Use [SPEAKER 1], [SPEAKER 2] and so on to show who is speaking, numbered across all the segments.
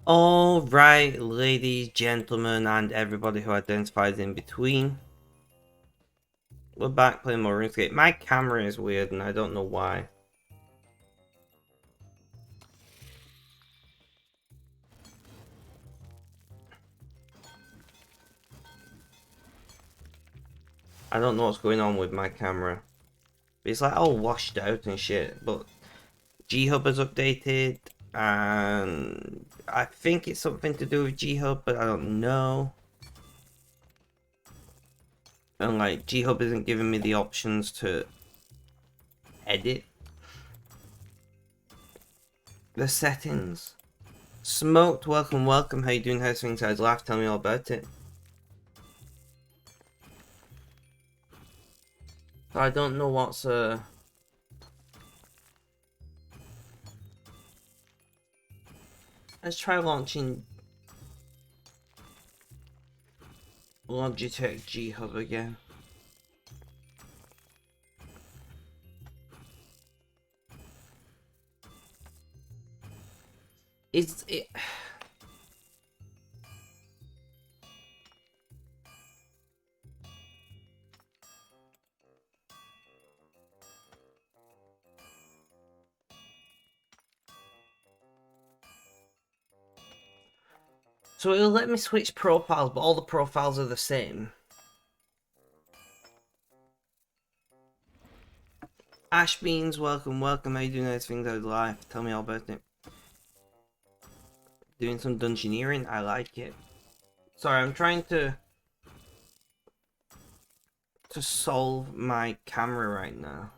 [SPEAKER 1] All right, ladies, gentlemen, and everybody who identifies in between. We're back playing more Runescape. My camera is weird and I don't know why. I don't know what's going on with my camera. It's like all washed out and shit, but G-Hub has updated and I think it's something to do with G-Hub, but I don't know. And like G-Hub isn't giving me the options to edit the settings. Smoked, welcome, how you doing? How's things? How's life? Tell me all about it. I don't know what's let's try launching Logitech G-Hub again. Is it? So it'll let me switch profiles, but all the profiles are the same. Ash Beans, welcome, how you doing? Those things out live. Tell me all about it. Doing some dungeoneering, I like it. Sorry, I'm trying to solve my camera right now.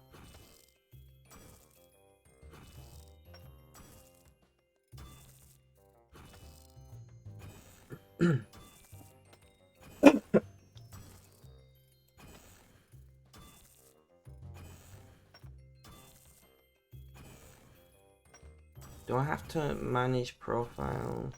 [SPEAKER 1] Do I have to manage profile?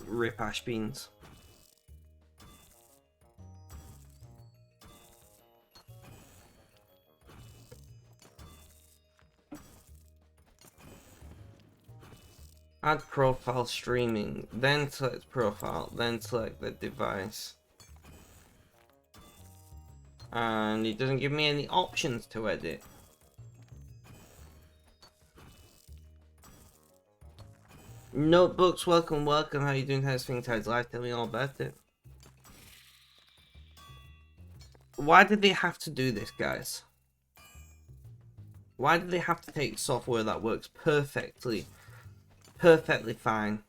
[SPEAKER 1] Rip Ash Beans. Add profile streaming, then select profile, then select the device. And it doesn't give me any options to edit. Notebooks, welcome, how you doing? How's things? How's life? Tell me all about it. Why did they have to do this, guys? Why did they have to take software that works perfectly fine?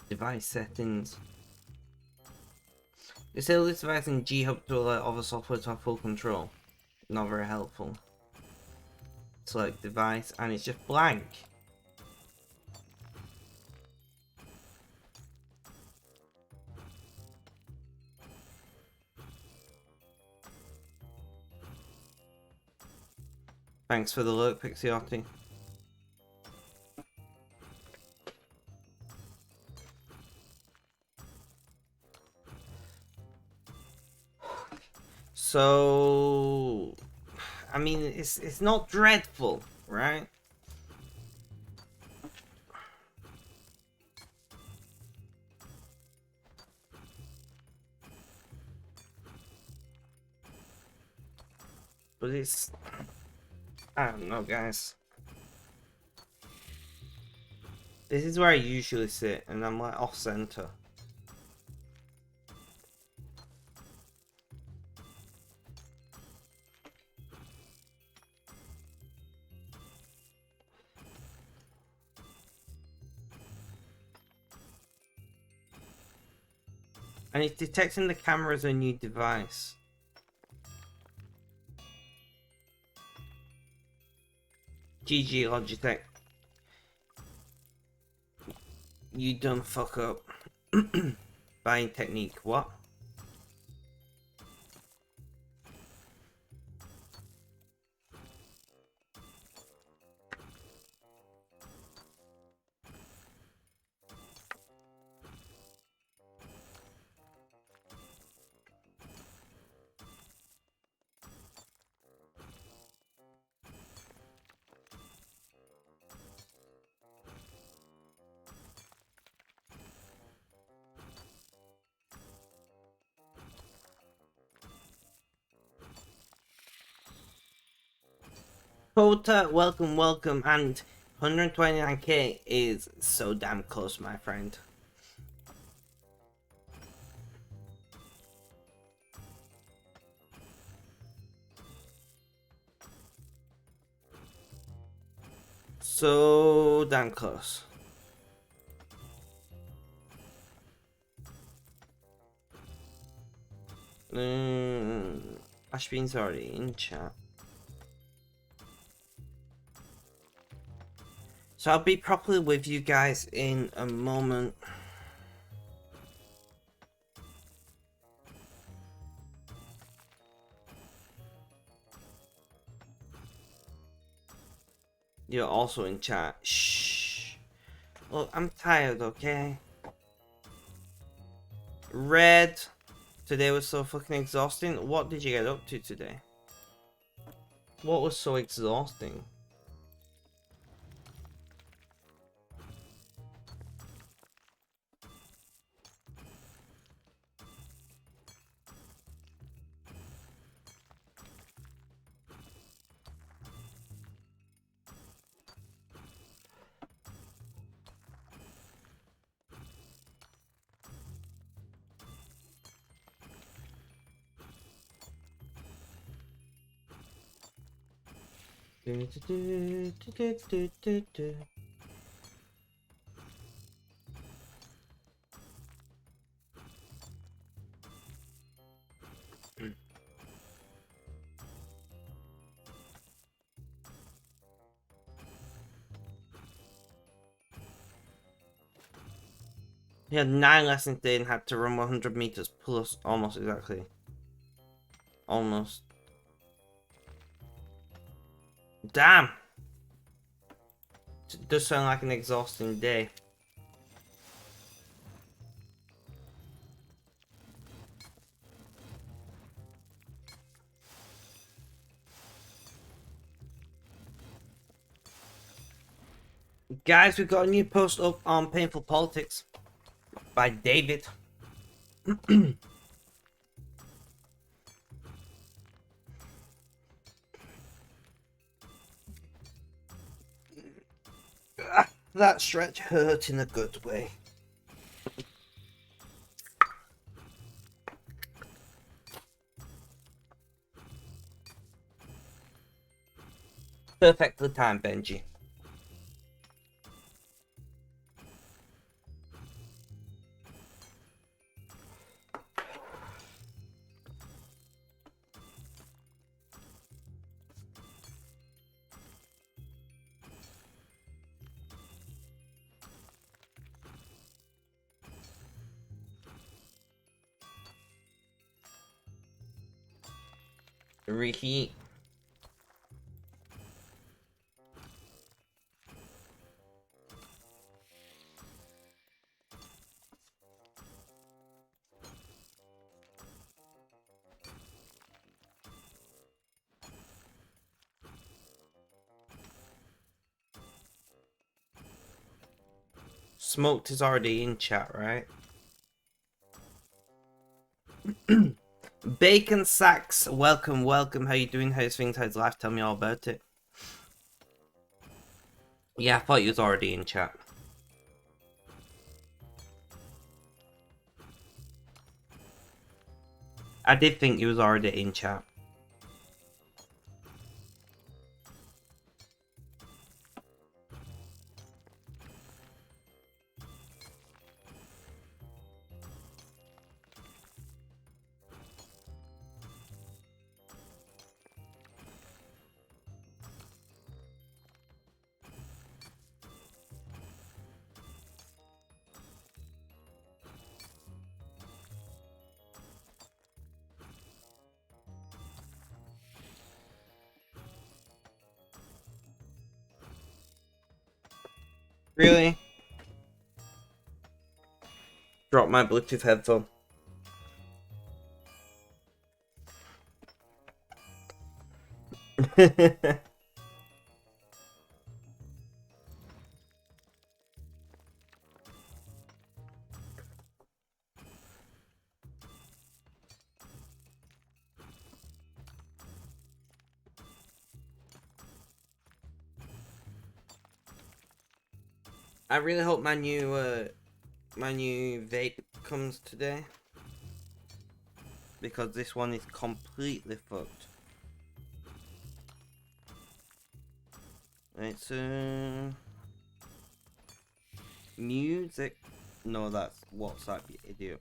[SPEAKER 1] Device settings. Disable this device in G-Hub to allow other software to have full control. Not very helpful. Select device and it's just blank. Thanks for the look, Pixiotti. So, I mean, it's not dreadful, right? But it's, I don't know, guys. This is where I usually sit, and I'm like off center. And it's detecting the camera as a new device. GG Logitech. You dumb fuck up. Buying technique, what? Kota, welcome, welcome, and 129k is so damn close, my friend. So damn close. Ashbin's already in chat. So I'll be properly with you guys in a moment. You're also in chat. Shh. Look, I'm tired, okay? Red. Today was so fucking exhausting. What did you get up to today? What was so exhausting? He had 9 lessons today and had to run 100 meters plus, almost exactly. Almost. Damn! It does sound like an exhausting day. Guys, we've got a new post up on Painful Politics by David. That stretch hurt in a good way. Perfectly timed, Benji. Reheat. Smoked is already in chat, right? Bacon Sacks, welcome, welcome. How you doing? How's things? How's life? Tell me all about it. Yeah, I thought you was already in chat. I did think you was already in chat. Really? Drop my Bluetooth headphone. I really hope my new vape comes today, because this one is completely fucked. It's music. No, that's WhatsApp, you idiot.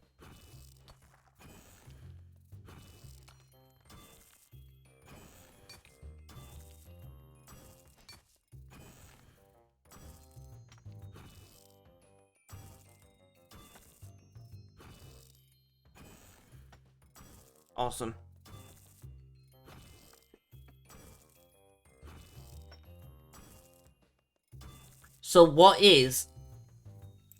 [SPEAKER 1] Awesome. So what is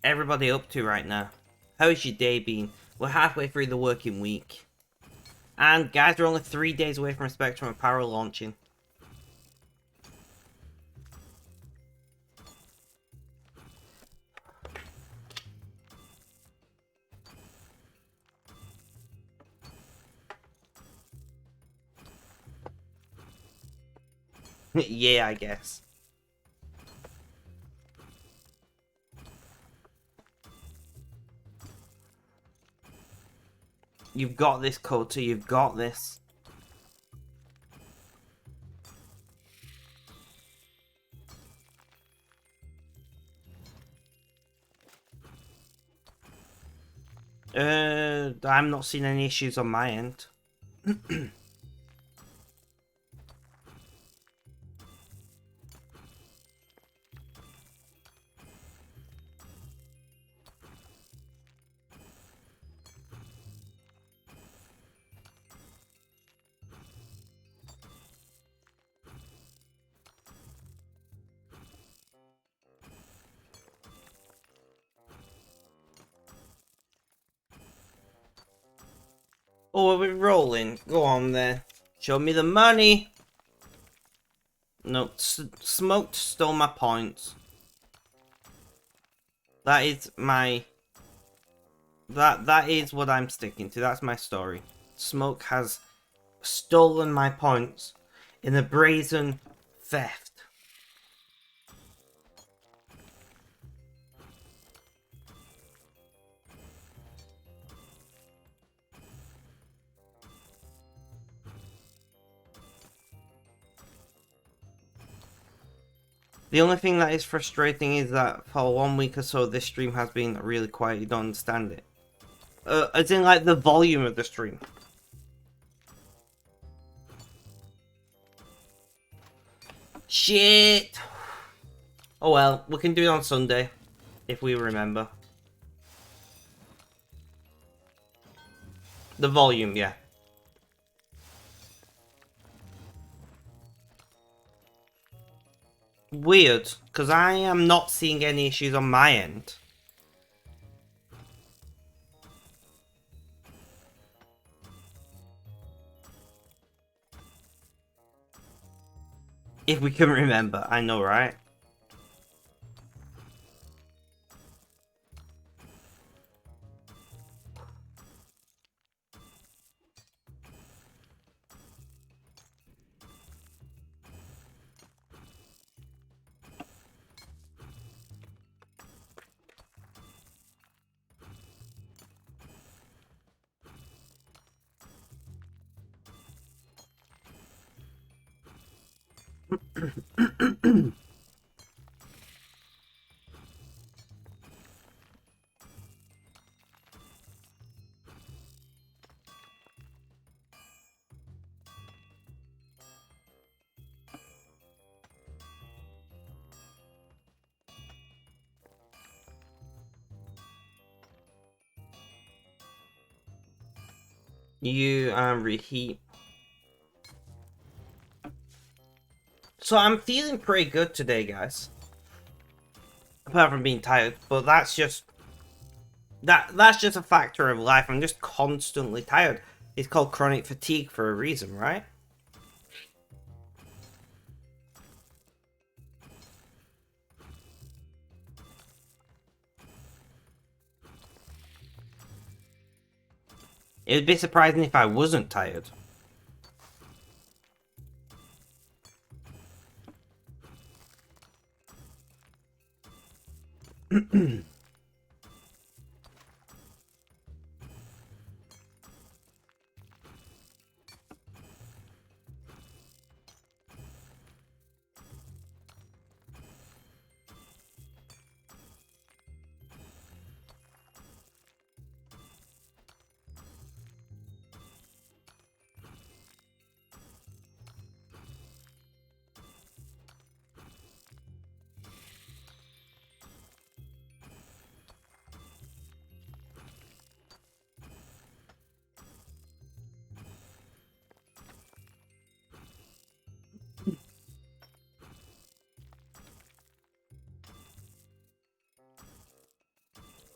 [SPEAKER 1] everybody up to right now? How's your day been? We're halfway through the working week. And guys, we're only 3 days away from Spectrum Apparel launching. Yeah, I guess. You've got this, Kota. You've got this. I'm not seeing any issues on my end. Oh, are we rolling? Go on there. Show me the money. No, Smoked stole my points. That is my... That is what I'm sticking to. That's my story. Smoke has stolen my points in a brazen theft. The only thing that is frustrating is that for 1 week or so this stream has been really quiet. You don't understand it. As in like the volume of the stream. Shit! Oh well, we can do it on Sunday. If we remember. The volume, yeah. Weird, because I am not seeing any issues on my end. If we can remember, I know, right? You reheat. So I'm feeling pretty good today, guys. But apart from being tired, but that's just that's just a factor of life. I'm just constantly tired. It's called chronic fatigue for a reason, right? It would be surprising if I wasn't tired.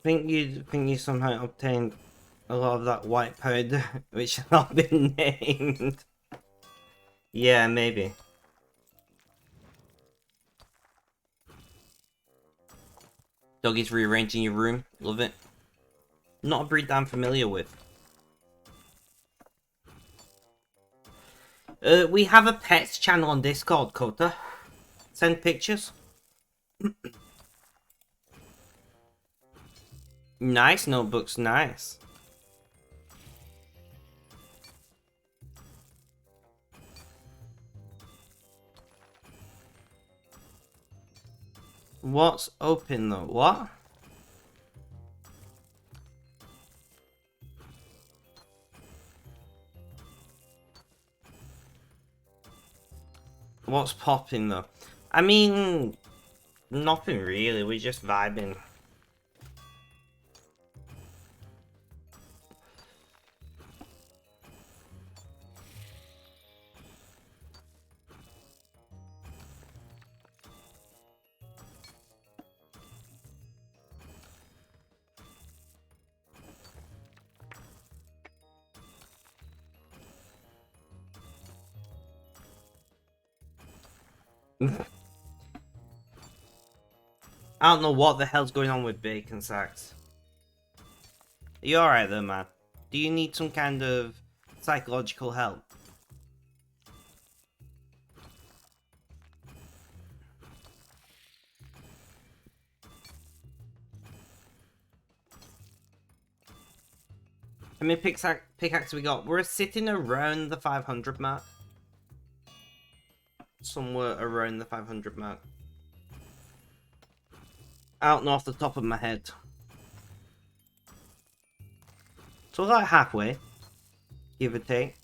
[SPEAKER 1] Think you somehow obtained a lot of that white powder, which has not been named. Yeah, maybe. Doggy's rearranging your room. Love it. Not a breed I'm familiar with. We have a pets channel on Discord, Kota. Send pictures. Nice notebooks, nice. What's open though? What? What's popping though? I mean, nothing really. We're just vibing. I don't know what the hell's going on with bacon sacks. Are you alright though, man? Do you need some kind of psychological help? How many pickaxes we got? We're sitting around the 500 mark. Somewhere around the 500 mark. I don't know off the top of my head. So like halfway, give or take.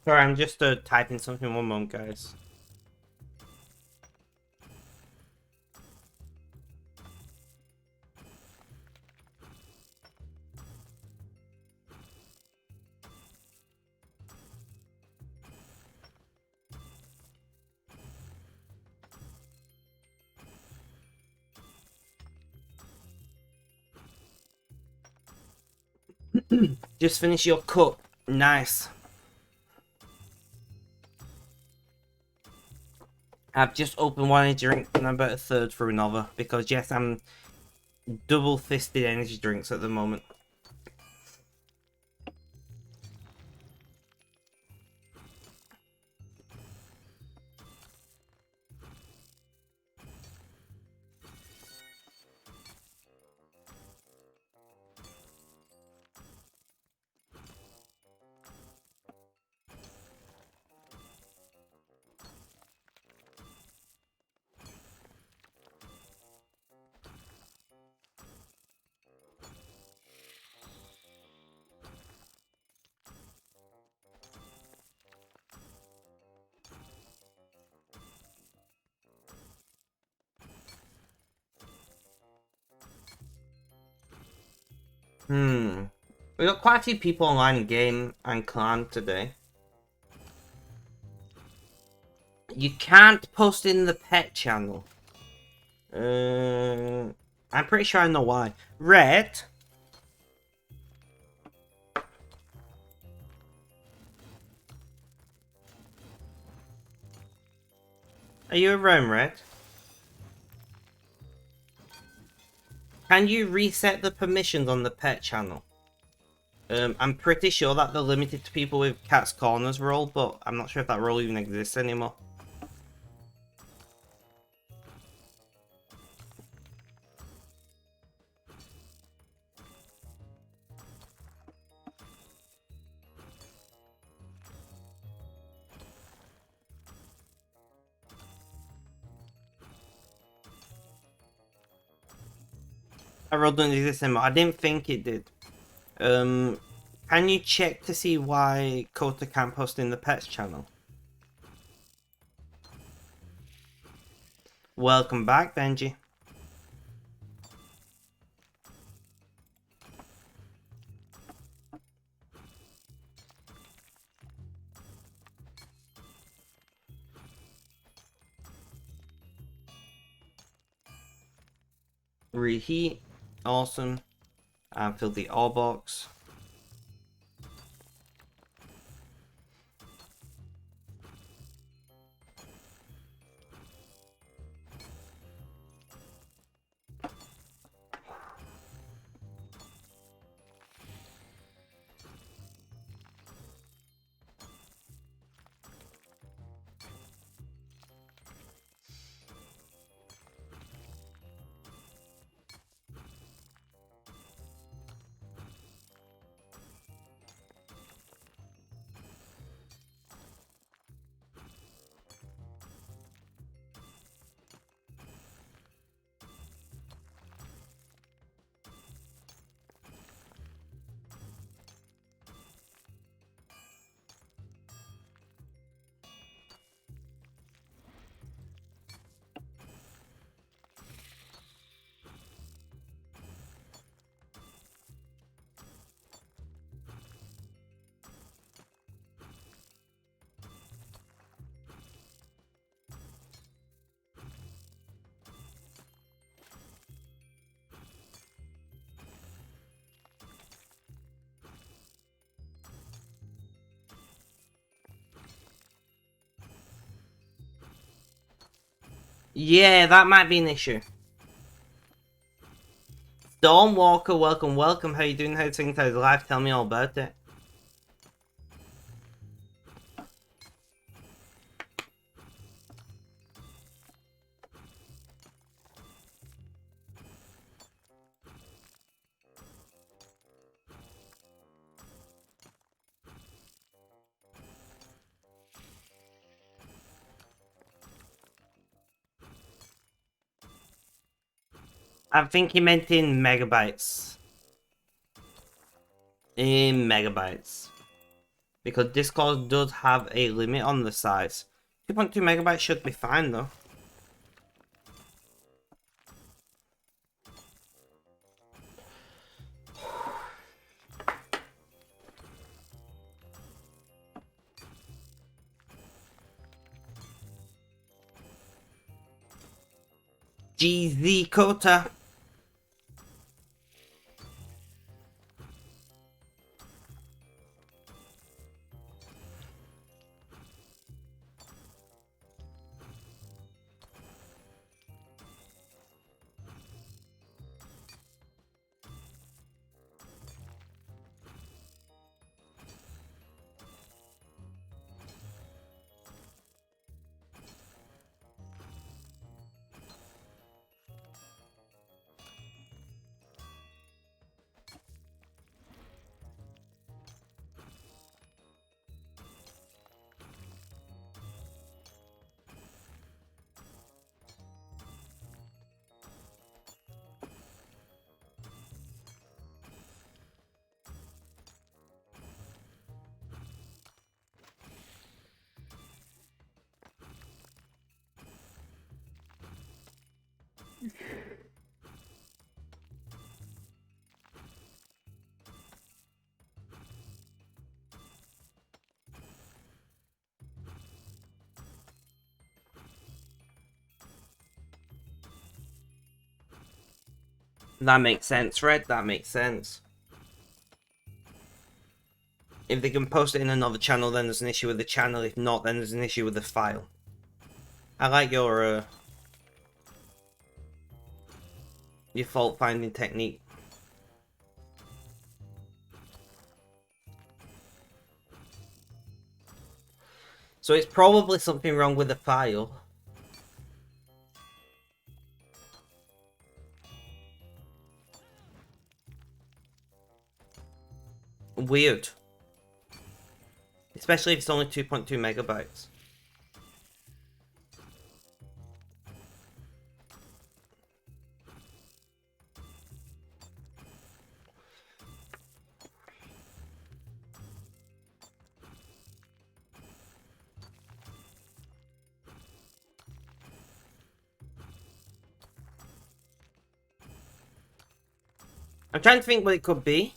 [SPEAKER 1] Sorry, I'm just typing something one moment, guys. Just finish your cup. Nice. I've just opened one energy drink and I'm about a third through another because yes, I'm double-fisted energy drinks at the moment. We got quite a few people online in game and clan today. You can't post in the pet channel. I'm pretty sure I know why. Red. Are you around, Red? Can you reset the permissions on the pet channel? I'm pretty sure that they're limited to people with Cat's Corners role, but I'm not sure if that role even exists anymore. That role doesn't exist anymore. I didn't think it did. Can you check to see why Kota can't post in the pets channel? Welcome back, Benji. Reheat. Awesome. And fill the ore box. Yeah, that might be an issue. Stormwalker, welcome. How you doing? How things are live? Tell me all about it. I think he meant in megabytes. In megabytes. Because Discord does have a limit on the size. 2.2 megabytes should be fine though. GZ Kota. That makes sense, Red. That makes sense. If they can post it in another channel, then there's an issue with the channel. If not, then there's an issue with the file. I like your fault finding technique. So it's probably something wrong with the file. Weird. Especially if it's only 2.2 megabytes. I'm trying to think what it could be.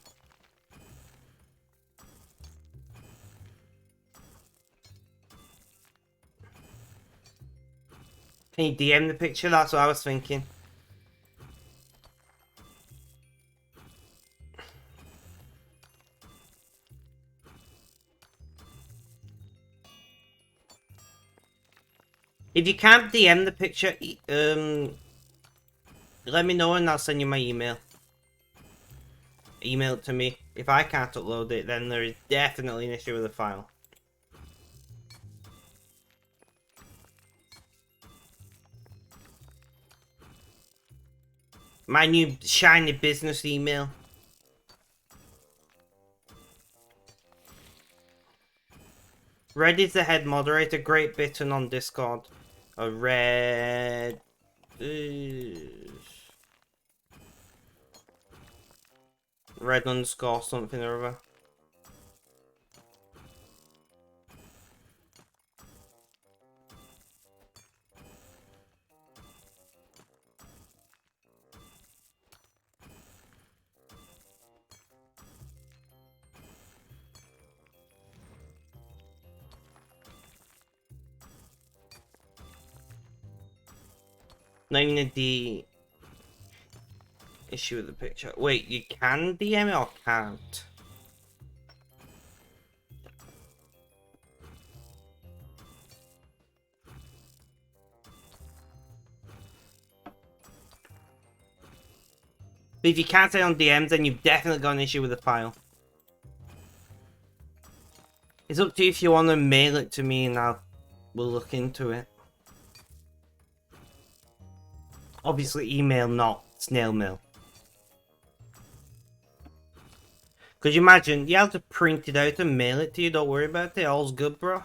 [SPEAKER 1] Can you DM the picture? That's what I was thinking. If you can't DM the picture, let me know and I'll send you my email. Email it to me. If I can't upload it, then there is definitely an issue with the file. My new shiny business email. Red is the head moderator. Great bitten on Discord. A Red. Red underscore something or other. Not even the issue with the picture. Wait, you can DM it or can't? But if you can't say on DMs, then you've definitely got an issue with the file. It's up to you if you want to mail it to me and we'll look into it. Obviously email, not snail mail. Could you imagine? You have to print it out and mail it to you. Don't worry about it. All's good, bro.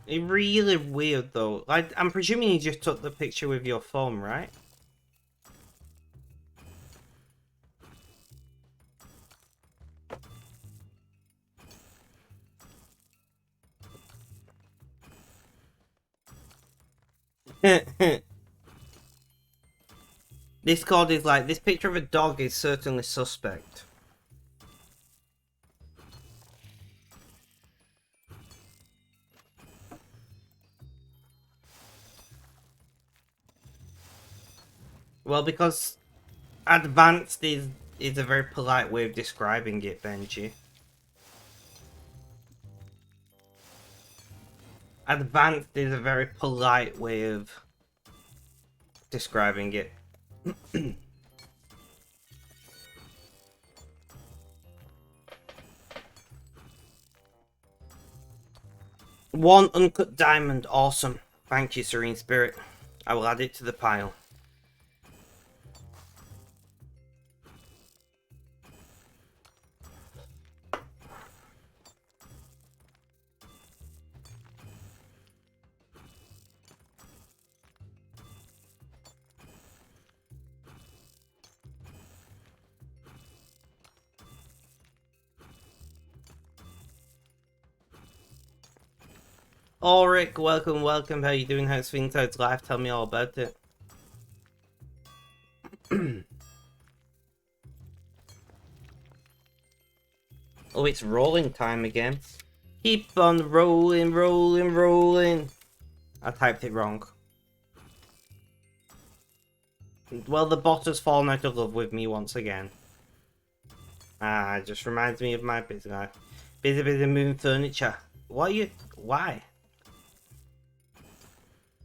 [SPEAKER 1] It's really weird though. I'm presuming you just took the picture with your phone, right? This code is like, this picture of a dog is certainly suspect. Well, because advanced is a very polite way of describing it, Benji. Advanced is a very polite way of describing it. One uncut diamond, awesome. Thank you, Serene Spirit. I will add it to the pile. Ulrich, welcome, welcome. How you doing? How's things? How's life? Tell me all about it. Oh, it's rolling time again. Keep on rolling, rolling, rolling. I typed it wrong. Well, the bot has fallen out of love with me once again. Ah, it just reminds me of my busy life. Busy, busy moving furniture. What are you... Why?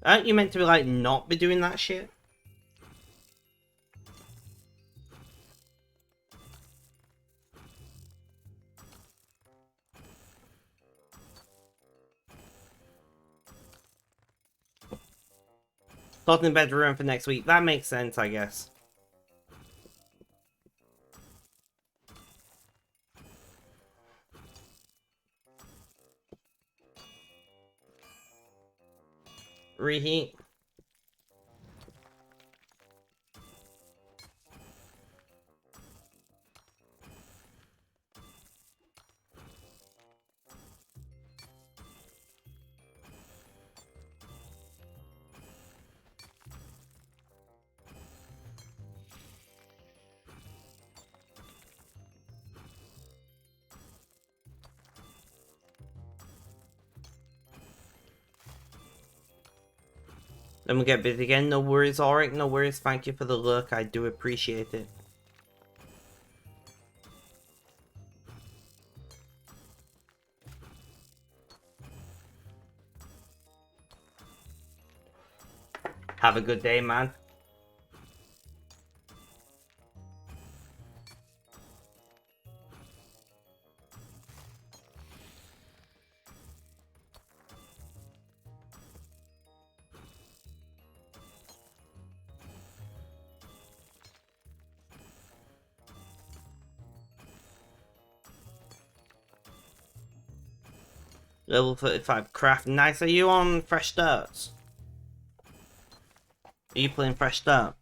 [SPEAKER 1] Aren't you meant to be, like, not be doing that shit? Plotting bedroom for next week. That makes sense, I guess. Reheat. Then we get busy again. No worries, Auric. No worries. Thank you for the look. I do appreciate it. Have a good day, man. Level 35 craft. Nice. Are you on fresh starts? Are you playing fresh start?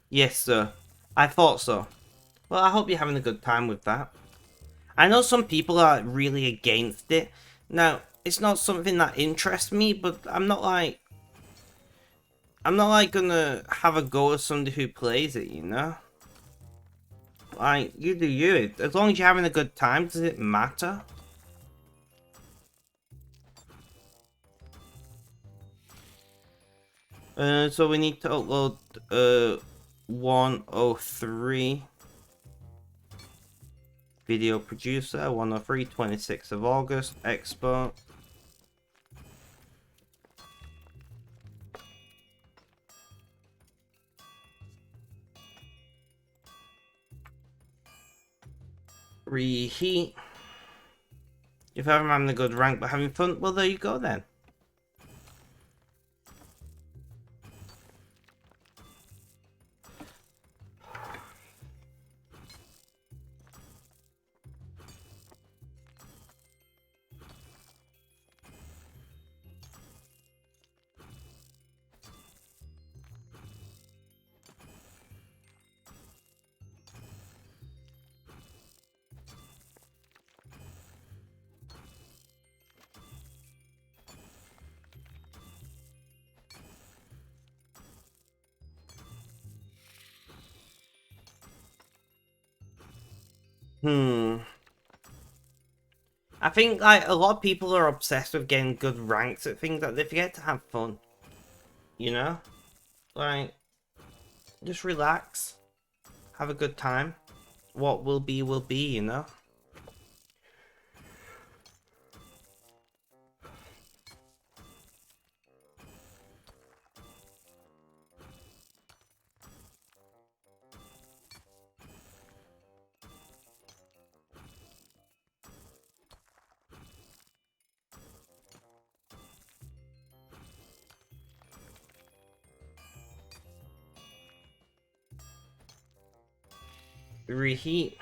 [SPEAKER 1] Yes, sir. I thought so. Well, I hope you're having a good time with that. I know some people are really against it. Now, it's not something that interests me, but I'm not like gonna have a go at somebody who plays it, you know? Like, you do you. As long as you're having a good time, does it matter? So we need to upload 103 video producer 103 26th of August export. Reheat. If I'm having a good rank but having fun, well, there you go then. I think like a lot of people are obsessed with getting good ranks at things that they forget to have fun. You know? Like, just relax. Have a good time. What will be, you know? Reheat.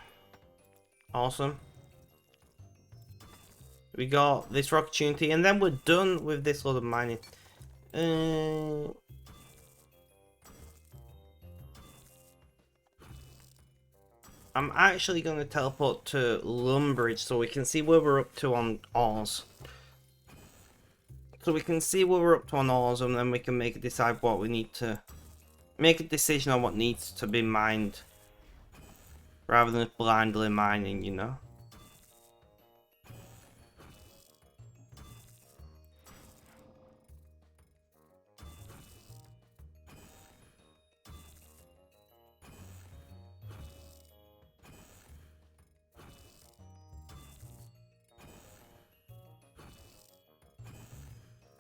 [SPEAKER 1] Awesome. We got this rock opportunity, and then we're done with this lot of mining. I'm actually going to teleport to Lumbridge so we can see where we're up to on ores. So we can see where we're up to on ores, and then we can decide what we need to... Make a decision on what needs to be mined. Rather than blindly mining, you know?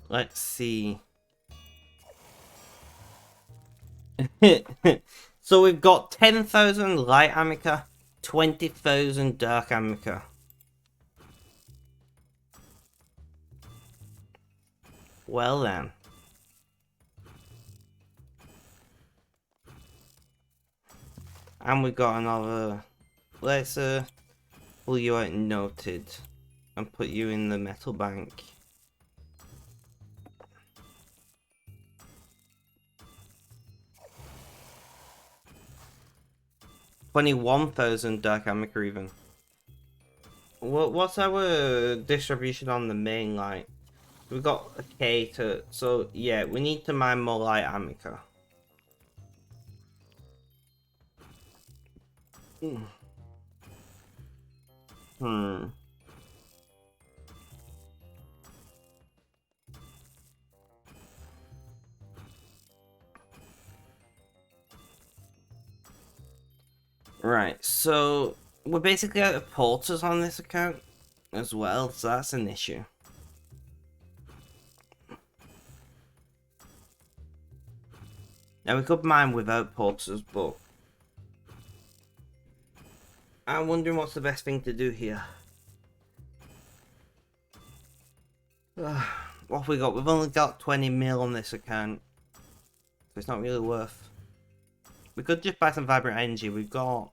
[SPEAKER 1] Let's see. So we've got 10,000 light amica, 20,000 dark amica. Well then. And we got another... Let's pull you out noted and put you in the metal bank. $21,000 dark amica even. What's our distribution on the main light? We've got a K to... So yeah, we need to mine more light amica. Right, so we're basically out of porters on this account as well, so that's an issue. Now we could mine without porters, but I'm wondering what's the best thing to do here. What have we got? We've only got 20 mil on this account, so it's not really worth. We could just buy some vibrant energy. We've got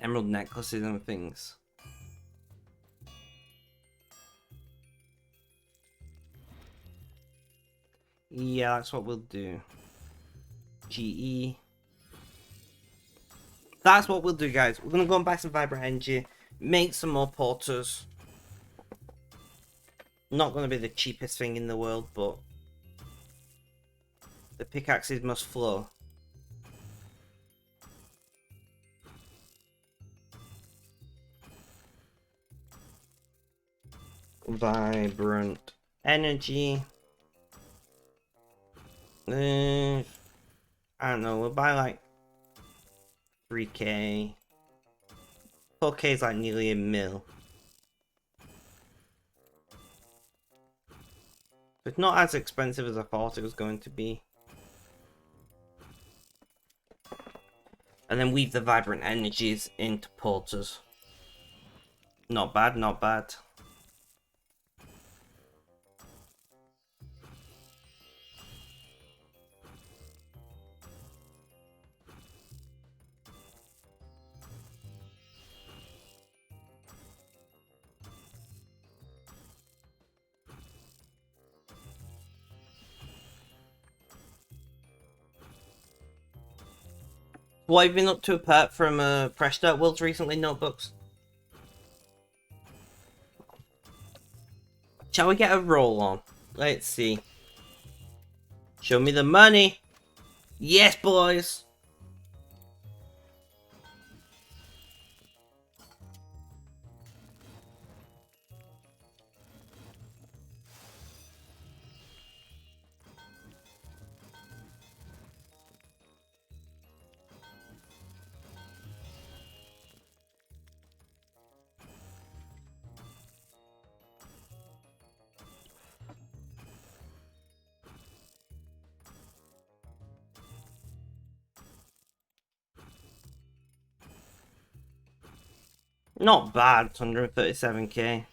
[SPEAKER 1] emerald necklaces and things. Yeah, that's what we'll do. GE. That's what we'll do, guys. We're gonna go and buy some vibrant energy, make some more porters. Not gonna be the cheapest thing in the world, but the pickaxes must flow. Vibrant energy. I don't know, we'll buy like 3k. 4k is like nearly a mil. It's not as expensive as I thought it was going to be. And then weave the vibrant energies into porters. Not bad, not bad. What have you been up to apart from Fresh Start Worlds recently, Notebooks? Shall we get a roll on? Let's see. Show me the money. Yes, boys. Not bad, 137k.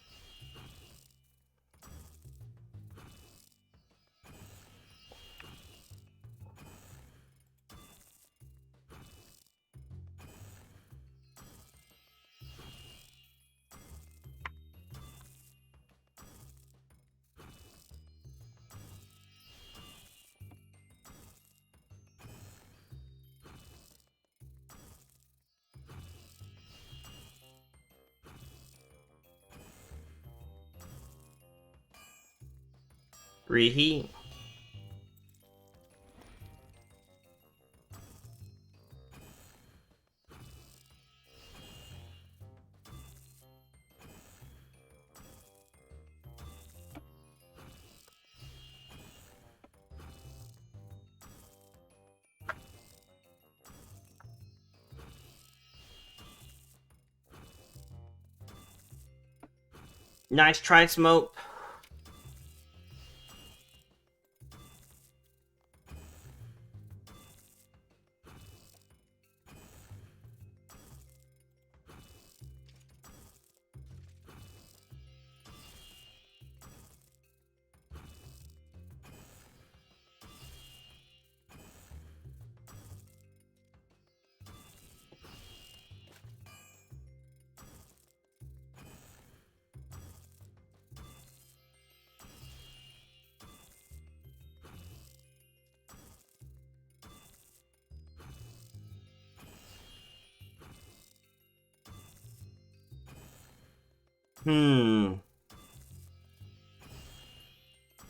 [SPEAKER 1] Reheat. Nice try, Smoke.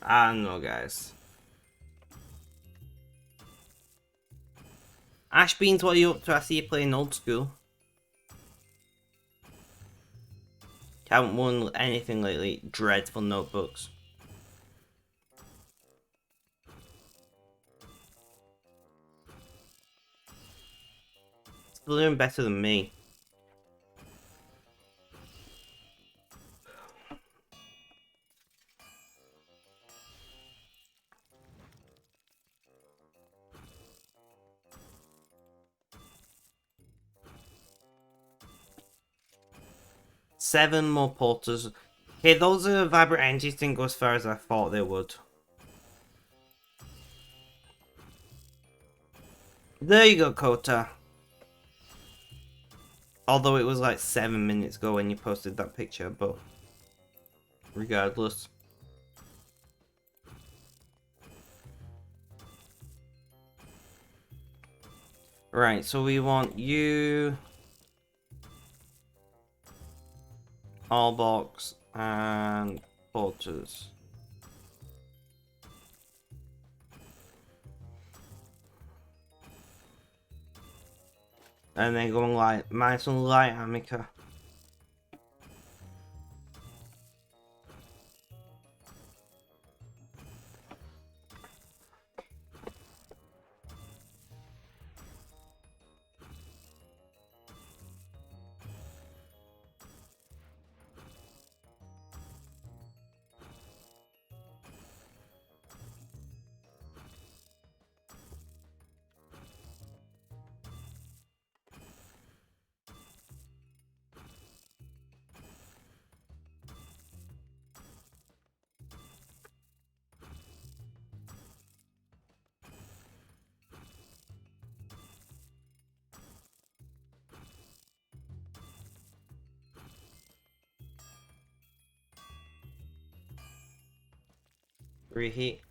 [SPEAKER 1] I don't know, guys. Ash Beans, what are you up to? I see you playing old school. Haven't won anything lately. Dreadful notebooks. Still doing better than me. Seven more porters. Okay, those vibrant energies didn't go as far as I thought they would. There you go, Kota. Although it was like 7 minutes ago when you posted that picture, but regardless. Right, so we want you, all box, and porters. And then going like minus one light Amica. Reheat.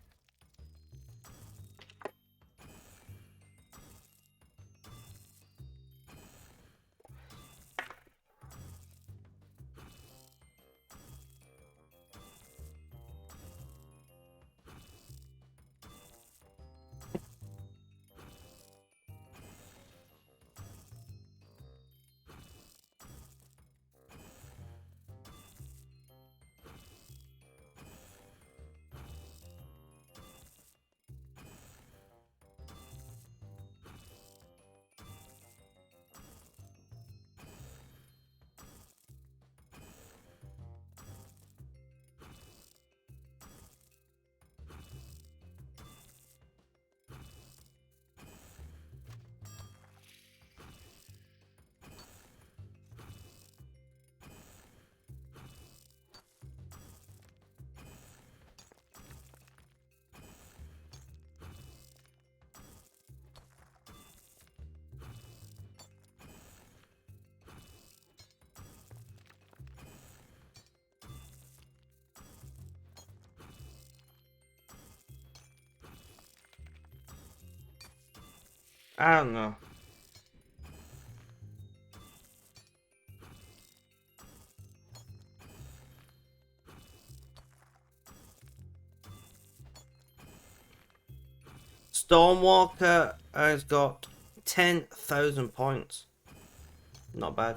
[SPEAKER 1] I don't know. Stormwalker has got 10,000 points. Not bad.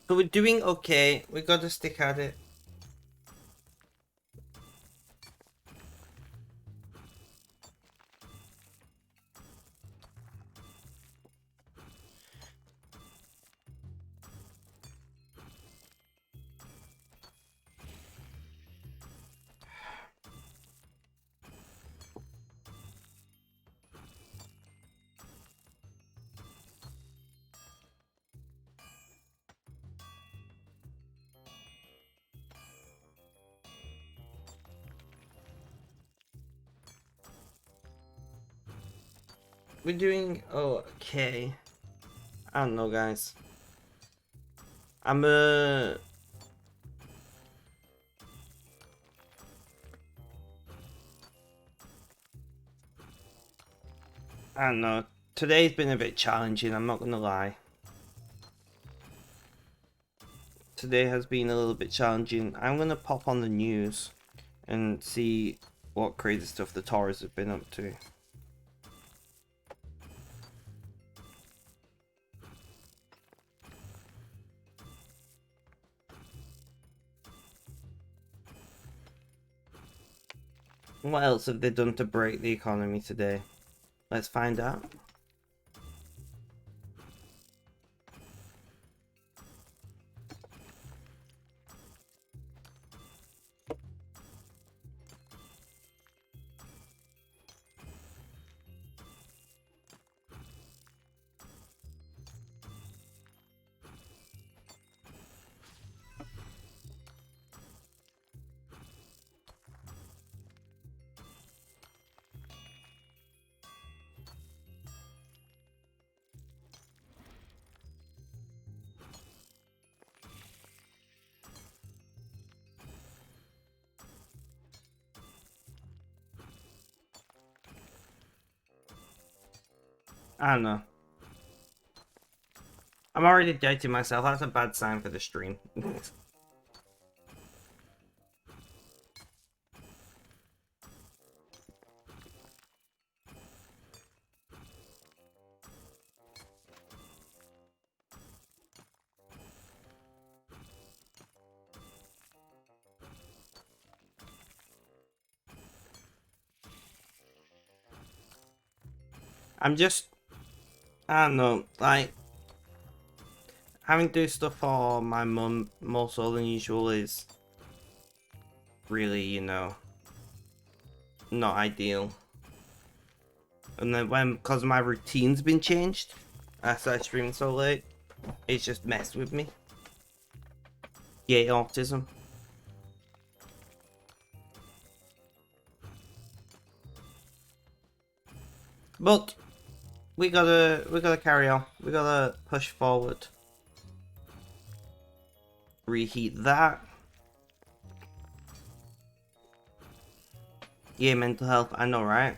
[SPEAKER 1] So we're doing okay. We gotta stick at it. We're doing okay. I don't know, guys. I'm I don't know. Today's been a bit challenging, I'm not gonna lie. Today has been a little bit challenging. I'm gonna pop on the news and see what crazy stuff the Taurus have been up to. What else have they done to break the economy today? Let's find out. I don't know. I'm already doubting myself. That's a bad sign for the stream. I'm just, I don't know, like, having to do stuff for my mum more so than usual is really, you know, not ideal. And then because my routine's been changed, I started streaming so late, it's just messed with me. Yay, autism. But we gotta carry on. We gotta push forward. Reheat that. Yeah, mental health. I know, right?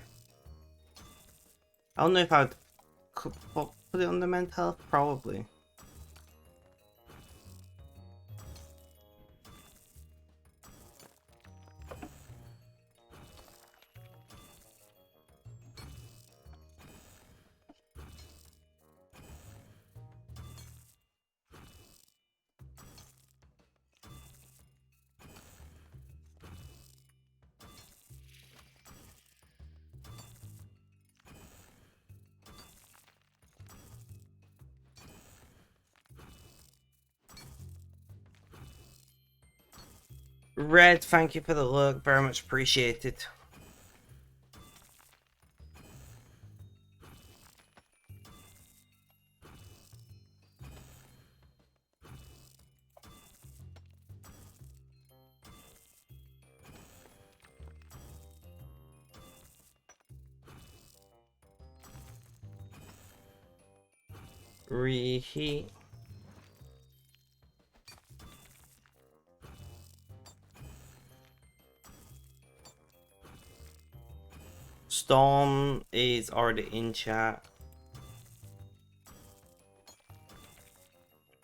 [SPEAKER 1] I don't know if I'd put it on the mental health. Probably. Red, thank you for the look. Very much appreciated. Reheat. Storm is already in chat.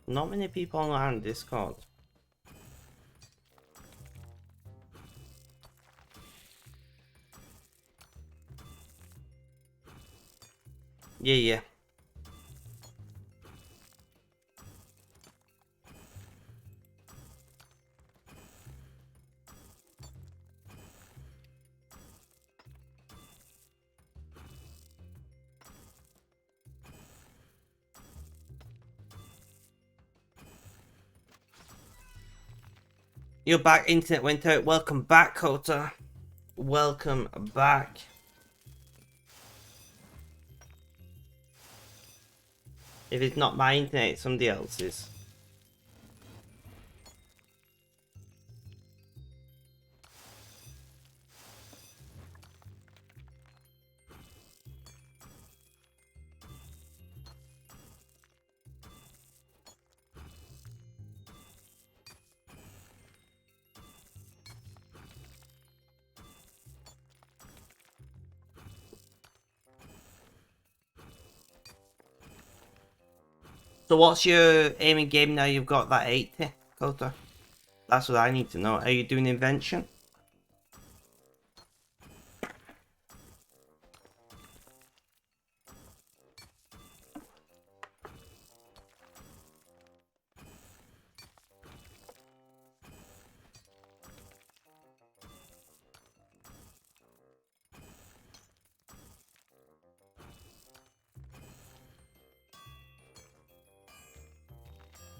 [SPEAKER 1] Not many people online on Discord. Yeah. You're back, internet went out. Welcome back, Kota. Welcome back. If it's not my internet, it's somebody else's. So what's your aiming game now you've got that 80, Kota? That's what I need to know. Are you doing invention?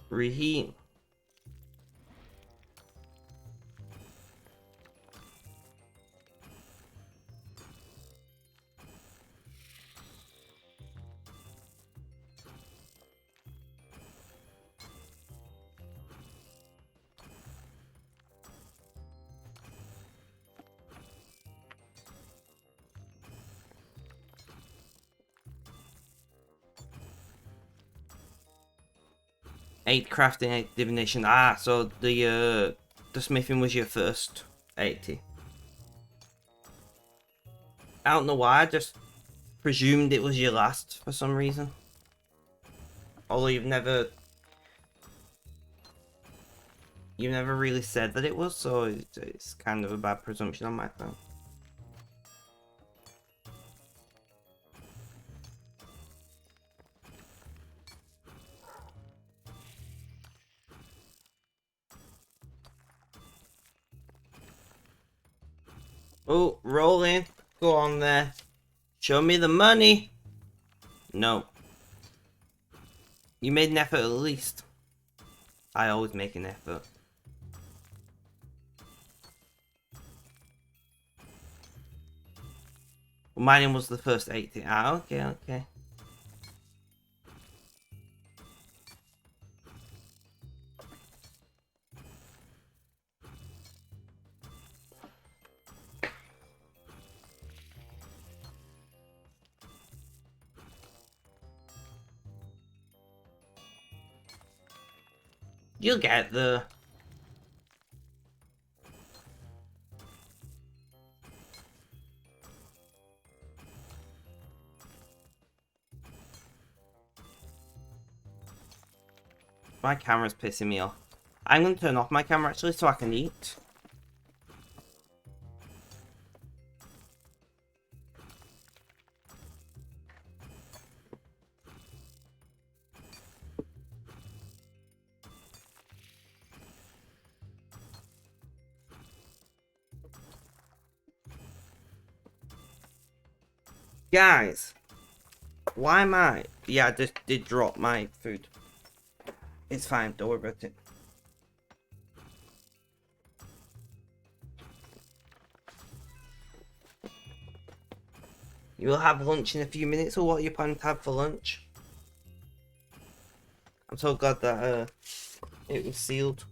[SPEAKER 1] Reheat. Eight crafting, 8 divination. Ah, so the smithing was your first 80. I don't know why, I just presumed it was your last for some reason. Although you've never really said that it was, so it's kind of a bad presumption on my part. Oh, roll in. Go on there. Show me the money. No. You made an effort at least. I always make an effort. Well, mine was the first 80. Ah, okay. You'll get the. My camera's pissing me off. I'm gonna turn off my camera actually so I can eat. Guys, why am I? Yeah, I just did drop my food. It's fine, don't worry about it. You will have lunch in a few minutes, or what are you planning to have for lunch? I'm so glad that it was sealed.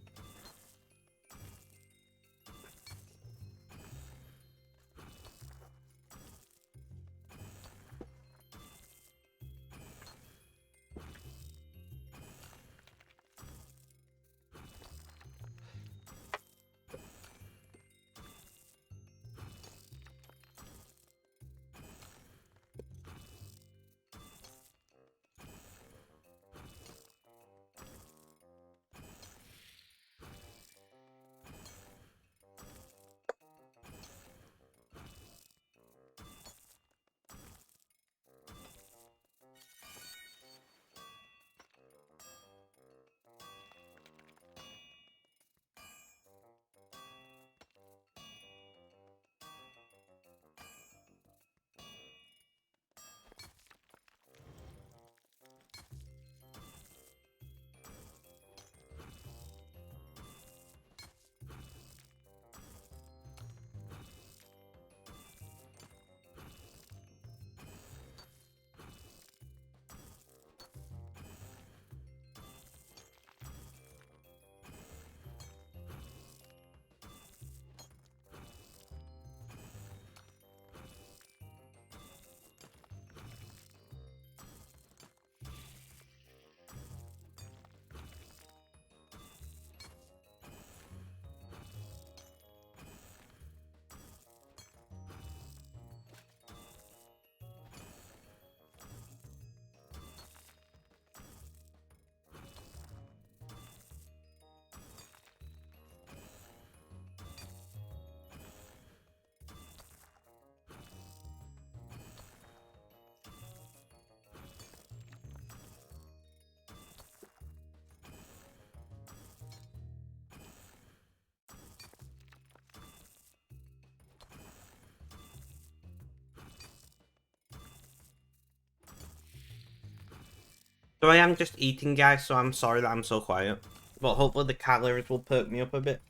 [SPEAKER 1] So I am just eating, guys, so I'm sorry that I'm so quiet. But hopefully the calories will perk me up a bit.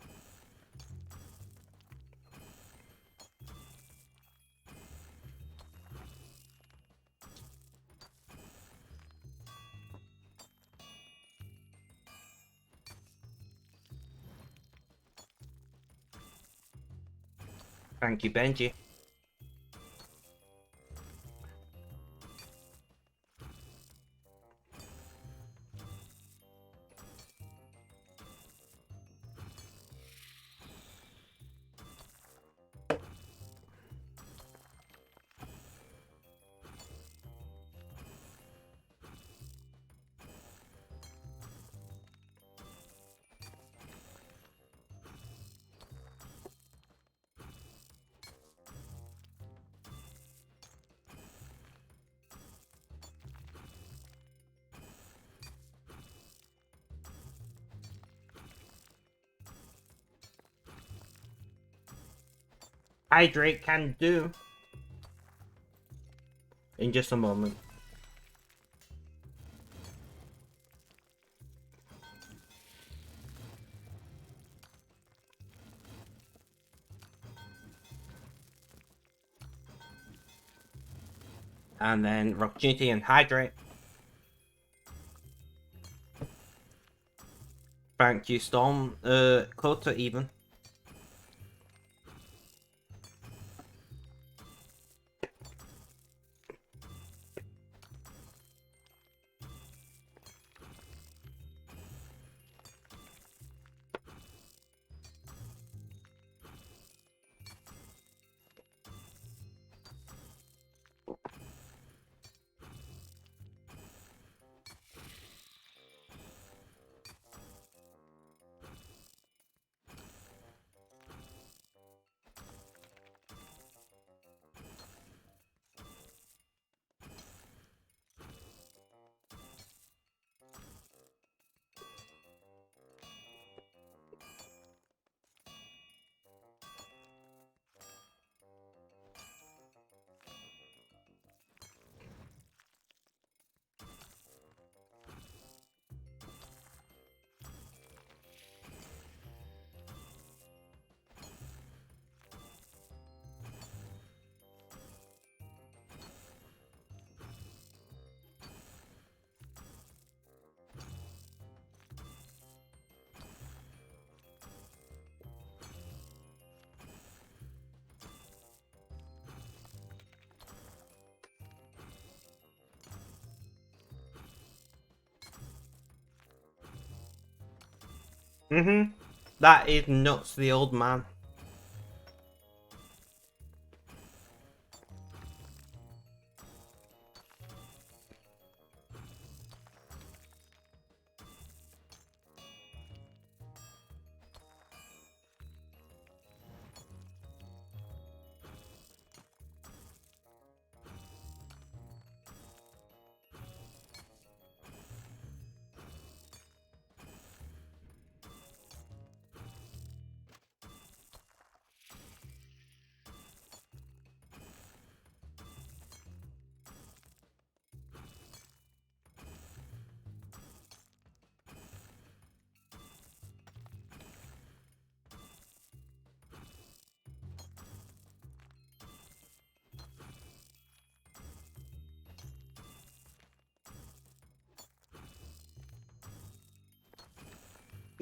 [SPEAKER 1] Thank you, Benji. Hydrate can do. In just a moment. And then opportunity and hydrate. Thank you, Storm. Quota even. That is nuts, the old man.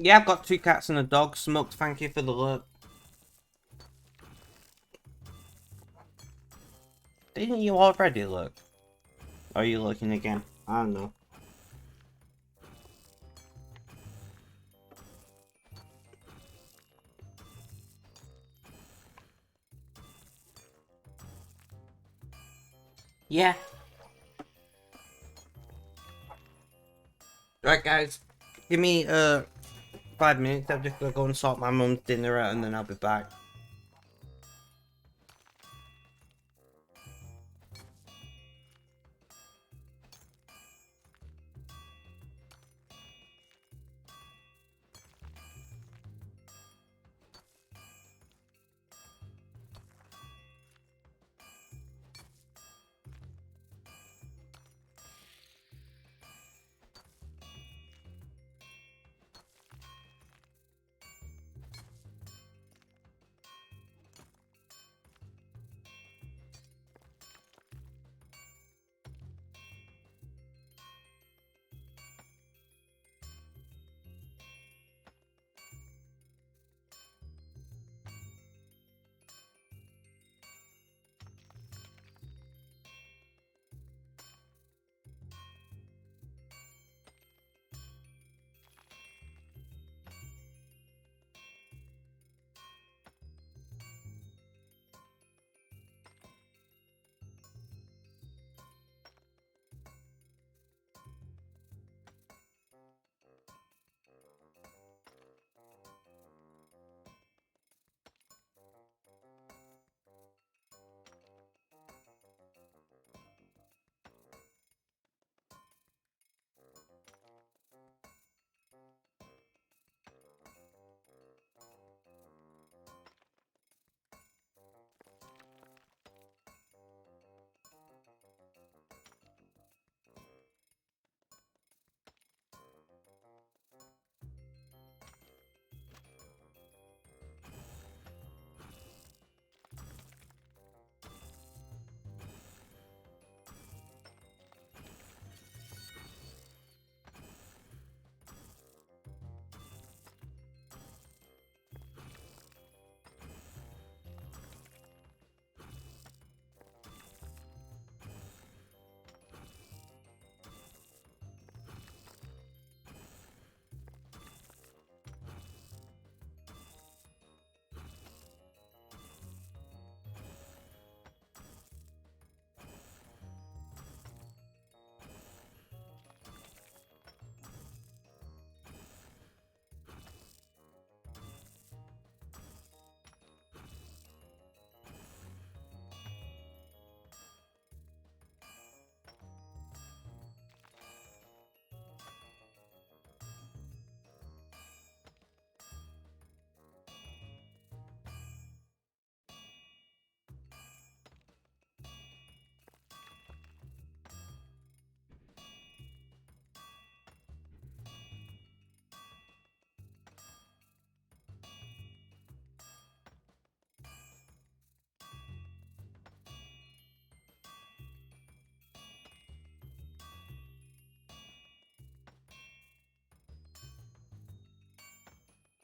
[SPEAKER 1] Yeah, I've got 2 cats and a dog. Smoked, thank you for the look. Didn't you already look? Or are you looking again? I don't know. Yeah. Right, guys. Give me 5 minutes. I'm just gonna go and sort my mum's dinner out, and then I'll be back.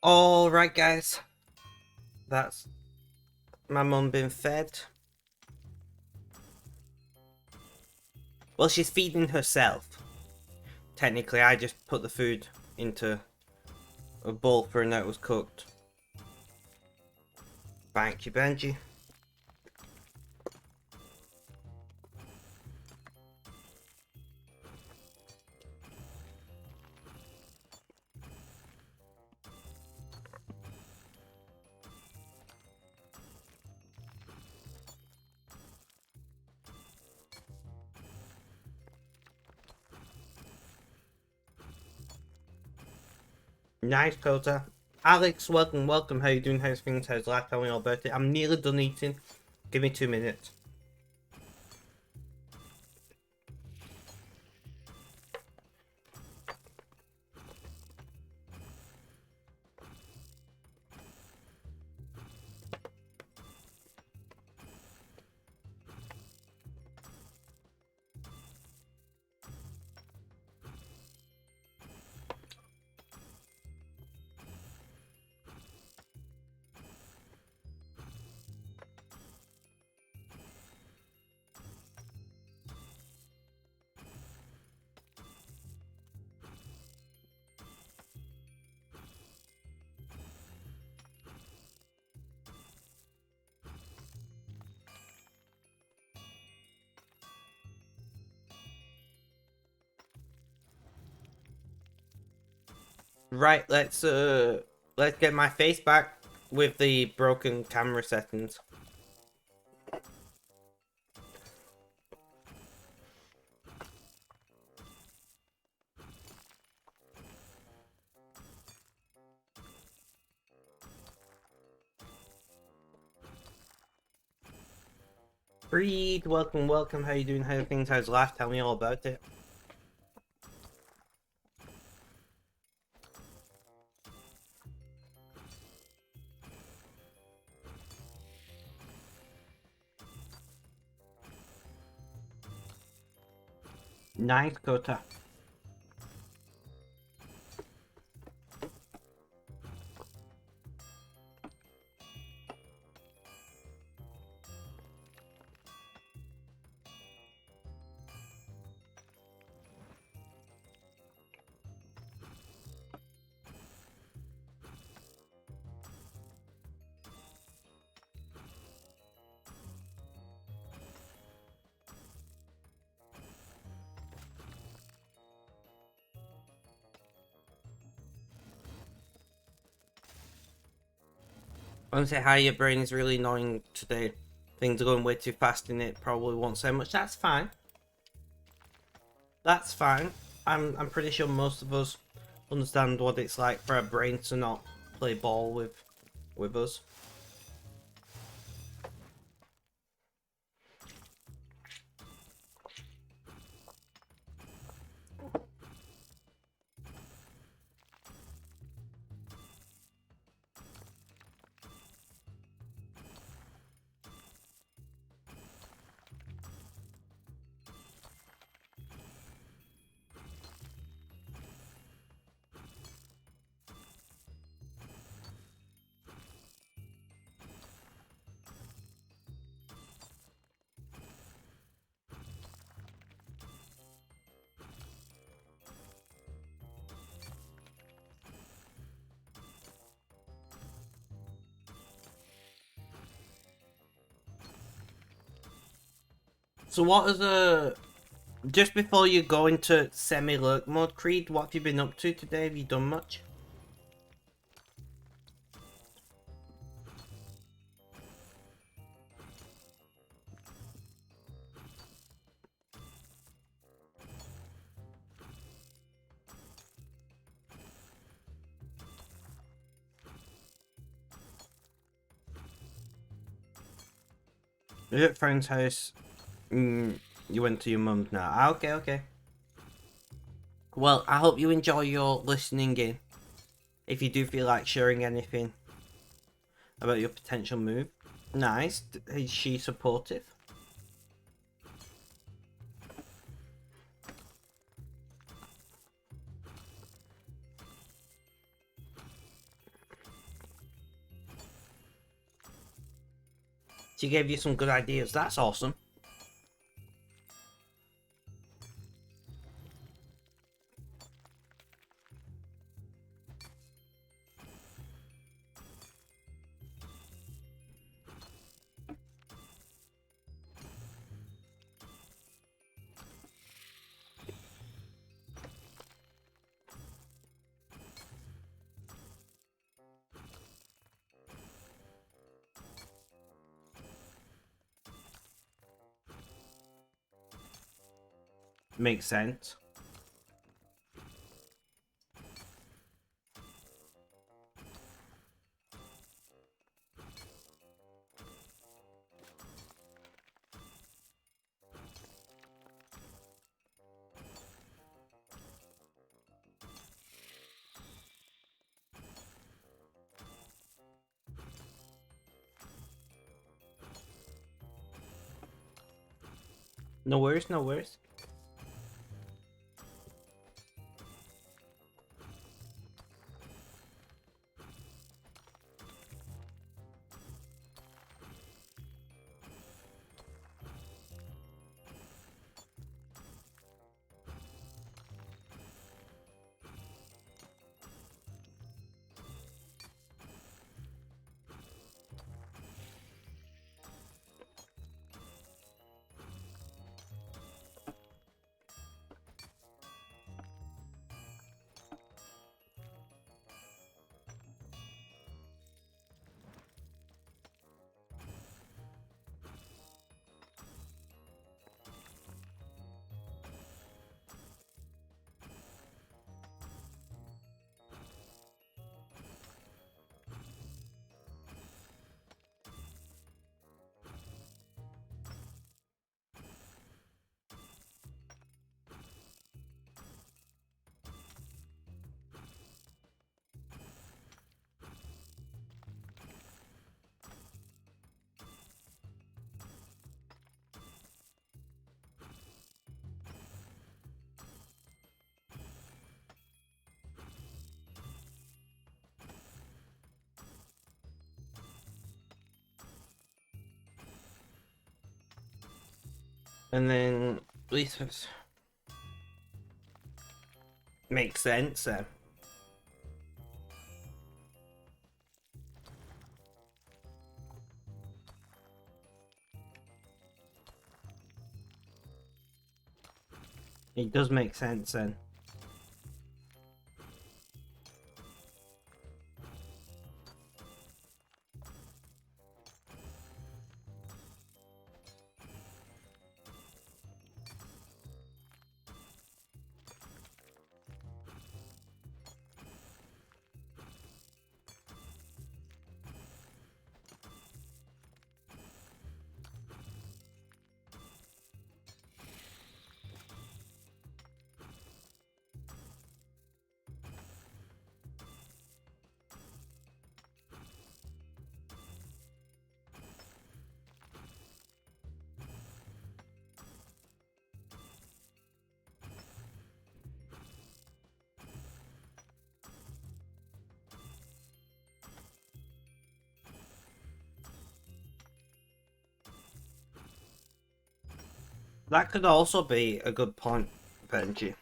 [SPEAKER 1] Alright, guys. That's my mum been fed. Well, she's feeding herself. Technically, I just put the food into a bowl for a night was cooked. Thank you, Benji. Nice, Kota. Alex, welcome. How you doing? How's things? How's life? Tell me all about it. I'm nearly done eating. Give me 2 minutes. Right, let's get my face back with the broken camera settings. Breed, welcome. How you doing? How are things? How's life? Tell me all about it. Nice, Kota. I want to say hi, your brain is really annoying today. Things are going way too fast in it, probably won't say much. That's fine. That's fine. I'm pretty sure most of us understand what it's like for our brain to not play ball with us. So what is just before you go into semi-lurk mode, Creed, what have you been up to today? Have you done much? You're at friend's house. You went to your mum's now. Ah, okay. Well, I hope you enjoy your listening in. If you do feel like sharing anything about your potential move. Nice. Is she supportive? She gave you some good ideas. That's awesome. makes sense. No worries, no worries. And then at least it makes sense then. It does make sense then. That could also be a good point, Benji.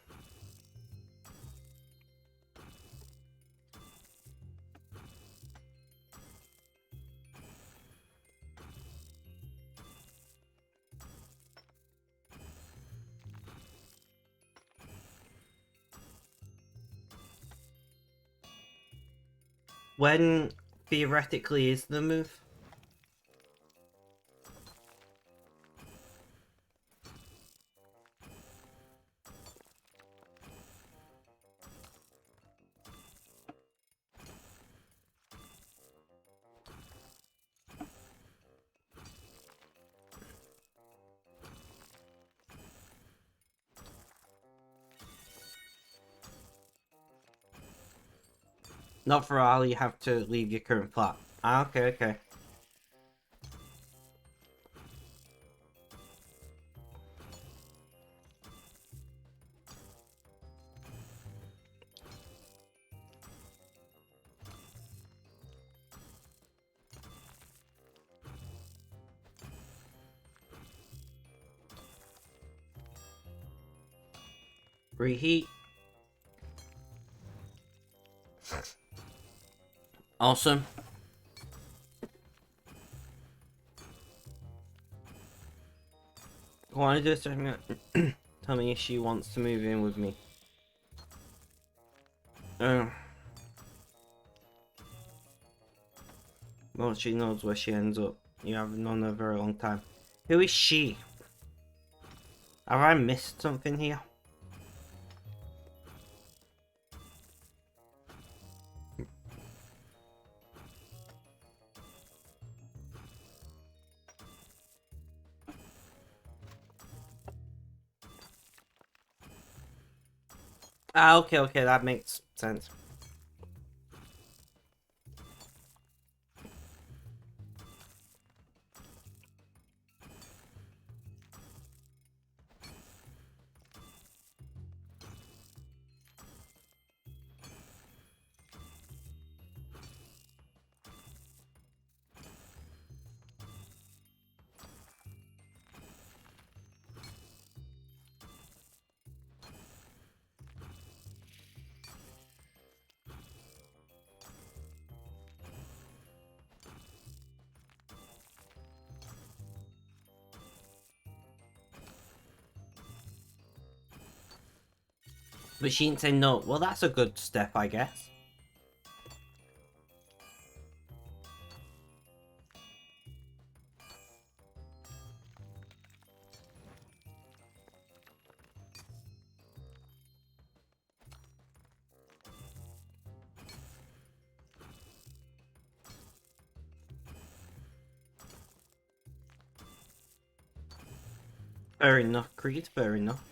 [SPEAKER 1] When theoretically is the move? Not for all, you have to leave your current plot. Ah, okay, okay. Reheat. Awesome. I want to do something. Tell me if she wants to move in with me. Well, she knows where she ends up. You haven't known her a very long time. Who is she? Have I missed something here? Ah, okay, okay, that makes sense. But she didn't say no. Well, that's a good step, I guess. Fair enough, Creed, fair enough.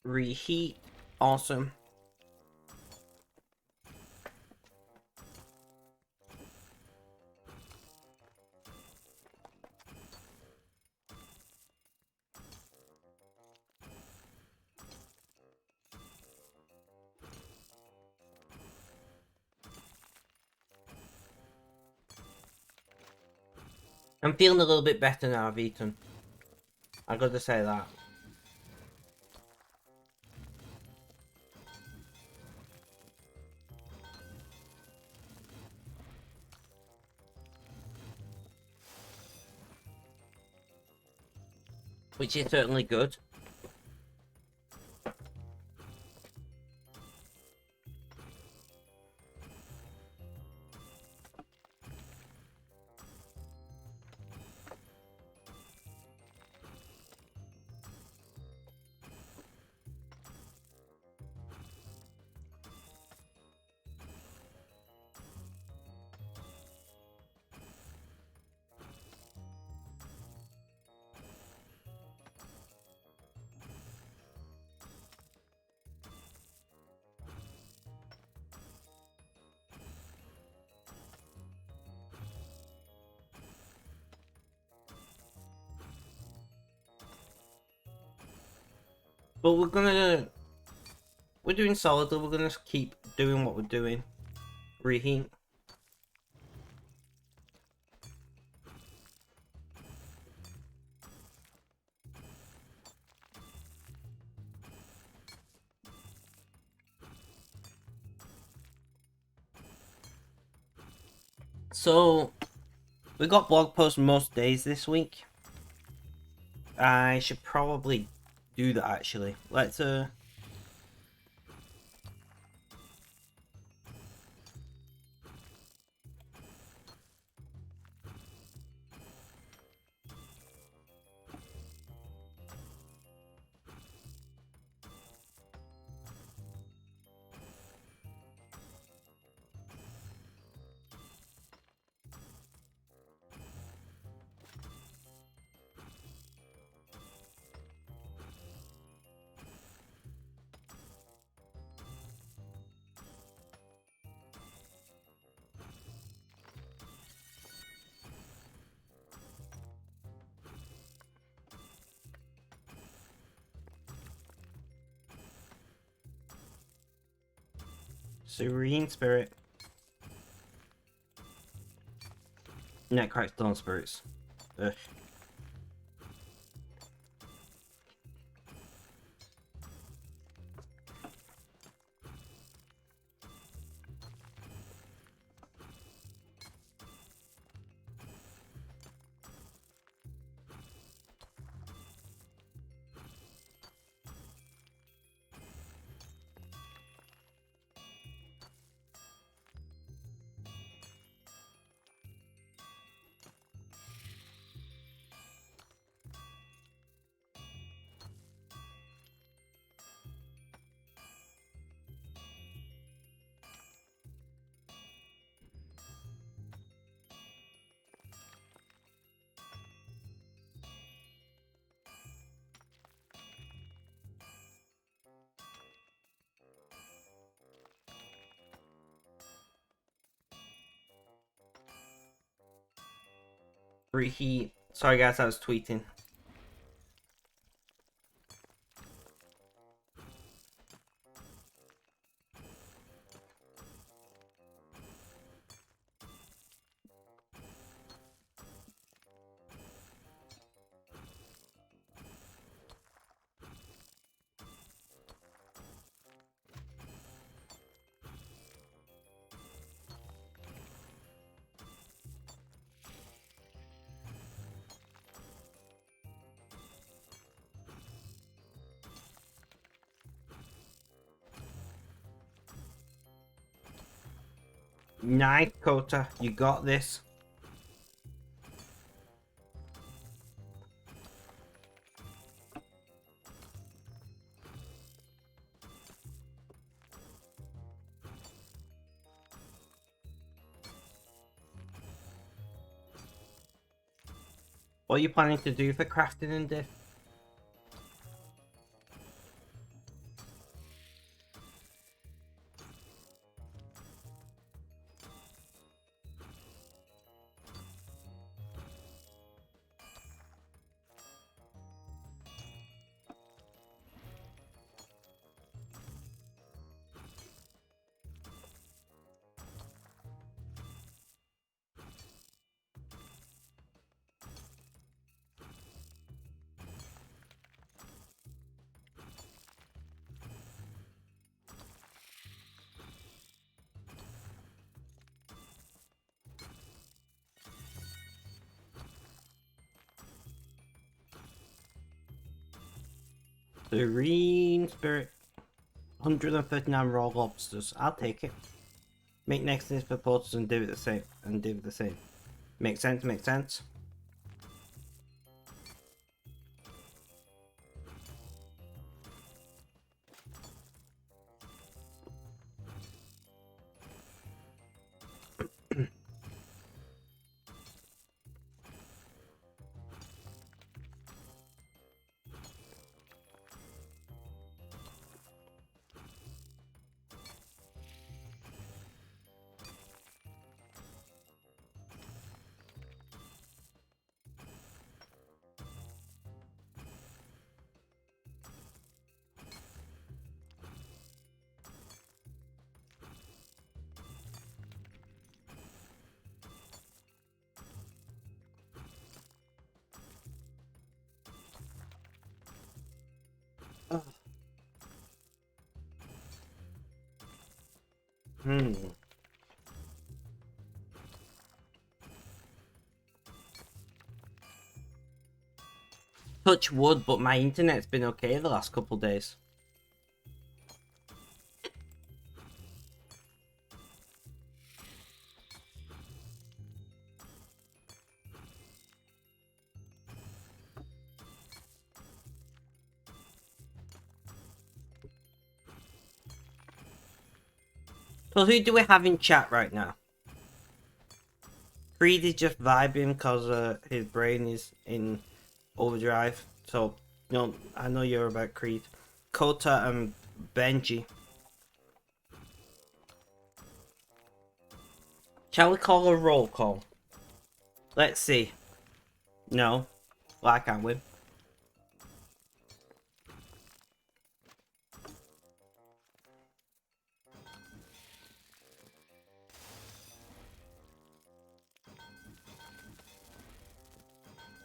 [SPEAKER 1] Reheat, awesome. I'm feeling a little bit better now, I've eaten. I gotta say that. Which is certainly good. But we're doing solidly, we're gonna keep doing what we're doing. Reheat. So, we got blog posts most days this week. I should probably do that actually. Let's Serene Spirit. Netcrack Stone Spirits. Ugh. Reheat. Sorry guys, I was tweeting. Nice, Kota. You got this. What are you planning to do for crafting and diff? Serene Spirit. 139 raw lobsters. I'll take it. Make next to this proposals and do it the same. And do it the same. Makes sense, makes sense. Touch wood, but my internet's been okay the last couple days. So who do we have in chat right now? Creed is just vibing because his brain is in overdrive. So, I know you're about Creed. Kota and Benji. Shall we call a roll call? Let's see. No. Well, I can't win.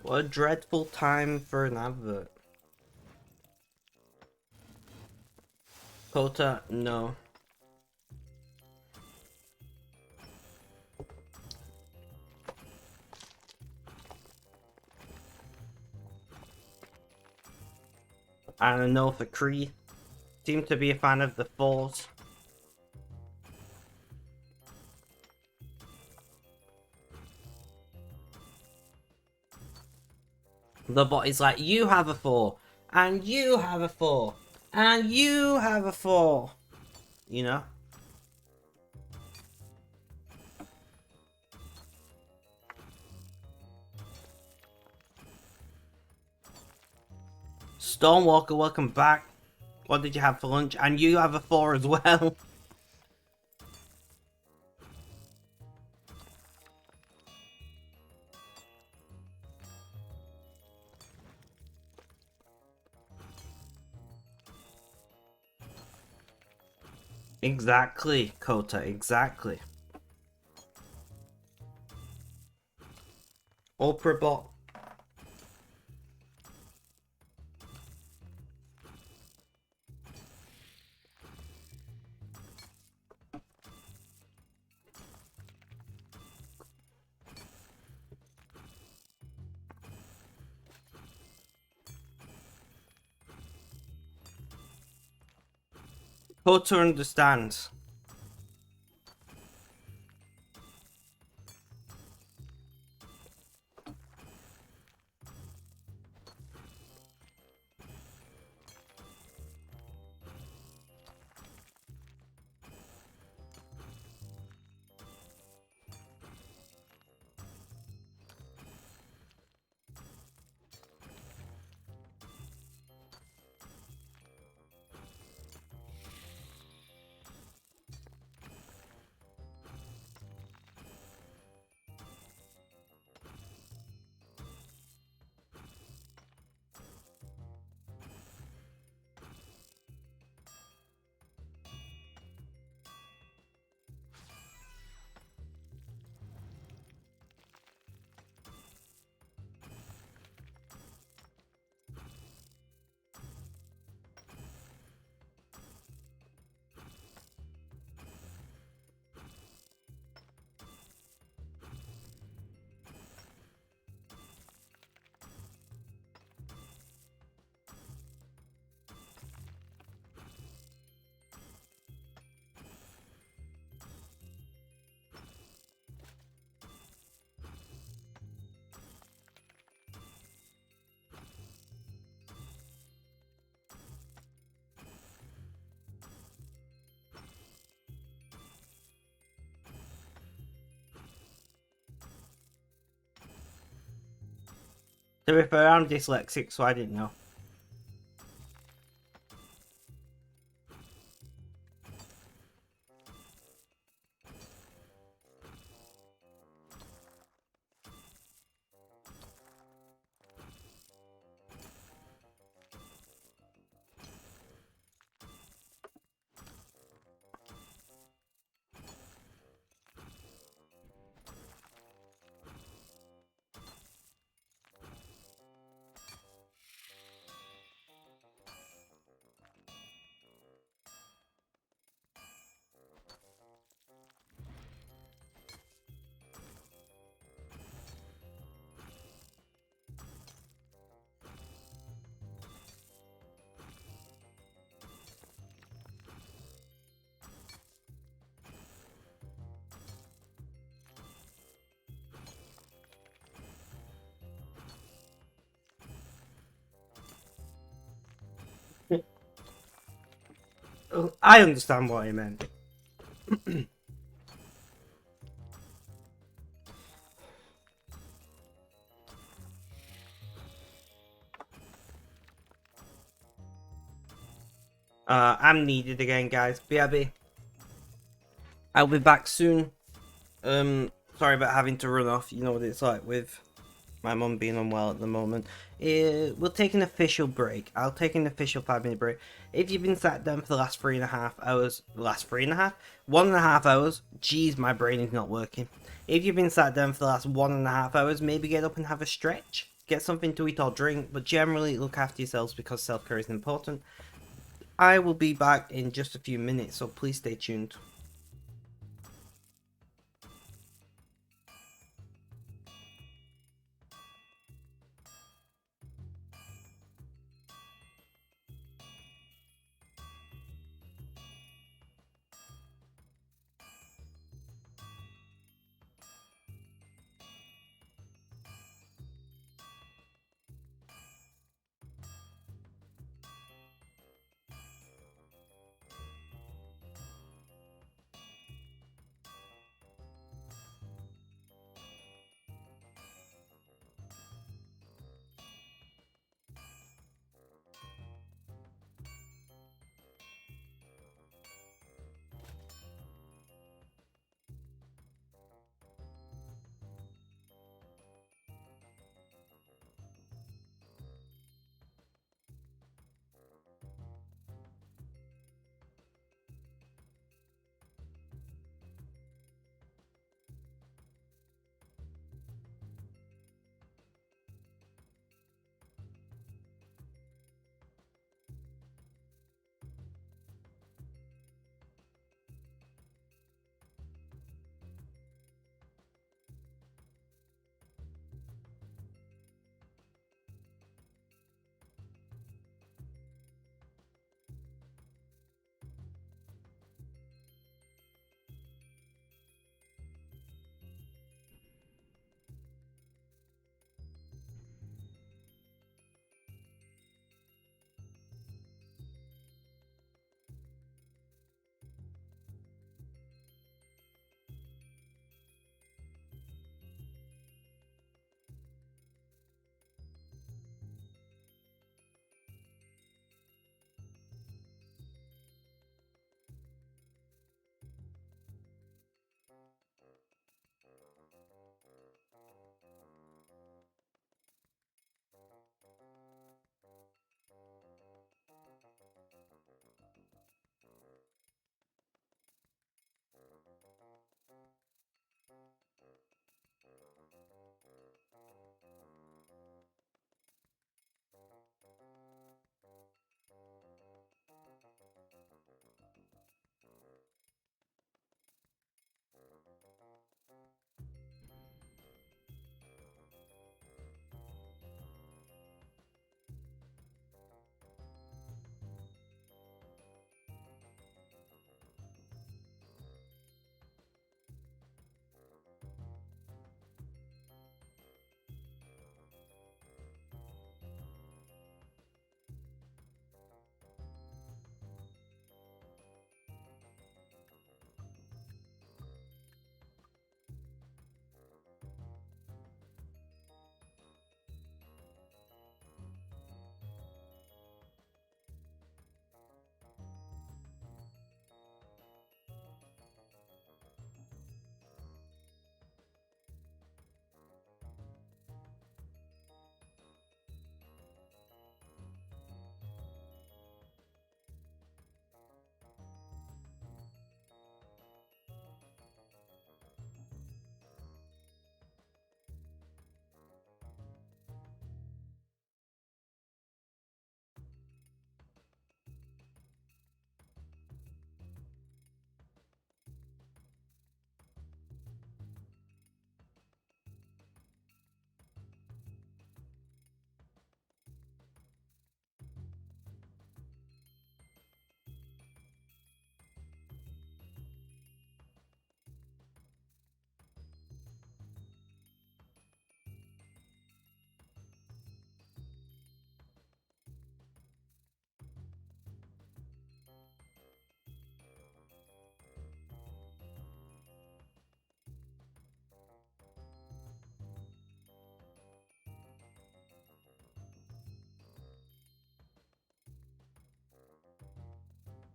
[SPEAKER 1] What a dreadful time for an advert. Kota, no. And a no for Kree. Seem to be a fan of the Force. The bot is like, you have a 4, and you have a 4, and you have a 4. You know? Stormwalker, welcome back. What did you have for lunch? And you have a 4 as well. Exactly, Kota, exactly. Ultra bot. Kota understands. To be fair, I'm dyslexic, so I didn't know. I understand what he meant. I'm needed again, guys. BRB. I'll be back soon. Sorry about having to run off. You know what it's like with my mum being unwell at the moment. We'll take an official break. I'll take an official 5-minute break. If you've been sat down for the last 3.5 hours, 1.5 hours, geez, my brain is not working. If you've been sat down for the last 1.5 hours, maybe get up and have a stretch. get something to eat or drink, but generally look after yourselves because self-care is important. I will be back in just a few minutes, so please stay tuned.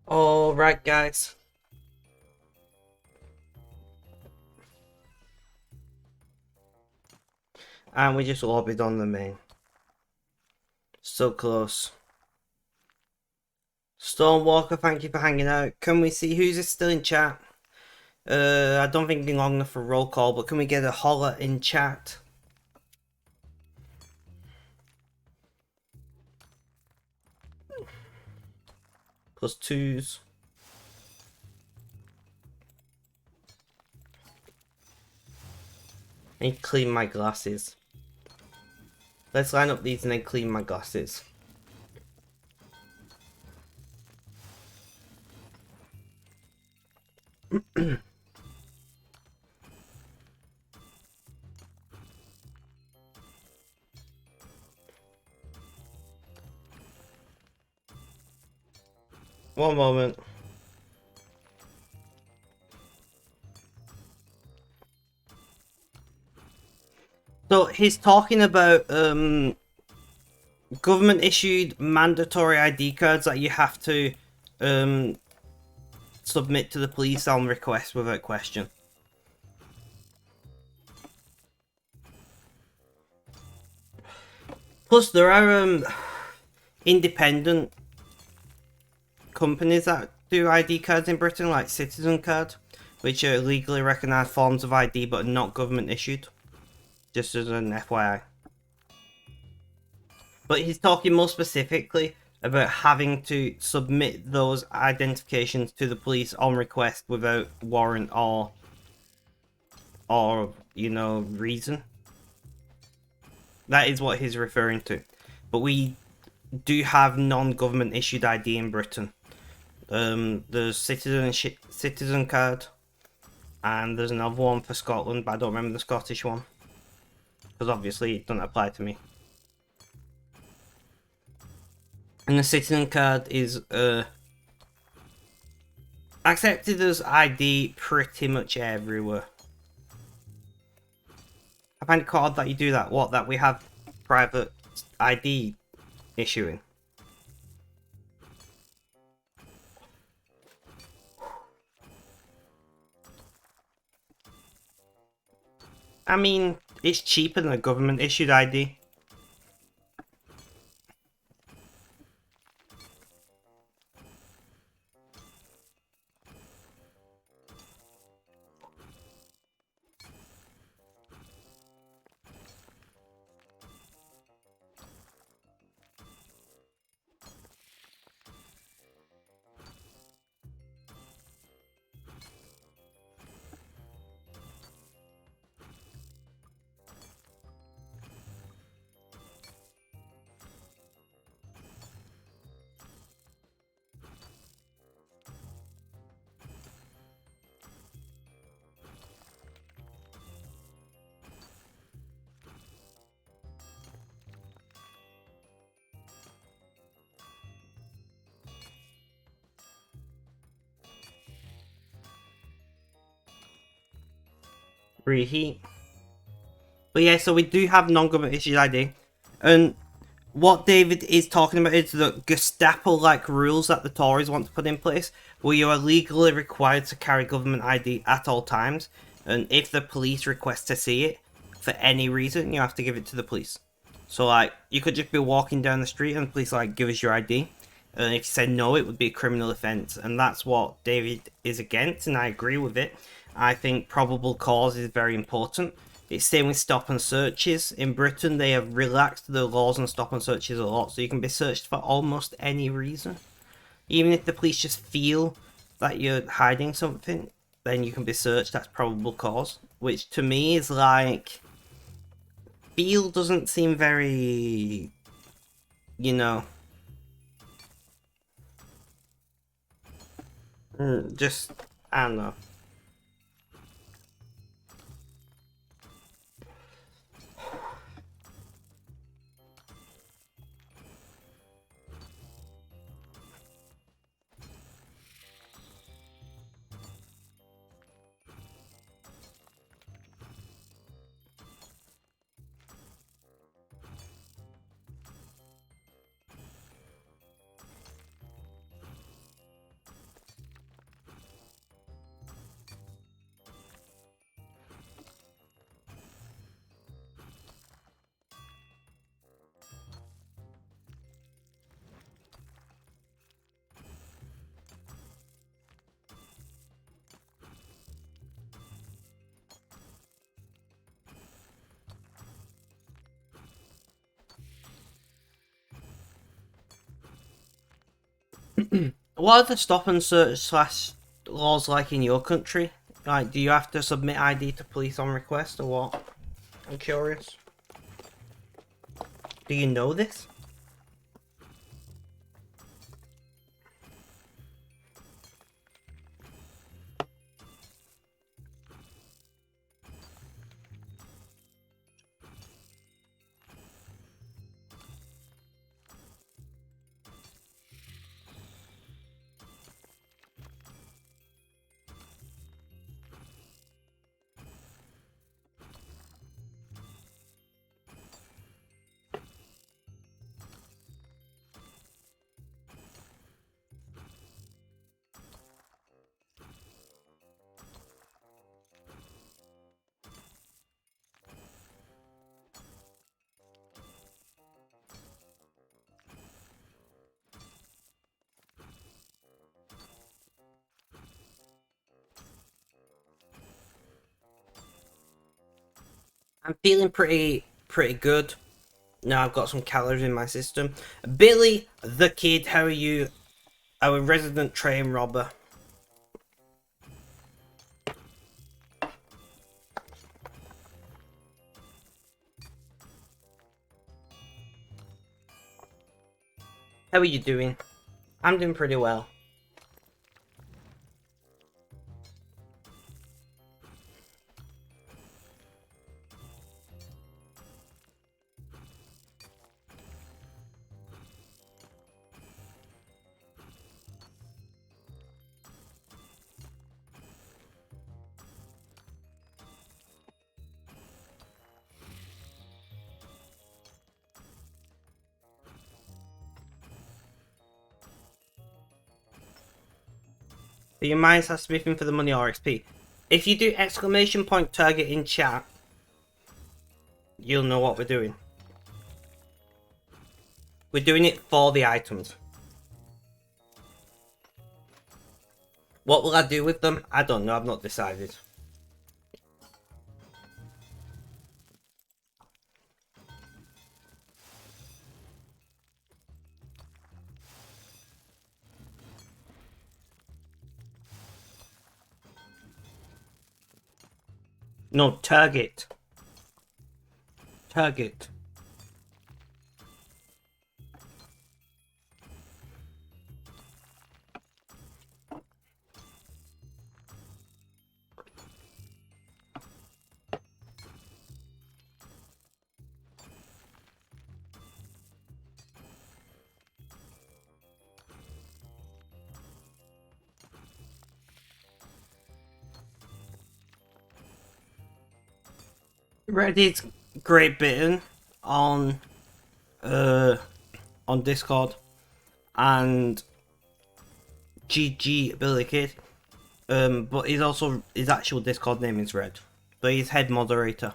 [SPEAKER 1] Alright guys, and we just orbited on the main. So close. Stormwalker, thank you for hanging out. Can we see who's still in chat? I don't think it's long enough for roll call, but can we get a holler in chat? Plus 2s. I need to clean my glasses. Let's line up these and then clean my glasses. One moment. So he's talking about government issued mandatory ID cards that you have to submit to the police on request without question. Plus there are independent companies that do ID cards in Britain, like Citizen Card, which are legally recognised forms of ID but are not government issued. Just as an FYI. But he's talking more specifically about having to submit those identifications to the police on request without warrant or you know, reason. That is what he's referring to. But we do have non-government issued ID in Britain. There's Citizen Card, and there's another one for Scotland, but I don't remember the Scottish one. Because obviously it doesn't apply to me. And the Citizen Card is accepted as ID pretty much everywhere. I find it odd that you do that. What, that we have private ID issuing? I mean, it's cheaper than a government issued ID. Reheat. But yeah, so we do have non-government issued ID. And what David is talking about is the Gestapo-like rules that the Tories want to put in place, where you are legally required to carry government ID at all times, and if the police request to see it, for any reason, you have to give it to the police. So, like, you could just be walking down the street and the police, like, give us your ID, and if you said no, it would be a criminal offence, and that's what David is against, and I agree with it. I think probable cause is very important. It's same with stop and searches. In Britain, they have relaxed the laws on stop and searches a lot, so you can be searched for almost any reason. Even if the police just feel that you're hiding something, then you can be searched. That's probable cause, which to me is like, feel doesn't seem very, you know, just, I don't know. What are the stop and search slash laws like in your country? Like, do you have to submit ID to police on request or what? I'm curious. Do you know this? I'm feeling pretty good. Now I've got some calories in my system. Billy the Kid, how are you? Our resident train robber. How are you doing? I'm doing pretty well. Do you mind us smithing for the money or XP? If you do exclamation point target in chat, you'll know what we're doing. We're doing it for the items. What will I do with them? I don't know, I've not decided. No, target. Target. Reddit's Great Britain on Discord, and GG Billy Kid. But he's also, his actual Discord name is Red, but he's head moderator.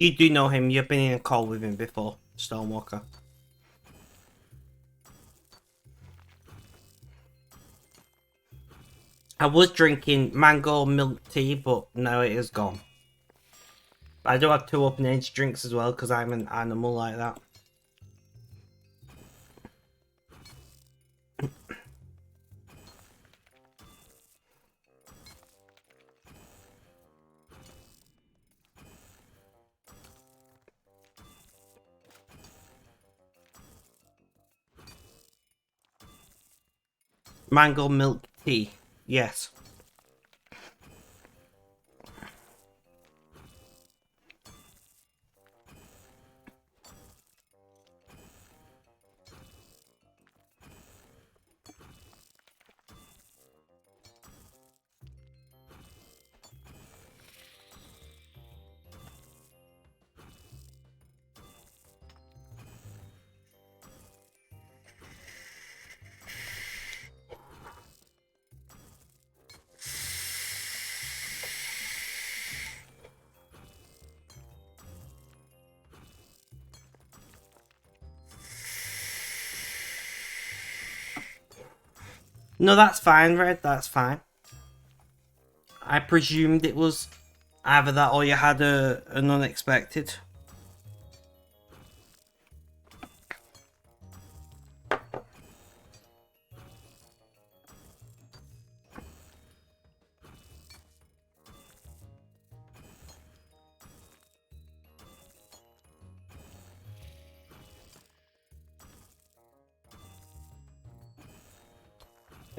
[SPEAKER 1] You do know him, you've been in a call with him before, Stonewalker. I was drinking mango milk tea, but now it is gone. I do have 2 open age drinks as well, because I'm an animal like that. Mango milk tea, yes. No, that's fine, Red. That's fine. I presumed it was either that or you had an unexpected.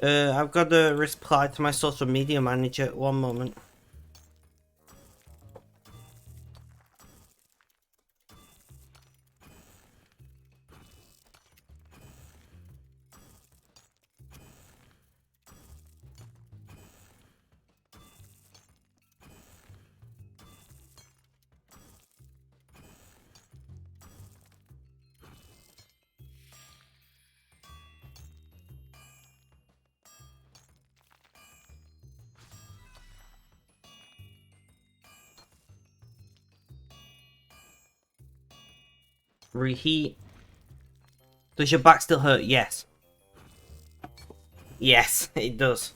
[SPEAKER 1] I've got to reply to my social media manager. One moment. Reheat. Does your back still hurt? Yes. Yes, it does.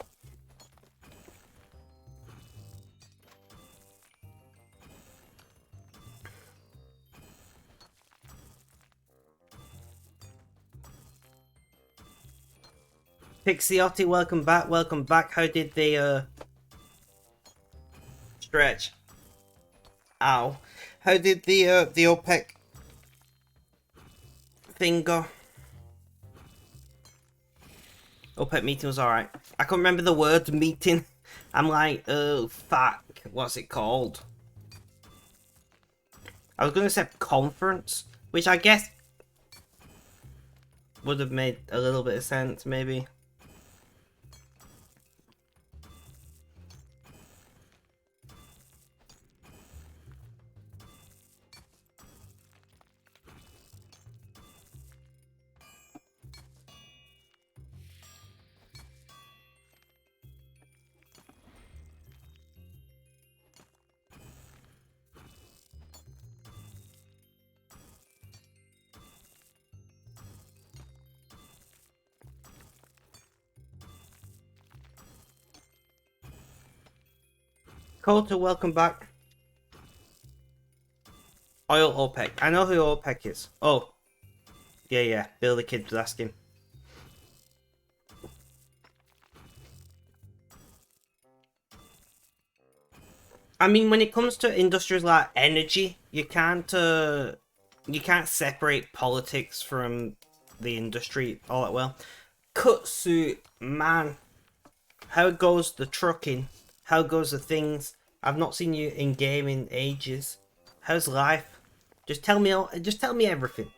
[SPEAKER 1] Pixiotti, welcome back, welcome back. How did the stretch? Ow. How did the OPEC thing go? OPEC meeting was alright. I can't remember the word meeting. I'm like, oh fuck, what's it called? I was gonna say conference, which I guess would have made a little bit of sense, maybe. Coulter, welcome back. Oil OPEC. I know who OPEC is. Oh. Yeah. Bill the Kid was asking. I mean, when it comes to industries like energy, you can't separate politics from the industry all that well. Kutsu, man. How goes the trucking? How goes the things? I've not seen you in game in ages. How's life? Just tell me everything.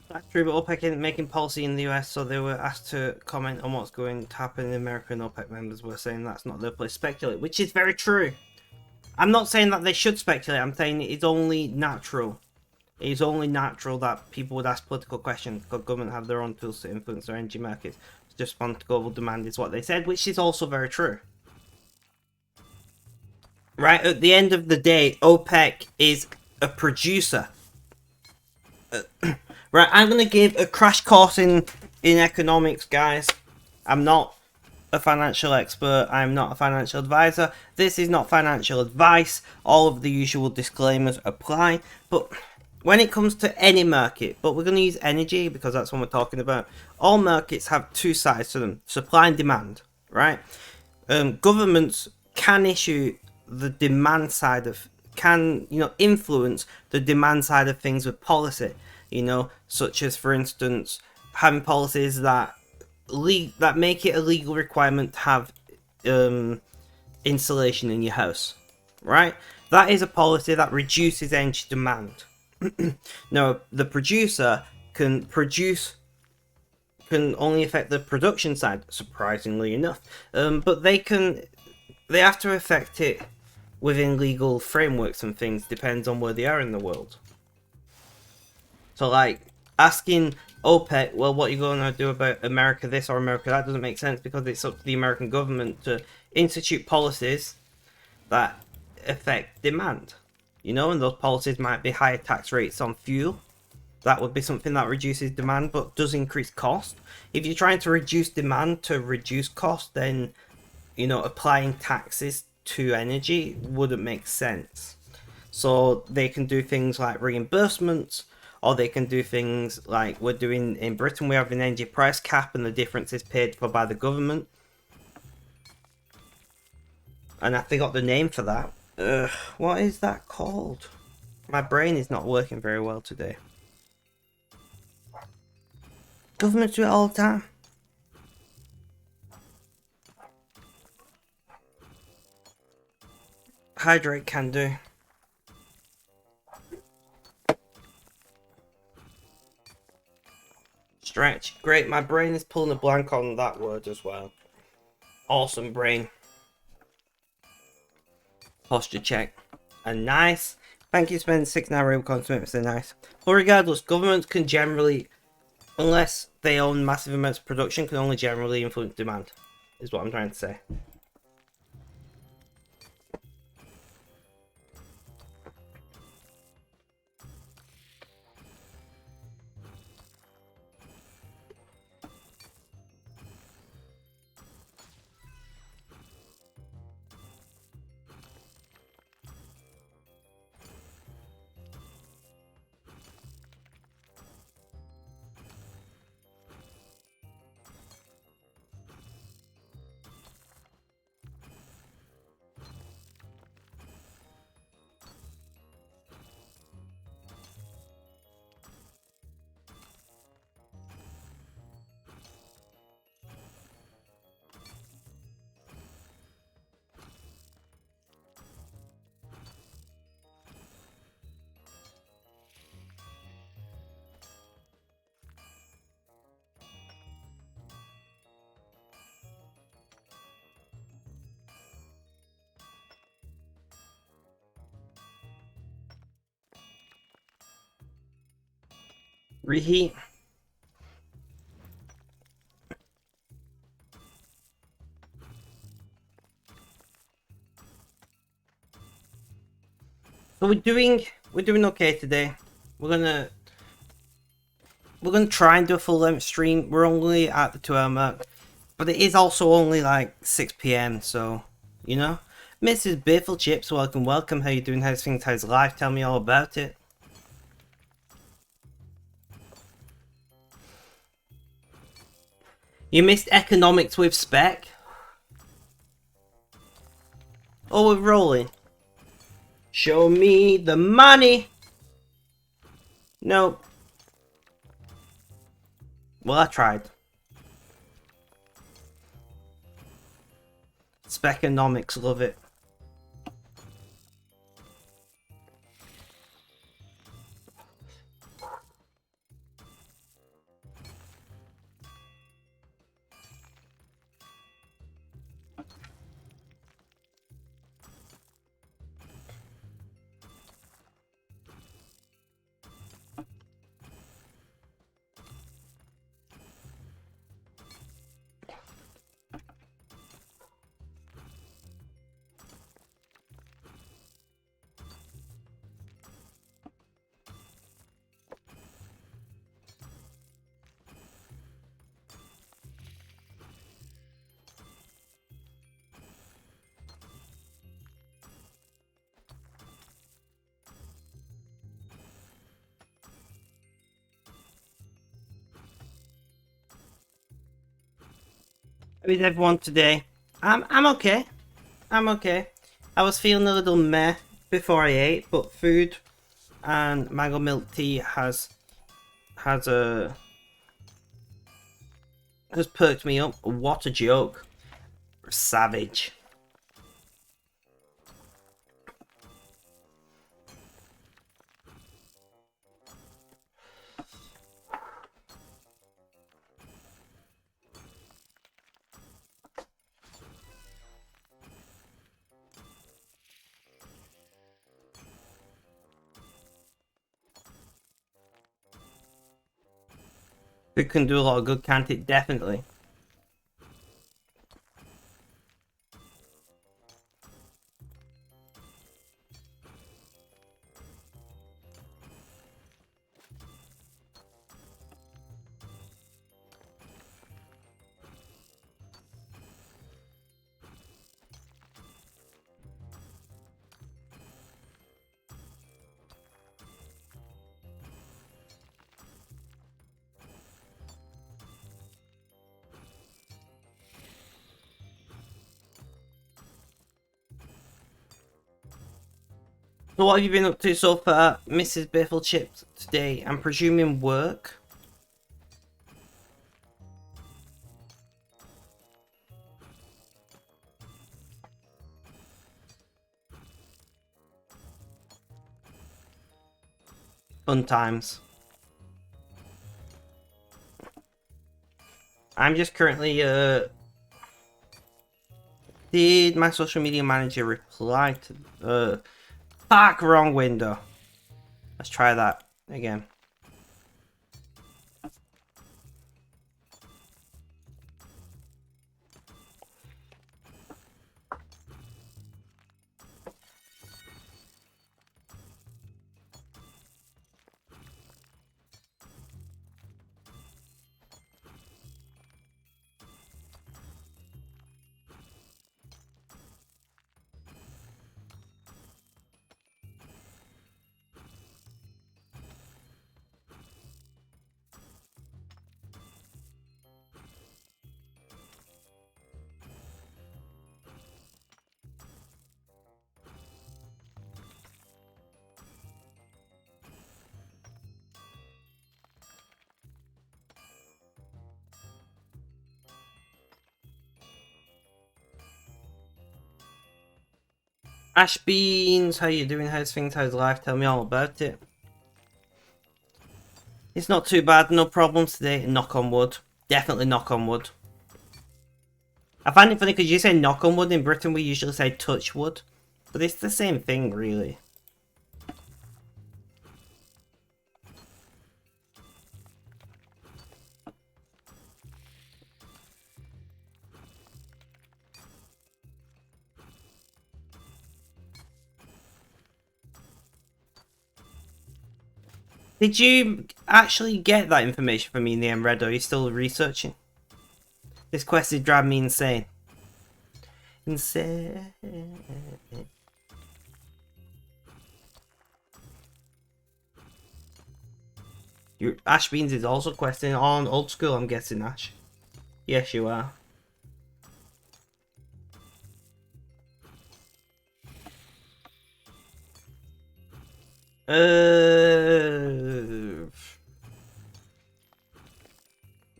[SPEAKER 1] That's true, but OPEC isn't making policy in the US, so they were asked to comment on what's going to happen in America, and OPEC members were saying that's not their place to speculate, which is very true. I'm not saying that they should speculate, I'm saying it's only natural. It is only natural that people would ask political questions, because government have their own tools to influence their energy markets. To respond to global demand is what they said, which is also very true. Right, at the end of the day, OPEC is a producer. Right, I'm going to give a crash course in economics, guys. I'm not a financial expert. I'm not a financial advisor. This is not financial advice. All of the usual disclaimers apply. But when it comes to any market, but we're going to use energy because that's what we're talking about. All markets have two sides to them: supply and demand, right? Governments can issue the demand side of, can, you know, influence the demand side of things with policy, you know, such as, for instance, having policies that that make it a legal requirement to have insulation in your house, right? That is a policy that reduces energy demand. Now, the producer can only affect the production side, surprisingly enough, but they have to affect it within legal frameworks and things, depends on where they are in the world. So, like, asking OPEC, well, what are you going to do about America this or America that, doesn't make sense, because it's up to the American government to institute policies that affect demand. You know, and those policies might be higher tax rates on fuel. That would be something that reduces demand but does increase cost. If you're trying to reduce demand to reduce cost, then, you know, applying taxes to energy wouldn't make sense. So they can do things like reimbursements, or they can do things like we're doing in Britain. We have an energy price cap, and the difference is paid for by the government. And I forgot the name for that. What is that called? My brain is not working very well today. Governments do it all the time. Hydrate can do. Stretch. Great, my brain is pulling a blank on that word as well. Awesome brain. Posture check. And nice. Thank you for spending 6 hours real commitment, so nice. But regardless, governments can generally, unless they own massive amounts of production, can only generally influence demand, is what I'm trying to say. Reheat. So we're doing okay today. We're gonna try and do a full length stream. We're only at the 2 hour mark, but it is also only like 6 p.m. So, you know, Mrs. Biffle Chips, welcome. How you doing? How's things? How's life? Tell me all about it. You missed economics with spec. Oh, we're rolling. Show me the money. Nope. Well, I tried. Speconomics, love it. How is everyone today? I'm okay. I'm okay. I was feeling a little meh before I ate, but food and mango milk tea has perked me up. What a joke. Savage. It can do a lot of good, can't it? Definitely. So what have you been up to so far, Mrs. Bifflechip, today? I'm presuming work? Fun times. I'm just currently, did my social media manager reply to, fuck, wrong window. Let's try that again. Ash Beans, how you doing? How's things? How's life? Tell me all about it. It's not too bad, no problems today. Knock on wood. Definitely knock on wood. I find it funny because you say knock on wood, in Britain we usually say touch wood. But it's the same thing, really. Did you actually get that information from me in the end, Red, or are you still researching? This quest is driving me insane. Insane. Your Ash Beans is also questing on old school, I'm guessing, Ash. Yes, you are.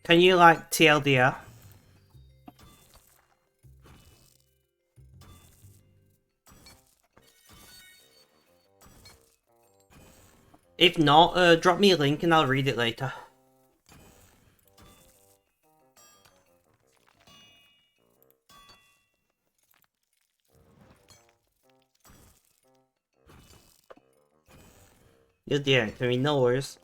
[SPEAKER 1] Can you like TLDR? If not, drop me a link and I'll read it later. You'll do it to me, no worries.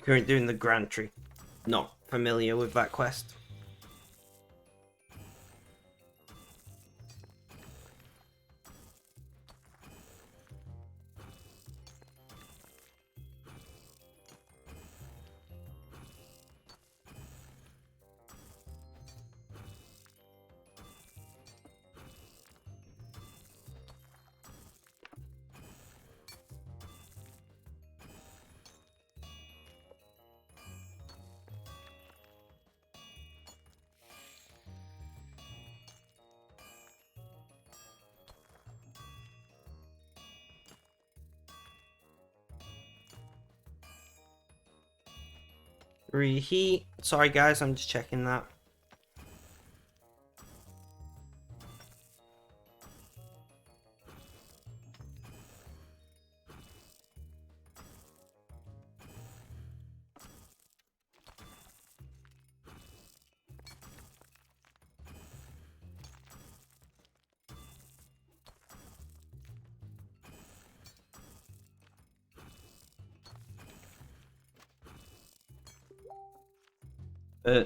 [SPEAKER 1] Currently doing the Grand Tree. Not familiar with that quest. Reheat. Sorry guys, I'm just checking that.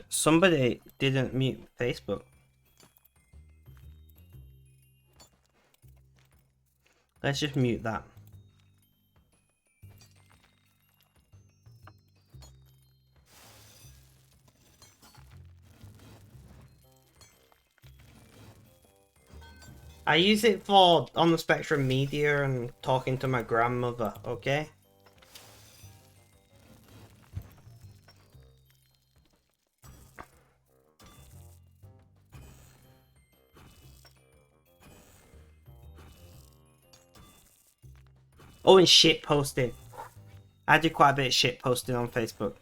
[SPEAKER 1] Somebody didn't mute Facebook. Let's just mute that. I use it for on the Spectrum Media and talking to my grandmother, okay? Oh, and shit posting. I do quite a bit of shit posting on Facebook.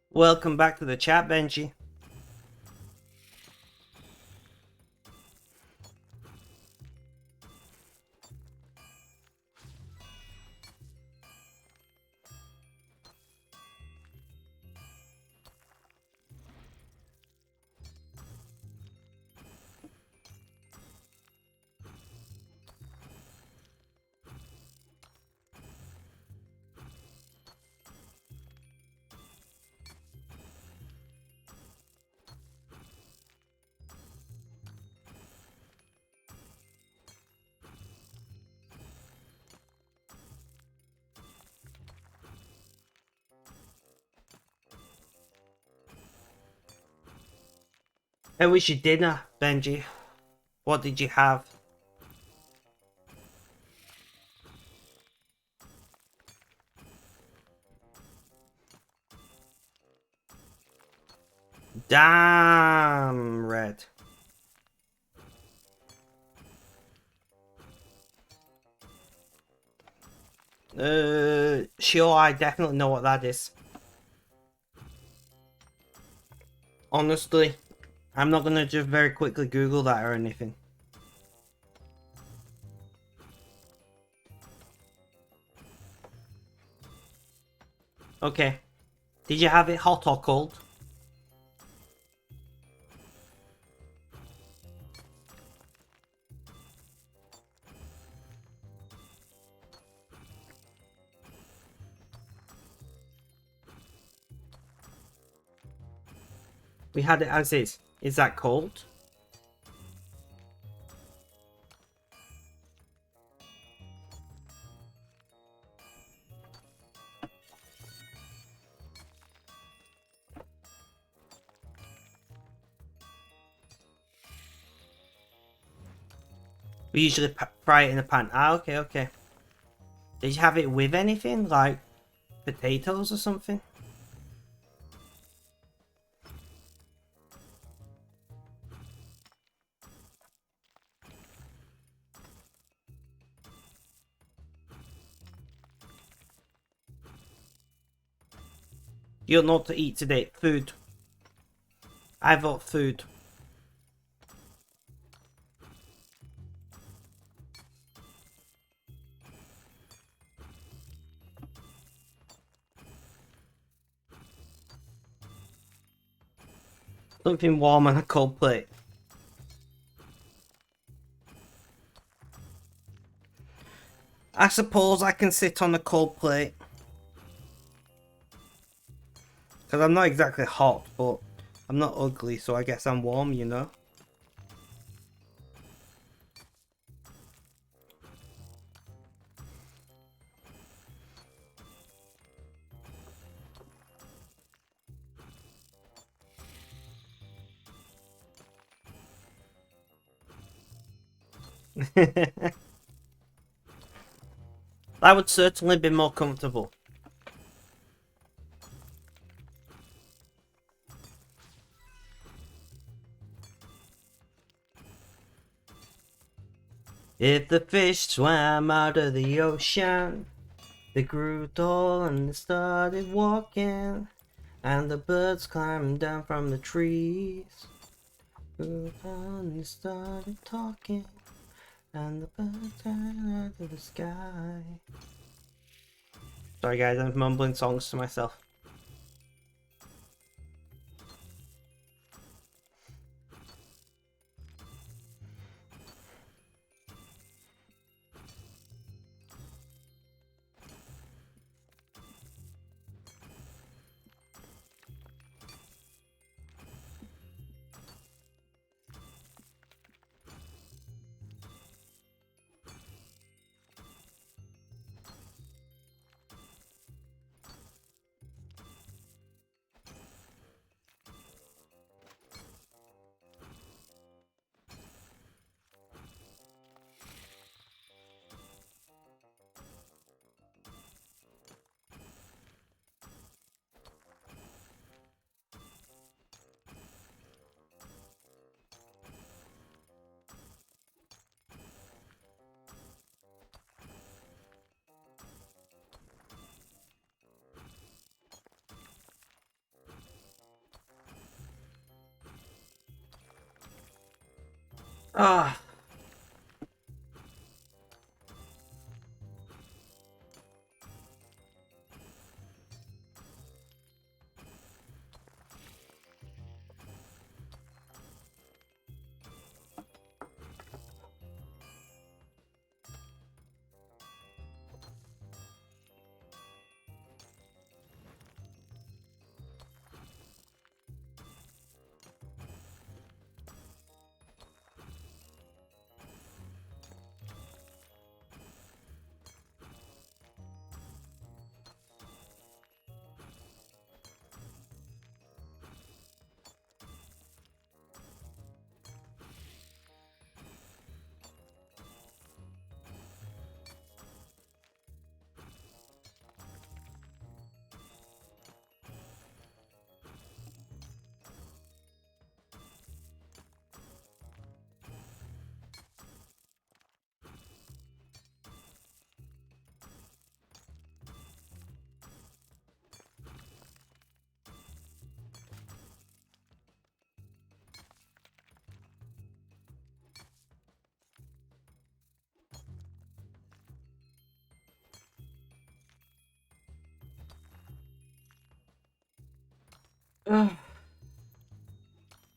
[SPEAKER 1] Welcome back to the chat, Benji. How was your dinner, Benji? What did you have? Damn, Red. Sure, I definitely know what that is. Honestly, I'm not gonna just very quickly Google that or anything. Okay. Did you have it hot or cold? We had it as is. Is that cold? We usually fry it in a pan. Ah, okay, okay. Did you have it with anything? Like potatoes or something? You don't know what to eat today. Food. I vote food. Something warm on a cold plate. I suppose I can sit on a cold plate. Because I'm not exactly hot, but I'm not ugly, so I guess I'm warm, you know? That would certainly be more comfortable. If the fish swam out of the ocean, they grew tall and they started walking, and the birds climbed down from the trees. Grew tall and they started talking, and the birds climbed out of the sky. Sorry guys, I'm mumbling songs to myself. Ah.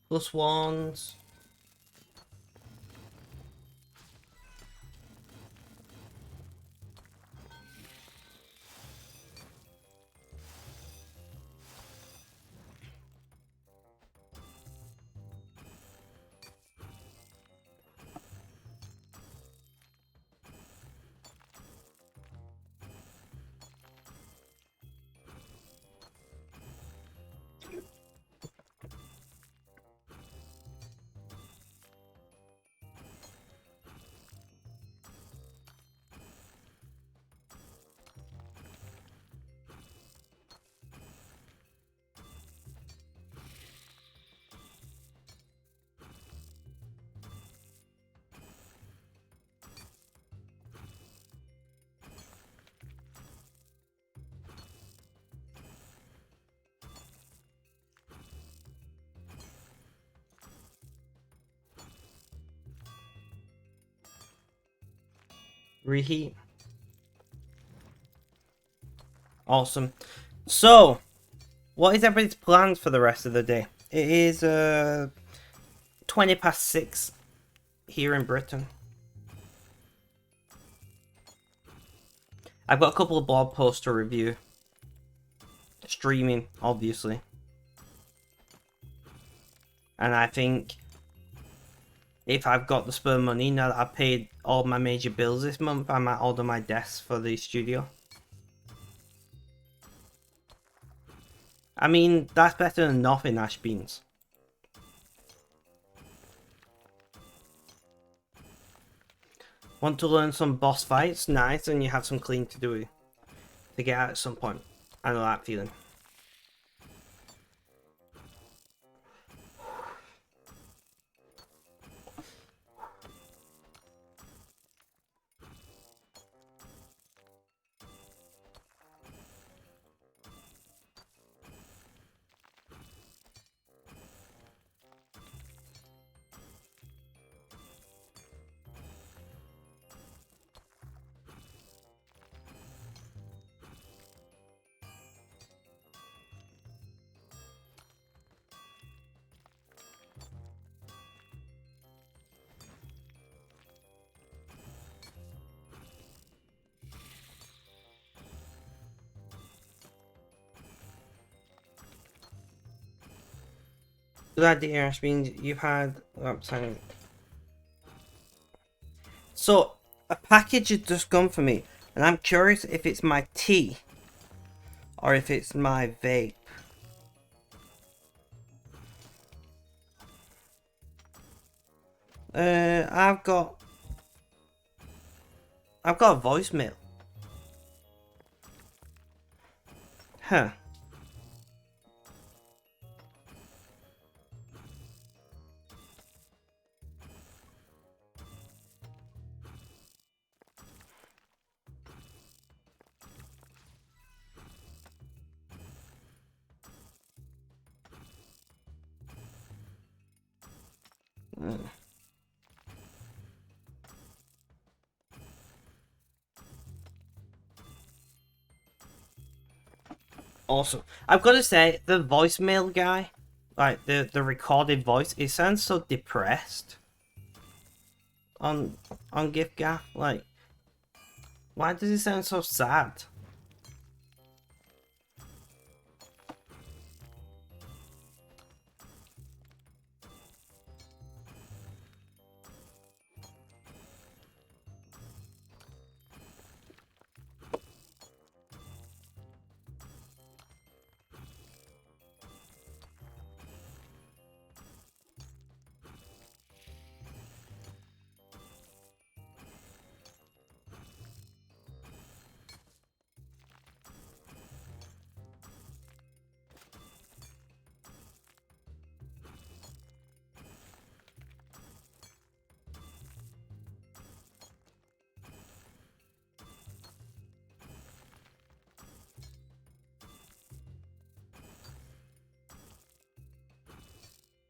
[SPEAKER 1] Plus ones. Reheat. Awesome. So, what is everybody's plans for the rest of the day? It is 20 past 6 here in Britain. I've got a couple of blog posts to review. Streaming, obviously. And I think if I've got the spare money, now that I've paid all my major bills this month, I might order my desk for the studio. I mean, that's better than nothing, Ash Beans. Want to learn some boss fights? Nice, and you have some clean to do to get out at some point. I know that feeling. Good idea, Ash. Means you've had. Oh, I'm sorry. So a package has just come for me, and I'm curious if it's my tea or if it's my vape. I've got a voicemail. Huh. Awesome. I've got to say, the voicemail guy, like the recorded voice, it sounds so depressed on GiftGaff. Like, why does it sound so sad?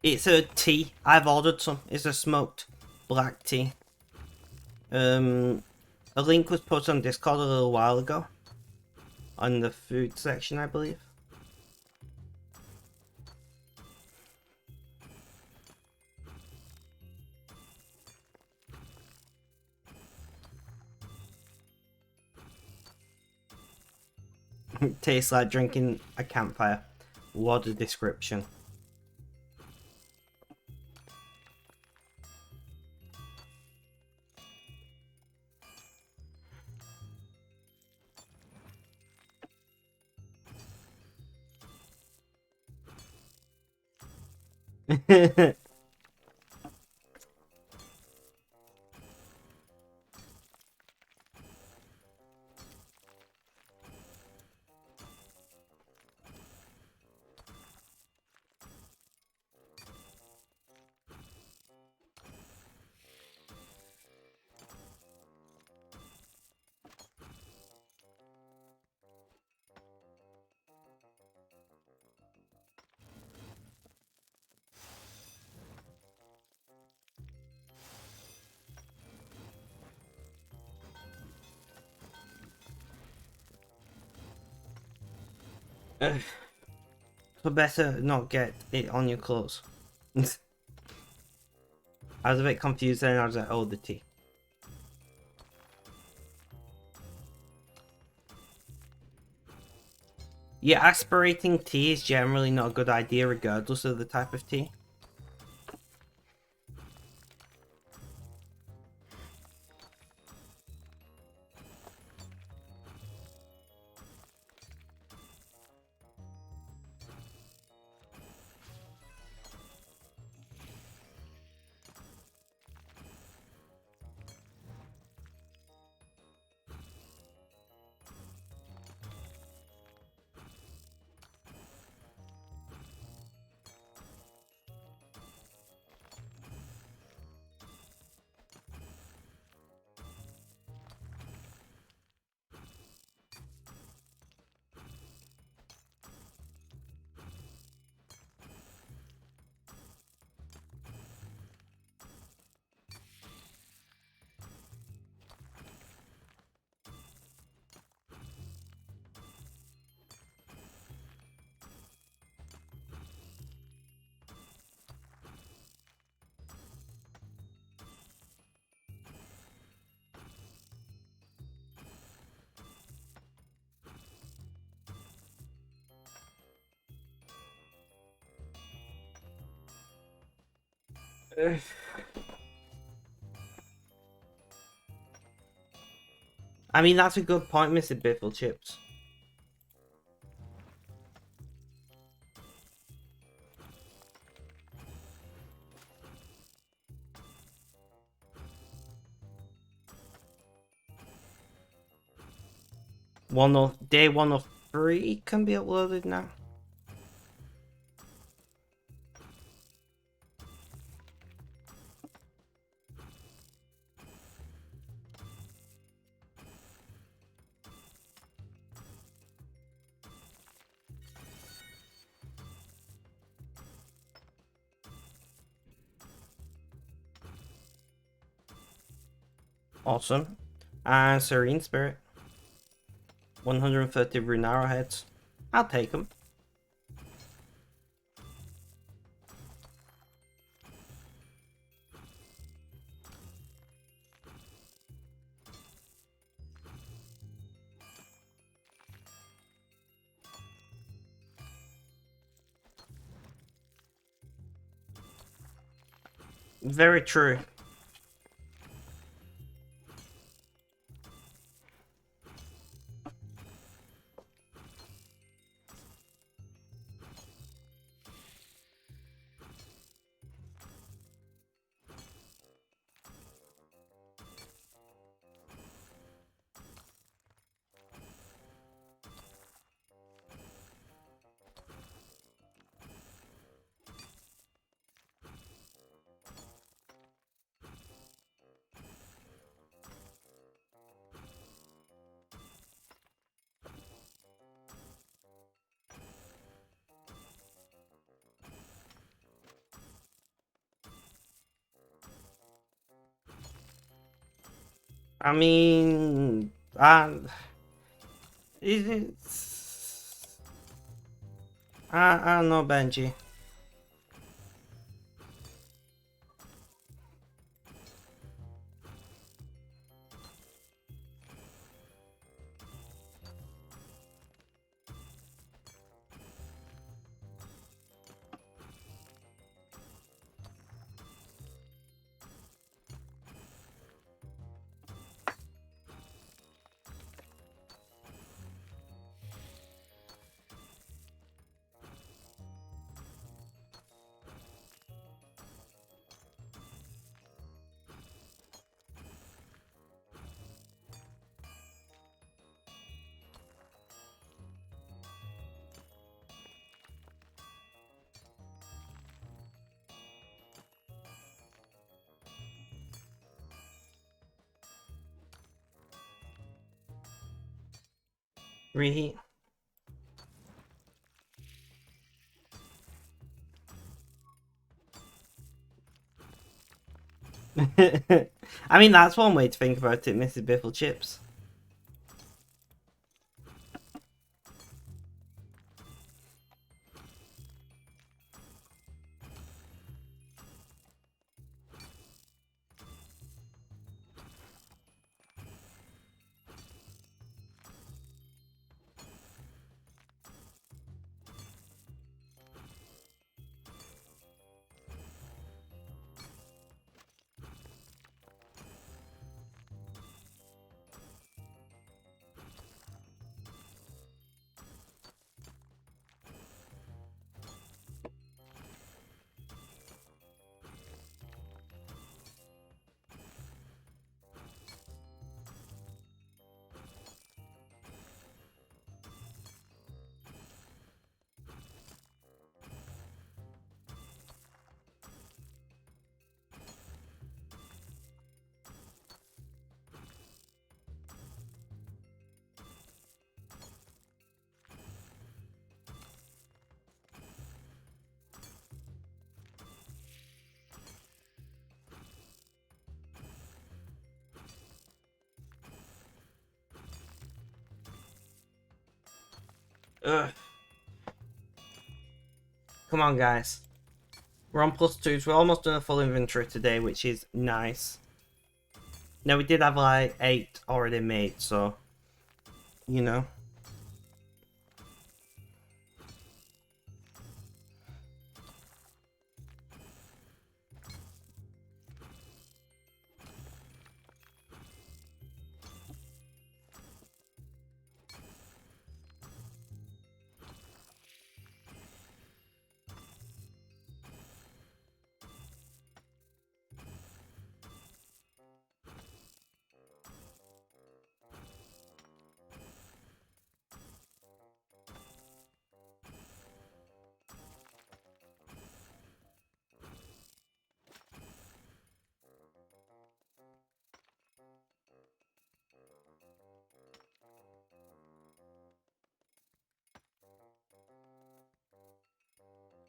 [SPEAKER 1] It's a tea. I've ordered some. It's a smoked black tea. A link was put on Discord a little while ago. On the food section, I believe. Tastes like drinking a campfire. What a description. So better not get it on your clothes. I was a bit confused then. I was like, oh, the tea. Yeah, aspirating tea is generally not a good idea regardless of the type of tea. I mean, that's a good point, Mr. Biffle Chips. Day 103 can be uploaded now. Awesome. And Serene Spirit. 130 rune arrowheads. I'll take them. Very true. I mean, it's, I don't know, Benji. Reheat. I mean, that's one way to think about it, Mrs. Biffle Chips. Ugh. Come on, guys. We're on +2s. We're almost done a full inventory today, which is nice. Now, we did have like 8 already made, so, you know.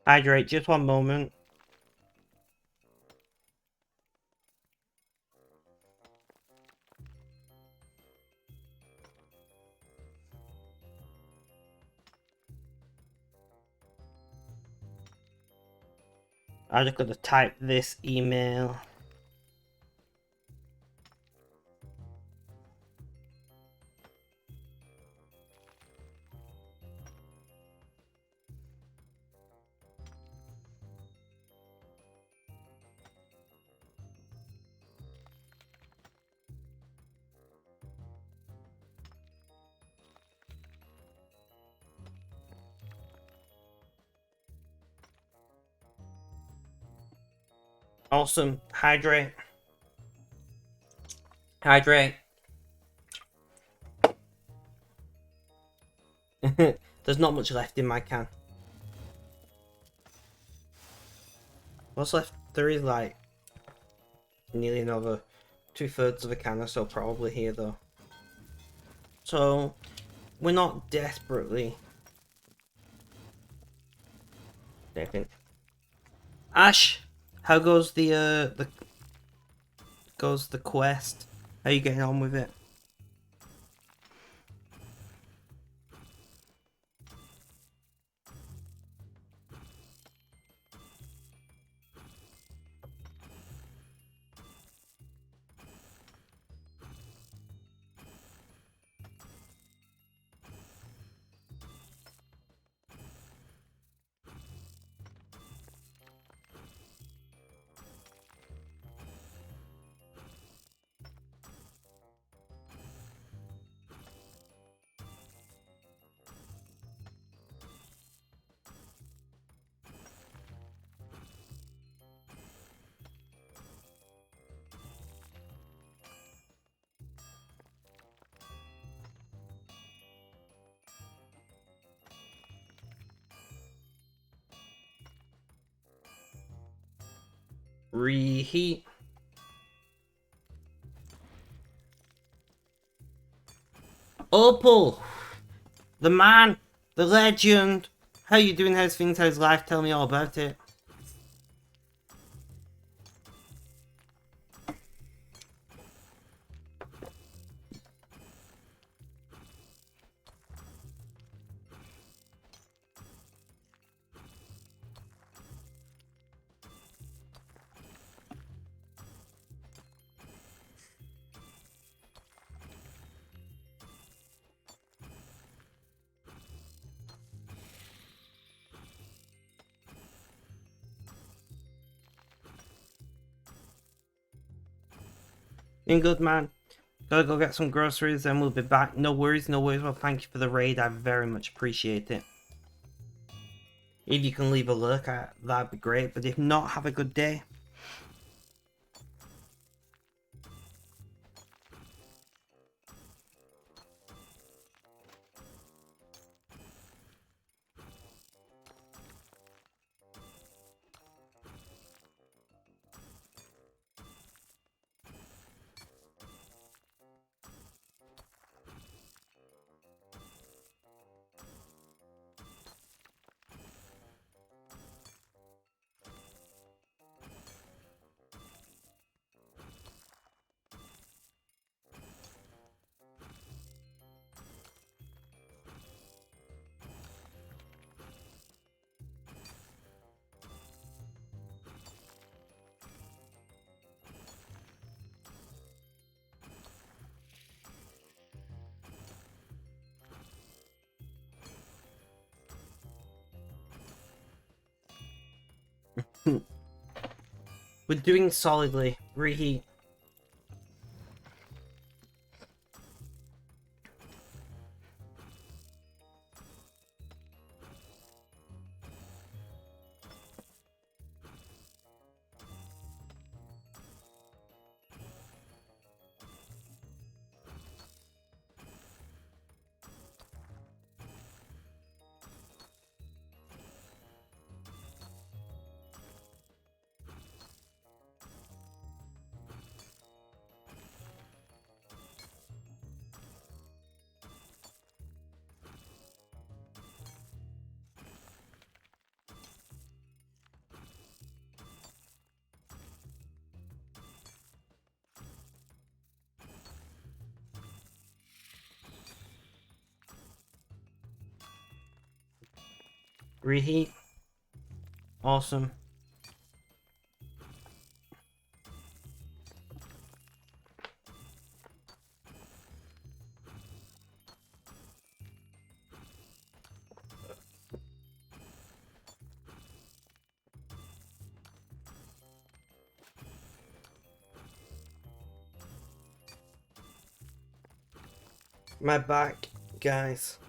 [SPEAKER 1] Hydrate, just one moment. I just got to type this email. Awesome. Hydrate. Hydrate. There's not much left in my can. What's left? There is like nearly another 2/3 of a can or so probably here though. So we're not desperately. I think. Ash, how goes the quest? How are you getting on with it? Reheat. Opal! The man! The legend! How you doing? How's things? How's life? Tell me all about it. Doing good, man. Gotta go get some groceries and we'll be back. No worries, no worries. Well, thank you for the raid. I very much appreciate it. If you can leave a lurk, that'd be great. But if not, have a good day. We're doing solidly. Reheat. Reheat. Awesome. My back, guys.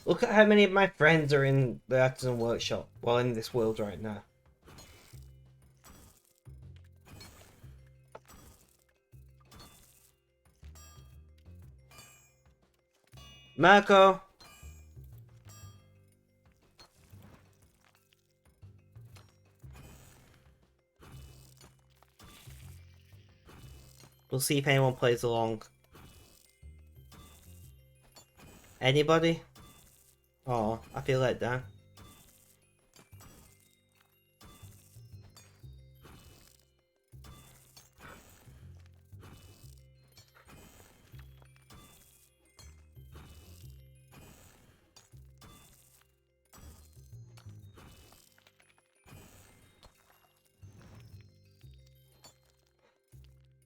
[SPEAKER 1] Look at how many of my friends are in the Artisan Workshop while in this world right now. Marco! We'll see if anyone plays along. Anybody? Oh, I feel let down.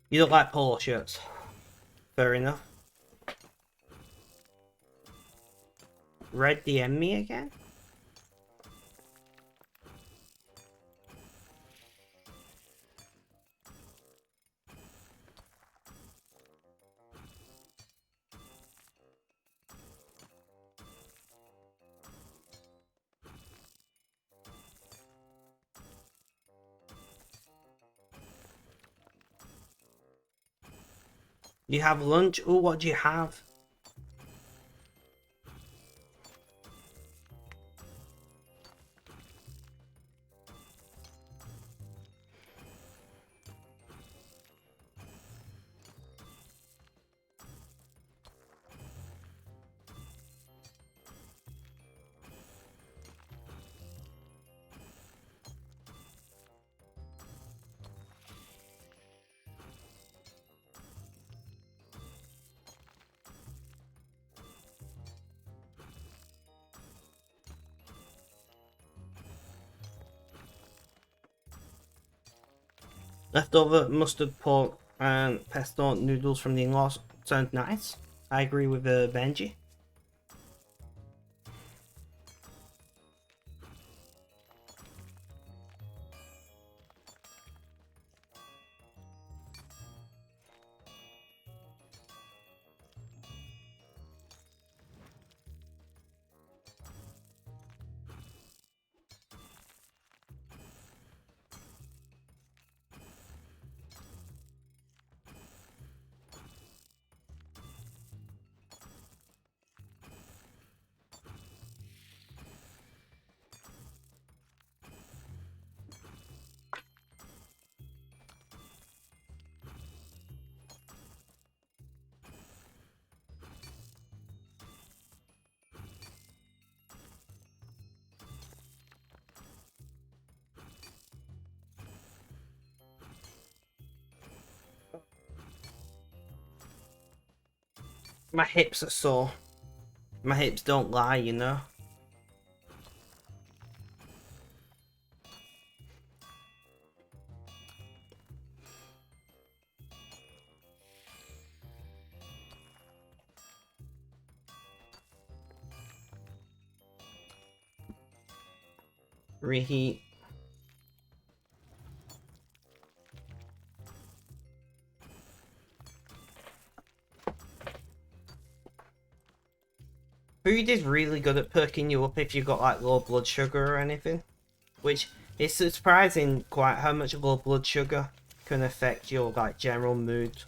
[SPEAKER 1] You don't like polo shirts. Fair enough. Red DM me again? You have lunch? Oh, what do you have? Leftover mustard pork and pesto noodles from the in-laws sound nice. I agree with Benji. My hips are sore. My hips don't lie, you know. Reheat. Food is really good at perking you up if you've got like low blood sugar or anything. Which is surprising quite how much low blood sugar can affect your like general mood.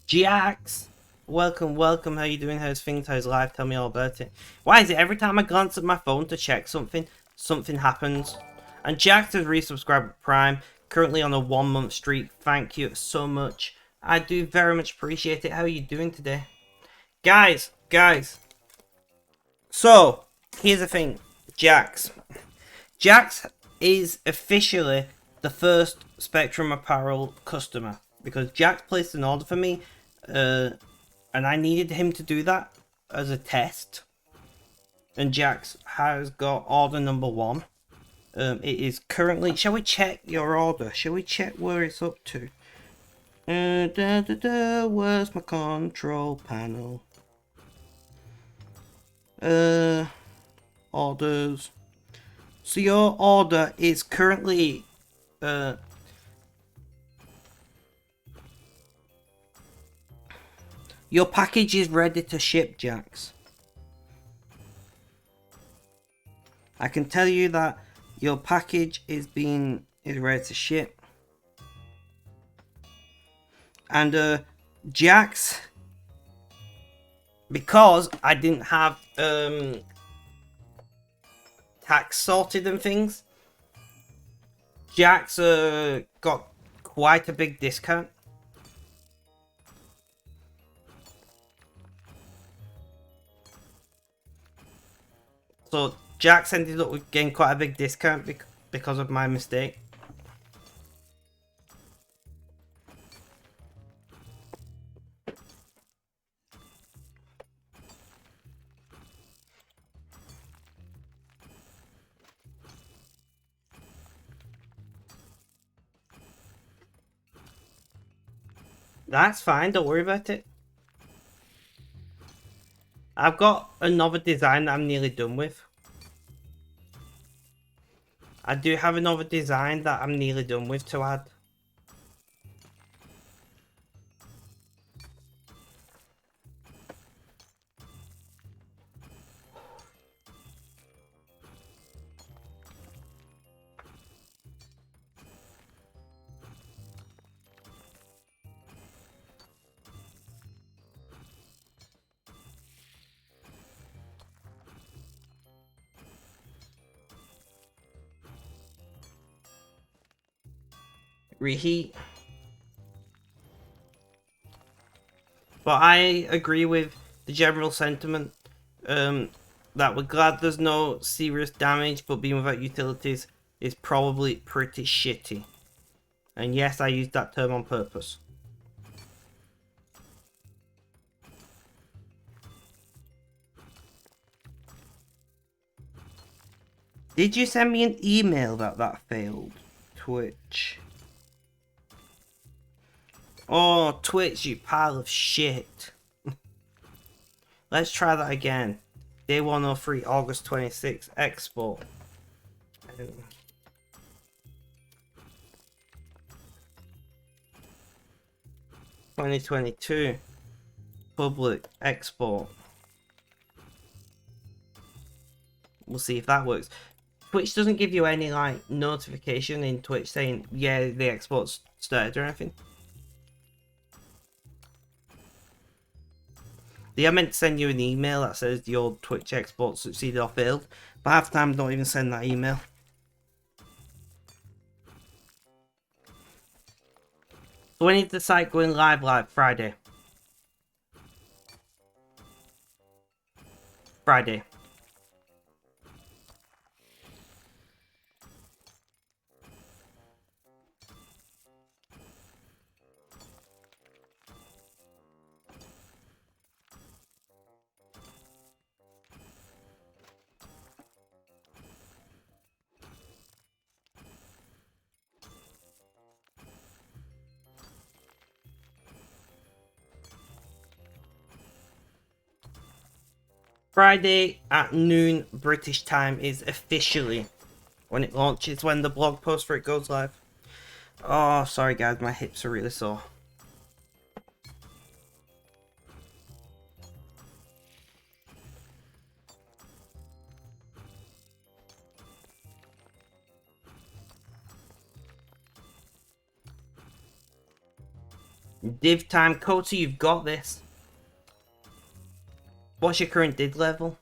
[SPEAKER 1] Jax! Welcome. How you doing? How's things? How's life? Tell me all about it. Why is it every time I glance at my phone to check something, something happens? And Jax has resubscribed with Prime, currently on a 1-month streak. Thank you so much. I do very much appreciate it. How are you doing today? Guys. So, here's the thing. Jax is officially the first Spectrum Apparel customer. Because Jax placed an order for me, and I needed him to do that as a test. And Jax has got order number 1. It is currently... Shall we check your order? Shall we check where it's up to? Where's my control panel? Orders. So your order is currently... your package is ready to ship, Jax. I can tell you that your package is ready to ship. And Jax, because I didn't have tax sorted and things, Jax got quite a big discount. So Jax ended up with getting quite a big discount because of my mistake. That's fine, don't worry about it. I've got another design that I'm nearly done with. I do have another design that I'm nearly done with to add. Reheat. But I agree with the general sentiment that we're glad there's no serious damage, but being without utilities is probably pretty shitty. And yes, I used that term on purpose. Did you send me an email that failed? Twitch. Oh, Twitch, you pile of shit. Let's try that again. Day 103, August 26th, export. 2022, public, export. We'll see if that works. Twitch doesn't give you any like notification in Twitch saying, yeah, the export's started or anything. They are meant to send you an email that says your Twitch export succeeded or failed, but half the time don't even send that email. So when is the site going live? Friday. Friday. Friday at noon British time is officially when it launches, when the blog post for it goes live. Oh, sorry guys, my hips are really sore. Div time, Kota, you've got this. What's your current dig level?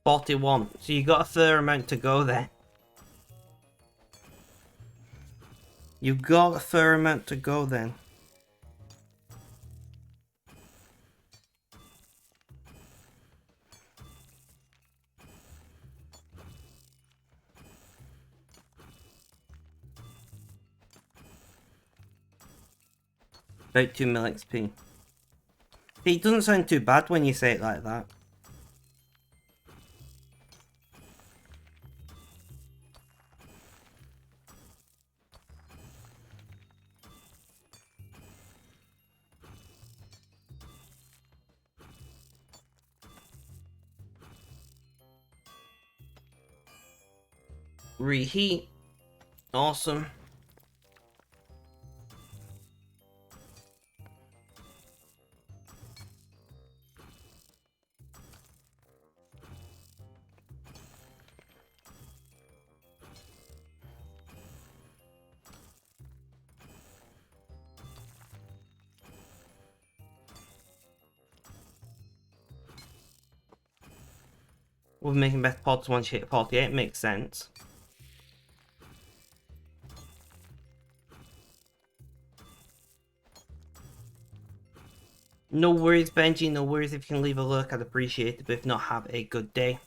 [SPEAKER 1] $41. So you got a fair amount to go there. You've got a fair amount to go then. About 2 mil XP. It doesn't sound too bad when you say it like that. Reheat. Awesome. We're making better pods once you hit 48, makes sense. No worries, Benji, no worries. If you can leave a look, I'd appreciate it. But if not, have a good day.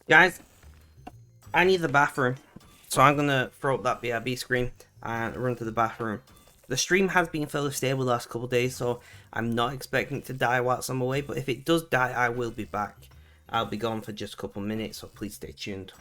[SPEAKER 1] Guys, I need the bathroom. So I'm going to throw up that BRB screen and run to the bathroom. The stream has been fairly stable the last couple of days, so I'm not expecting it to die whilst I'm away. But if it does die, I will be back. I'll be gone for just a couple of minutes, so please stay tuned.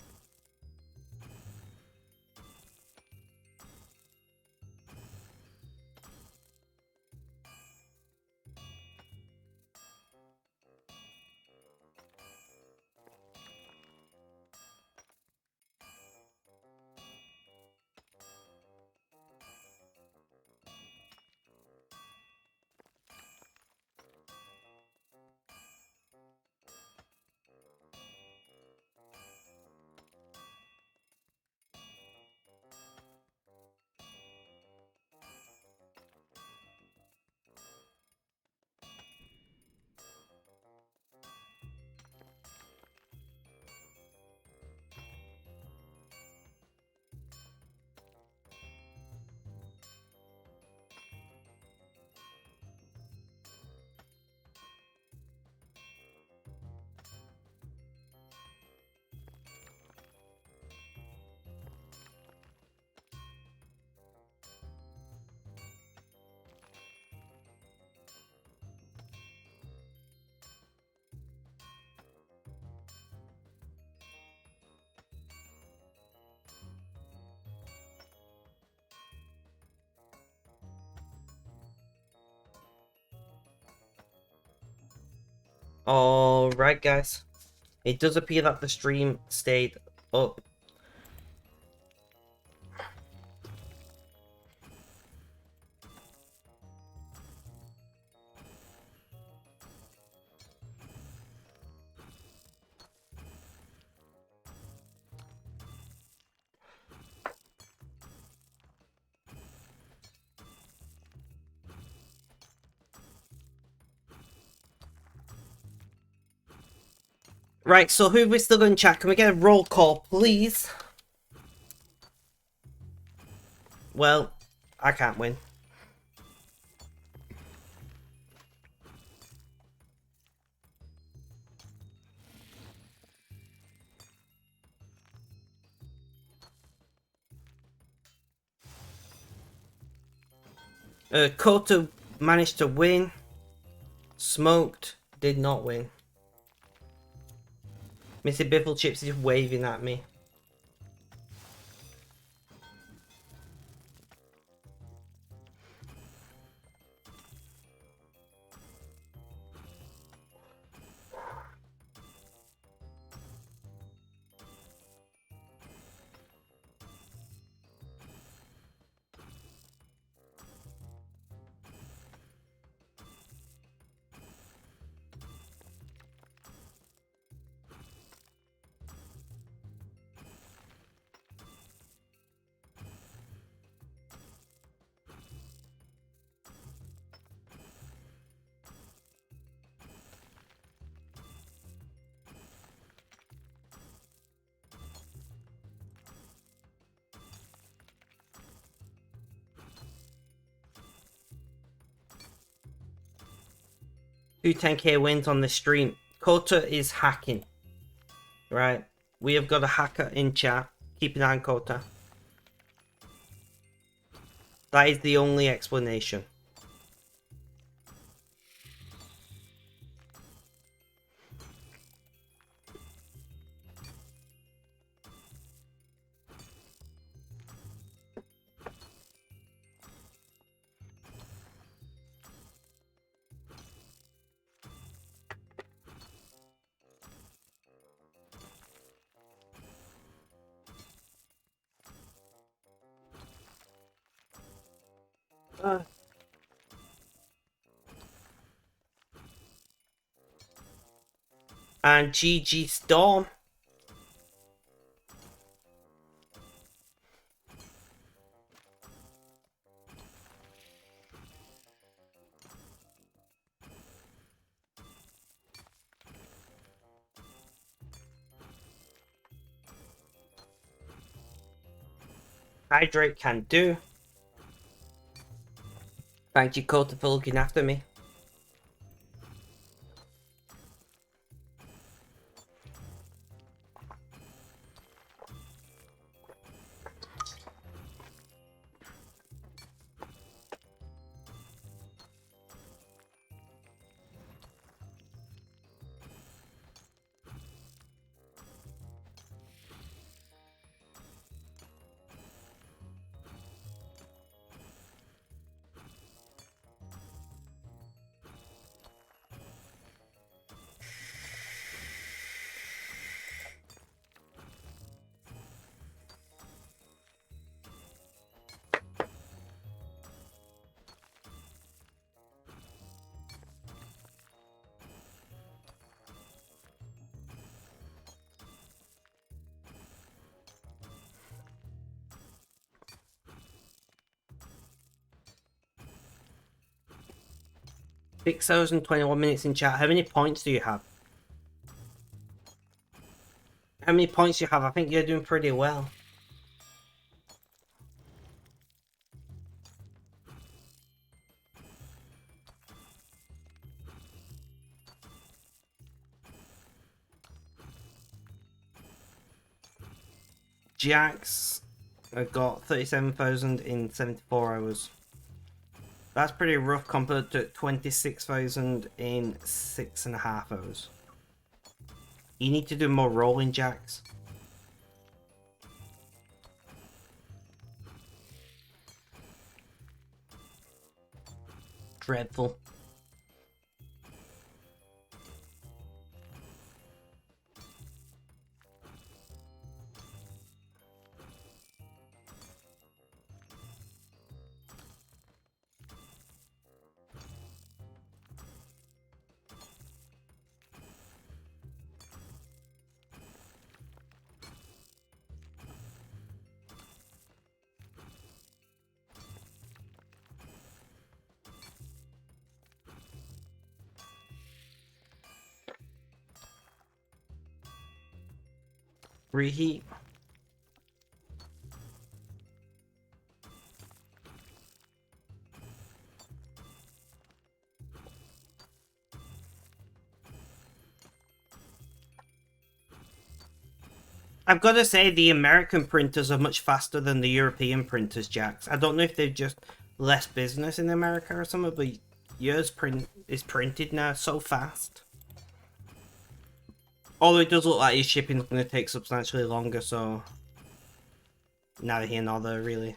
[SPEAKER 1] Alright guys, it does appear that the stream stayed up. Right, so who we still going to chat? Can we get a roll call, please? Well, I can't win. Kota managed to win. Smoked did not win. Missy Biffle Chips is waving at me. Two 10k wins on the stream. Kota is hacking. Right? We have got a hacker in chat. Keep an eye on Kota. That is the only explanation. And GG Storm. Hydrate can do. Thank you, Kota, for looking after me. Six hours and 21 minutes in chat. How many points do you have? How many points do you have? I think you're doing pretty well. Jax, I got 37,000 in 74 hours. That's pretty rough compared to 26,000 in 6.5 hours. You need to do more rolling, Jax. Dreadful. Reheat. I've got to say the American printers are much faster than the European printers, Jax. I don't know if they've just less business in America or something, but yours is printed now so fast. Although it does look like his shipping's going to take substantially longer, so neither here nor there, really.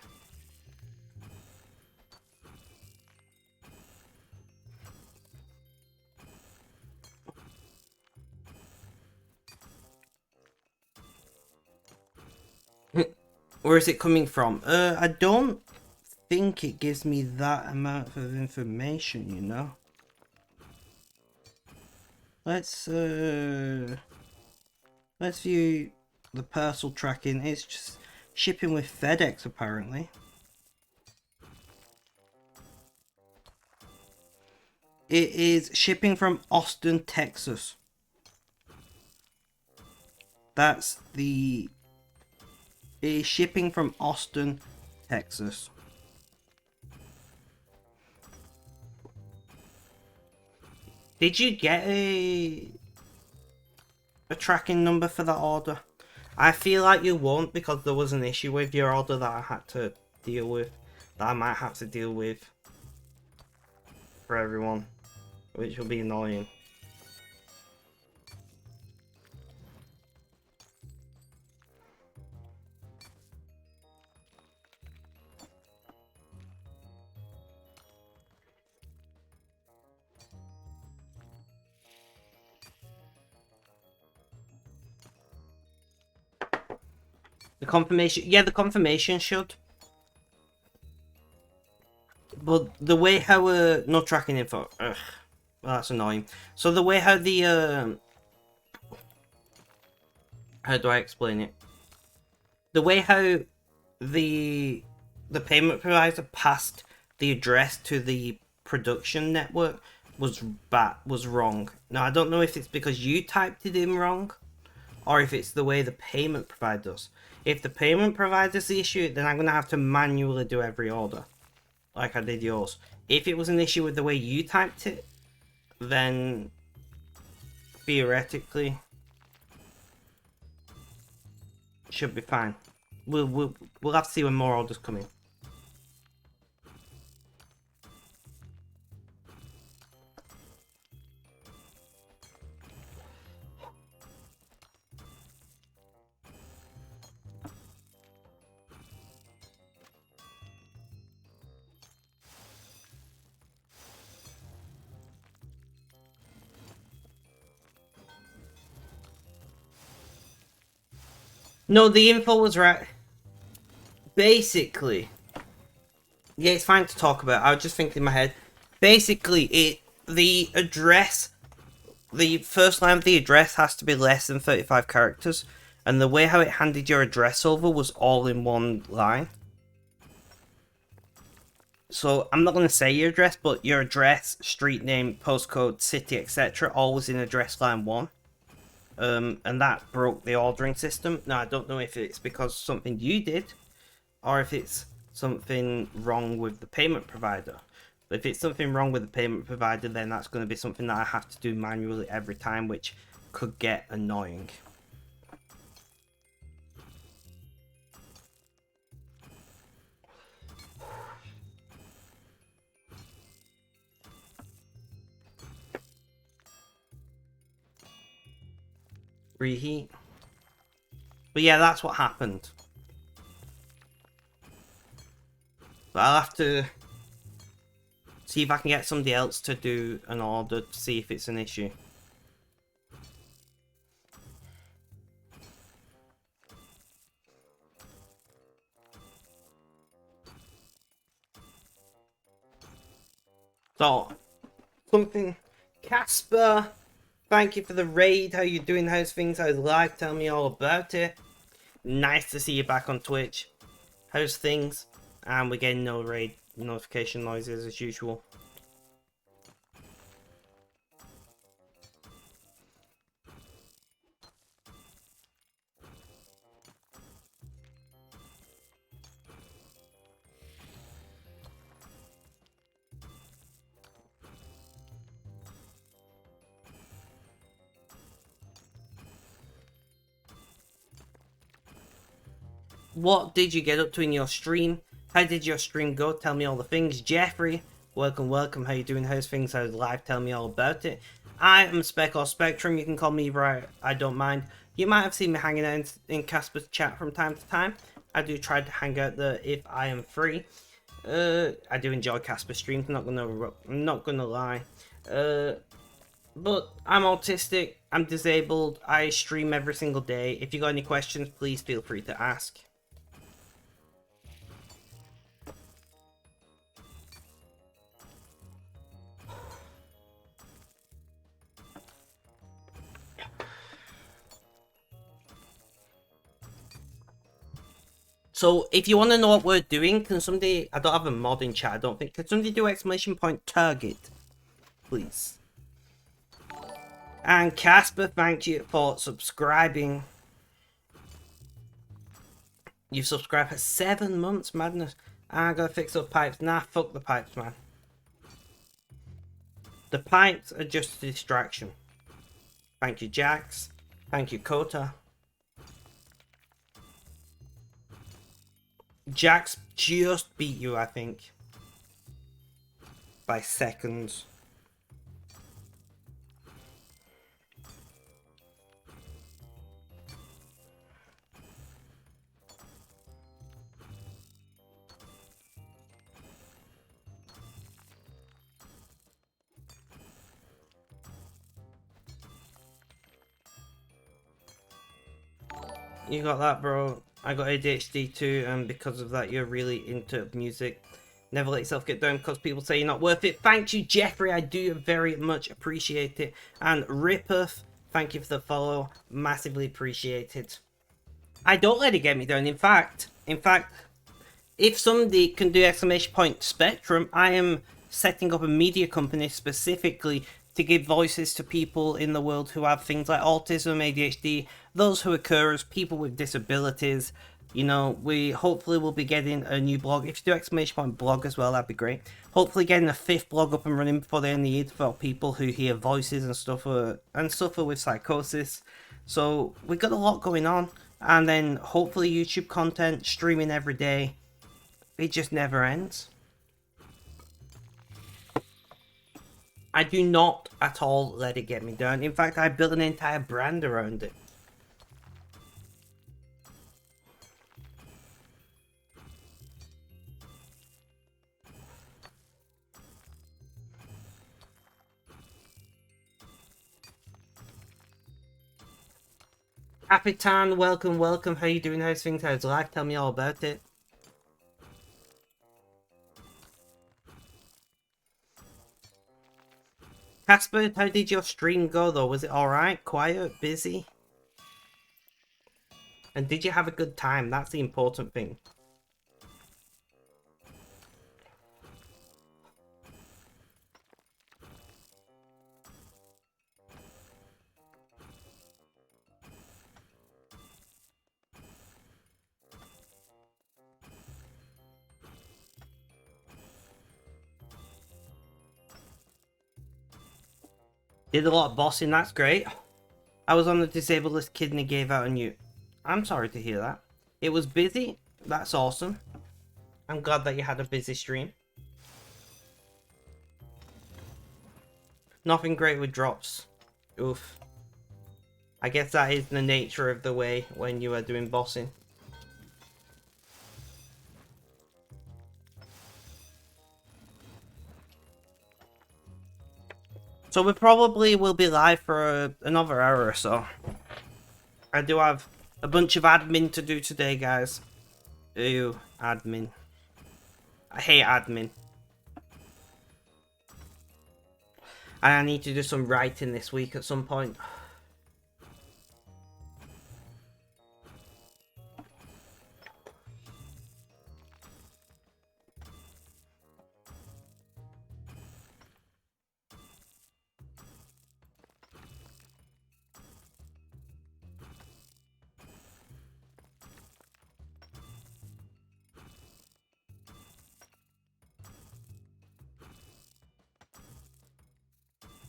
[SPEAKER 1] Where is it coming from? I don't think it gives me that amount of information, you know. Let's view the parcel tracking. It's just shipping with FedEx, apparently. It is shipping from Austin, Texas. That's the... It is shipping from Austin, Texas. Did you get a tracking number for that order? I feel like you won't, because there was an issue with your order that I had to deal with. That I might have to deal with for everyone, which will be annoying. The confirmation, yeah, the confirmation should. But the way how no tracking info, well, that's annoying. So the way how the how do I explain it? The way how the payment provider passed the address to the production network was wrong. Now I don't know if it's because you typed it in wrong, or if it's the way the payment provider does. If the payment provider's the issue, then I'm gonna have to manually do every order, like I did yours. If it was an issue with the way you typed it, then theoretically should be fine. We'll have to see when more orders come in. No, the info was right. Basically, yeah, it's fine to talk about. I was just thinking in my head. Basically, the address, the first line of the address has to be less than 35 characters, and the way how it handed your address over was all in one line. So I'm not going to say your address, but your address, street name, postcode, city, etc., all was in address line 1. And that broke the ordering system. Now I don't know if it's because something you did, or if it's something wrong with the payment provider. But if it's something wrong with the payment provider, then that's going to be something that I have to do manually every time, which could get annoying. Reheat. But yeah, that's what happened. But I'll have to see if I can get somebody else to do an order to see if it's an issue. So, something... Casper, thank you for the raid. How you doing? How's things? How's life? Tell me all about it. Nice to see you back on Twitch. How's things? And we're getting no raid notification noises as usual. What did you get up to in your stream? How did your stream go? Tell me all the things. Jeffrey, welcome, welcome. How you doing? How's things? How's life? Tell me all about it. I am Spec or Spectrum. You can call me right. I don't mind. You might have seen me hanging out in Casper's chat from time to time. I do try to hang out there if I am free. I do enjoy Casper streams. I'm not gonna lie. But I'm autistic. I'm disabled. I stream every single day. If you got any questions, please feel free to ask. So if you want to know what we're doing, can somebody, I don't have a mod in chat, I don't think, can somebody do exclamation point target, please? And Casper, thank you for subscribing. You've subscribed for 7 months, madness. I gotta fix those pipes. Nah, fuck the pipes, man. The pipes are just a distraction. Thank you, Jax. Thank you, Kota. Jax just beat you, I think. By seconds. You got that, bro. I got ADHD too, and because of that, you're really into music. Never let yourself get down because people say you're not worth it. Thank you, Jeffrey. I do very much appreciate it. And Rippeth, thank you for the follow. Massively appreciate it. I don't let it get me down. In fact, if somebody can do exclamation point Spectrum, I am setting up a media company specifically to give voices to people in the world who have things like autism, ADHD, those who occur as people with disabilities. You know, we hopefully will be getting a new blog. If you do exclamation point blog as well, that'd be great. Hopefully getting a 5th blog up and running before the end of the year for people who hear voices and stuff and suffer with psychosis. So we got a lot going on. And then hopefully YouTube content, streaming every day. It just never ends. I do not at all let it get me down. In fact, I built an entire brand around it. Capitan, welcome. How you doing? How's things? How's life? Tell me all about it. Casper, how did your stream go though? Was it alright? Quiet? Busy? And did you have a good time? That's the important thing. Did a lot of bossing, that's great. I was on the disabled list, kidney gave out on you. I'm sorry to hear that. It was busy? That's awesome. I'm glad that you had a busy stream. Nothing great with drops. Oof. I guess that is the nature of the way when you are doing bossing. So we probably will be live for another hour or so. I do have a bunch of admin to do today, guys. Ew, admin. I hate admin. And I need to do some writing this week at some point.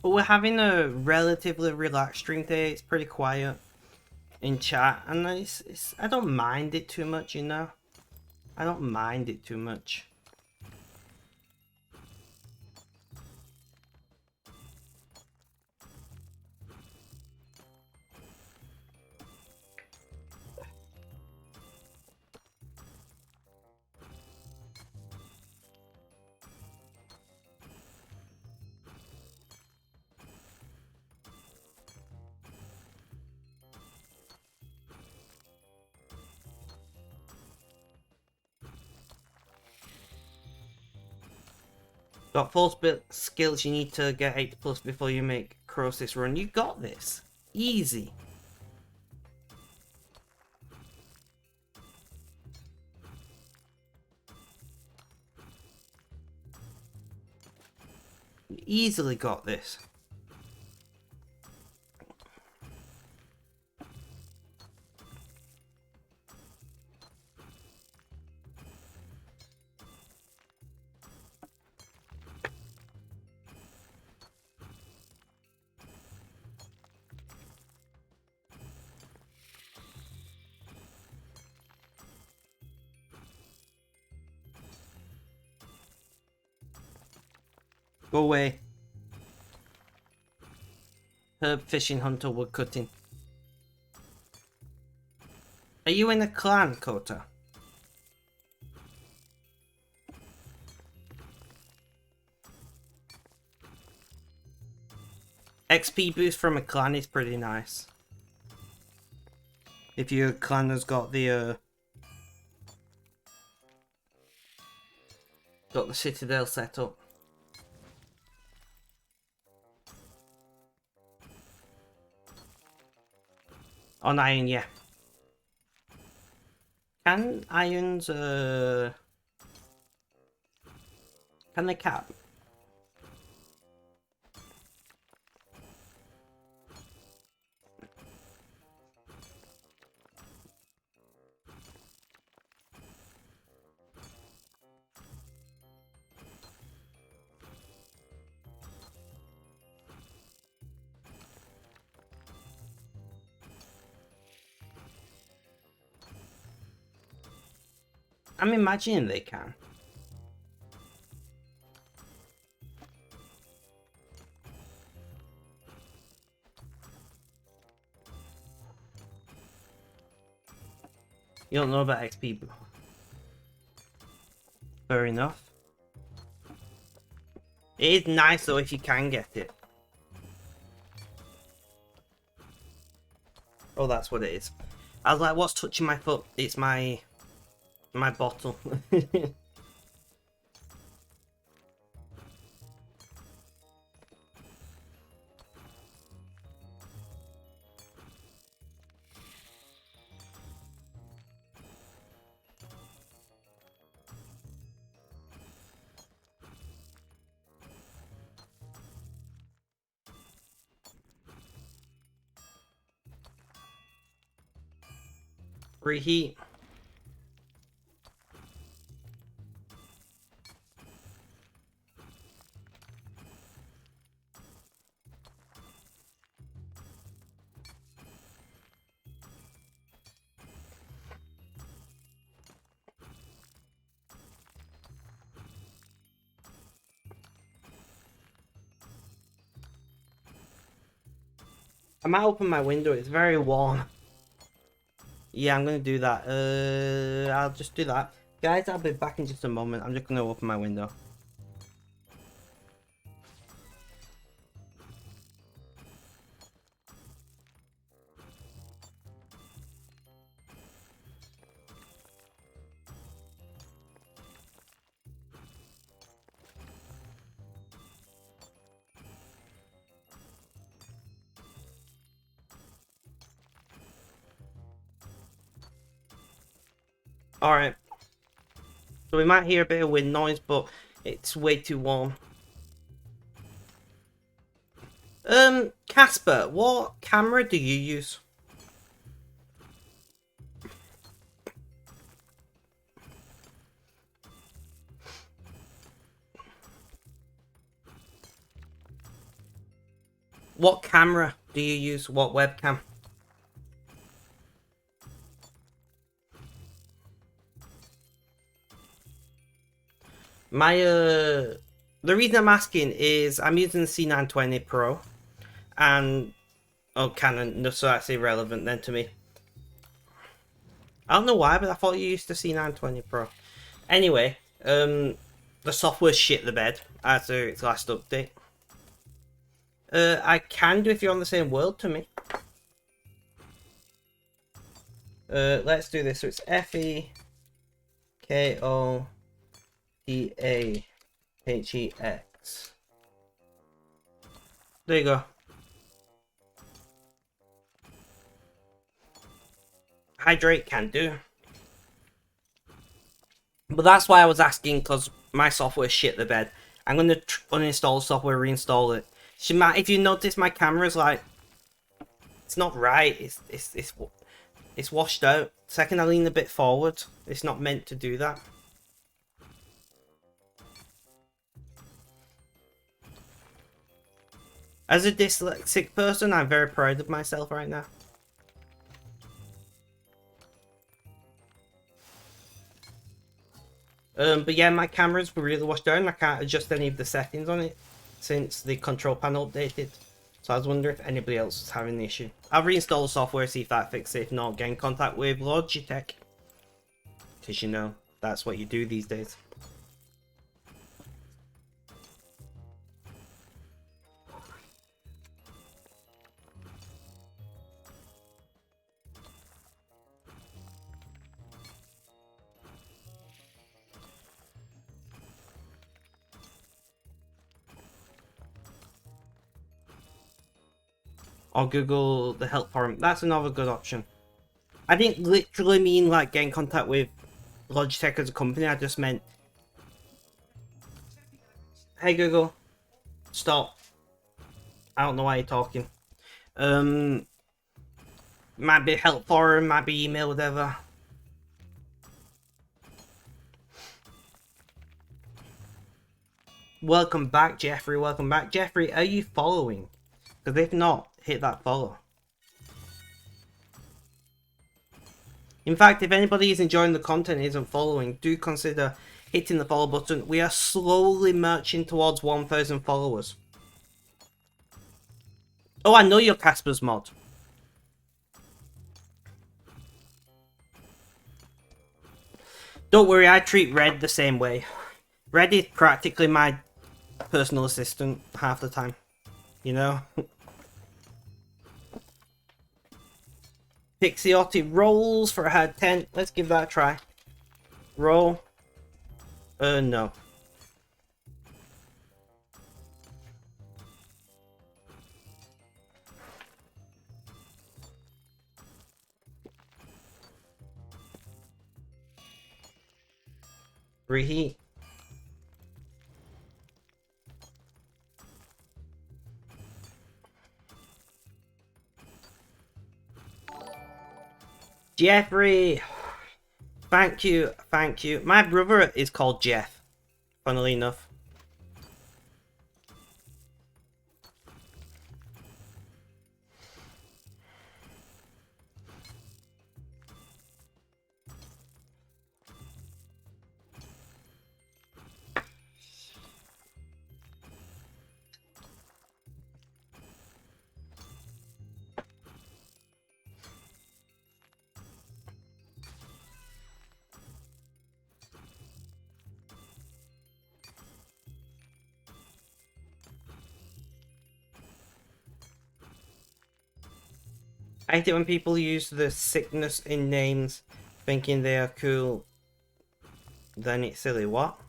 [SPEAKER 1] But we're having a relatively relaxed stream today. It's pretty quiet in chat, and I don't mind it too much, you know. I don't mind it too much. Got 4 skills you need to get 8 plus before you make Crosis run. You got this. Easy. You easily got this. Go away. Herb fishing hunter wood cutting. Are you in a clan, Kota? XP boost from a clan is pretty nice. If your clan has got the citadel set up. On iron, yeah. Can irons can they cap? I'm imagining they can. You don't know about XP. Fair enough. It is nice though if you can get it. Oh, that's what it is. I was like, what's touching my foot? It's my bottle. Reheat. I might open my window, it's very warm. Yeah, I'm gonna do that. I'll just do that. Guys, I'll be back in just a moment. I'm just gonna open my window. Alright. So we might hear a bit of wind noise, but it's way too warm. Casper, what camera do you use? What camera do you use? What webcam? My the reason I'm asking is I'm using the C920 Pro, and Canon. No, so that's irrelevant then to me. I don't know why, but I thought you used the C920 Pro. Anyway, the software shit the bed after its last update. I can do if you're on the same world to me. Let's do this. So it's FEKOTA HEX. There you go. Hydrate can do. But that's why I was asking, because my software shit the bed. I'm going to uninstall the software, reinstall it. If you notice, my camera's like, it's not right. It's washed out. Second I lean a bit forward, it's not meant to do that. As a dyslexic person, I'm very proud of myself right now. But yeah, my cameras were really washed out and I can't adjust any of the settings on it since the control panel updated. So I was wondering if anybody else was having the issue. I'll reinstall the software, see if that fixes it. If not, get in contact with Logitech. Because you know, that's what you do these days. Or Google the help forum. That's another good option. I didn't literally mean like get in contact with Logitech as a company. I just meant, hey Google, stop. I don't know why you're talking. Might be help forum, might be email, whatever. Welcome back, Jeffrey. Welcome back, Jeffrey. Are you following? Because if not, hit that follow. In fact, if anybody is enjoying the content and isn't following, do consider hitting the follow button. We are slowly marching towards 1,000 followers. Oh, I know you're Casper's mod. Don't worry, I treat Red the same way. Red is practically my personal assistant half the time. You know? Pixiotti rolls for a hard 10. Let's give that a try. Roll. No. Reheat. Jeffrey! Thank you, thank you. My brother is called Jeff, funnily enough. I hate it when people use the sickness in names thinking they are cool. Then it's silly. What?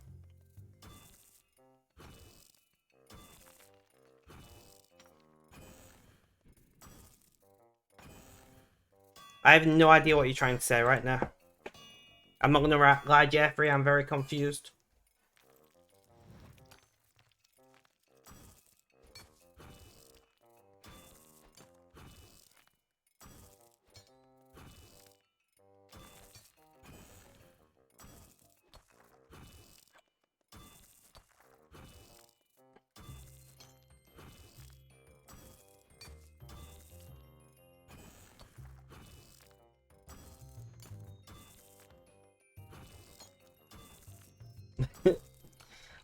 [SPEAKER 1] I have no idea what you're trying to say right now. I'm not gonna lie, Jeffrey, I'm very confused.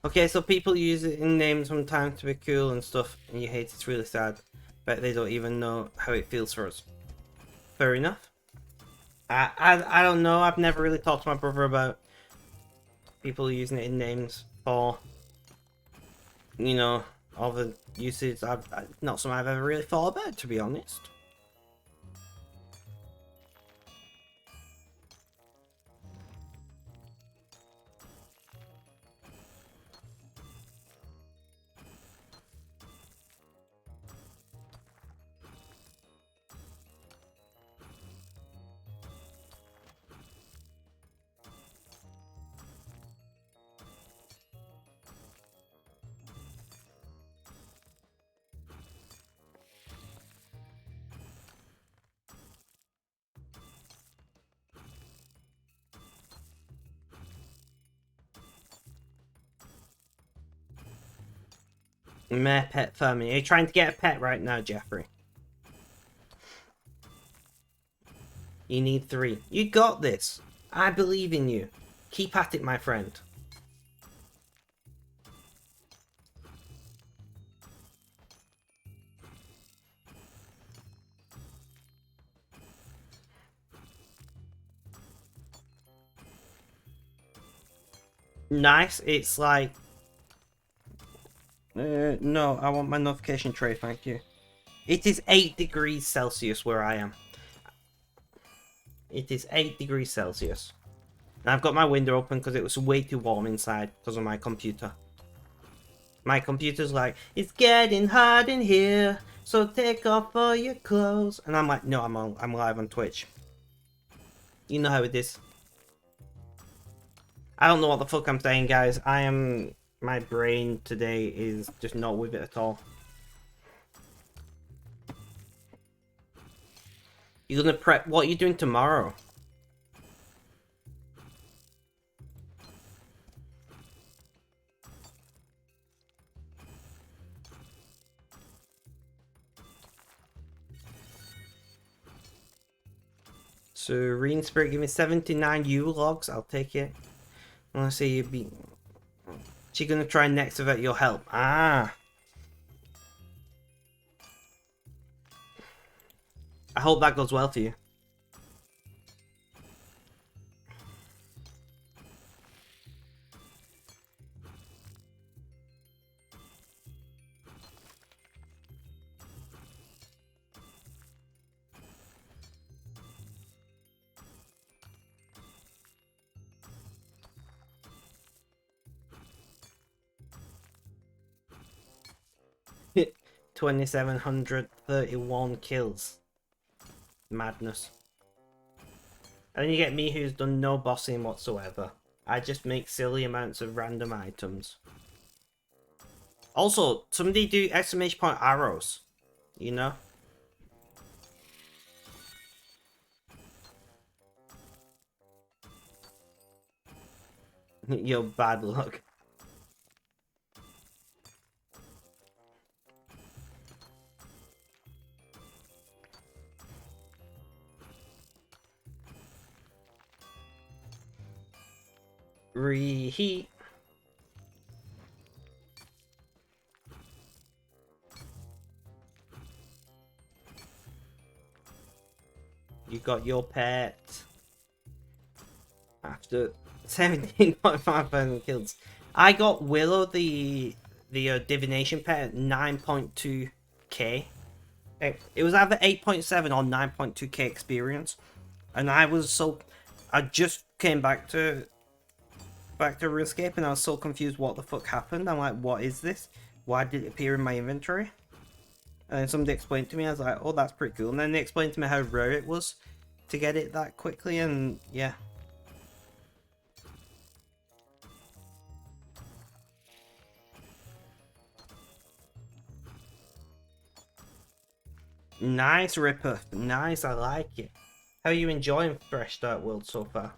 [SPEAKER 1] Okay, so people use it in names sometimes to be cool and stuff, and you hate it's really sad. But they don't even know how it feels for us. Fair enough. I don't know, I've never really talked to my brother about people using it in names for, you know, all the usage. Not something I've ever really thought about, to be honest. Meh, pet farming. Are you trying to get a pet right now, Jeffrey? You need 3. You got this. I believe in you. Keep at it, my friend. Nice. It's like... no, I want my notification tray, thank you. It is 8 degrees Celsius where I am. It is 8 degrees Celsius. And I've got my window open because it was way too warm inside because of my computer. My computer's like, it's getting hot in here, so take off all your clothes. And I'm like, no, I'm live on Twitch. You know how it is. I don't know what the fuck I'm saying, guys. My brain today is just not with it at all. You're gonna prep, what are you doing tomorrow? So, Runescape, give me 79 U logs, I'll take it. I wanna see you be... She's gonna try next without your help. Ah! I hope that goes well for you. Hit 2,731 kills. Madness. And then you get me who's done no bossing whatsoever. I just make silly amounts of random items. Also, somebody do exclamation point arrows. You know? Your bad luck. Reheat. You got your pet. After 17,500 kills. I got Willow, the divination pet, at 9.2k. It was either 8.7 or 9.2k experience. And I just came back to Runescape and I was so confused what the fuck happened. I'm like, what is this? Why did it appear in my inventory? And then somebody explained to me, I was like, oh, that's pretty cool. And then they explained to me how rare it was to get it that quickly, and yeah. Nice, Ripper. Nice, I like it. How are you enjoying Fresh Start World so far?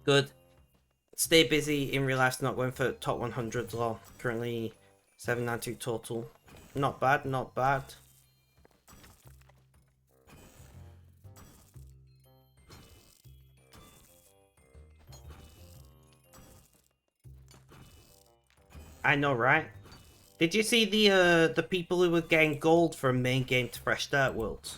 [SPEAKER 1] Good. Stay busy in real life, not going for top 100s or currently 792 total. Not bad, not bad. I know, right? Did you see the people who were getting gold from main game to Fresh Start Worlds?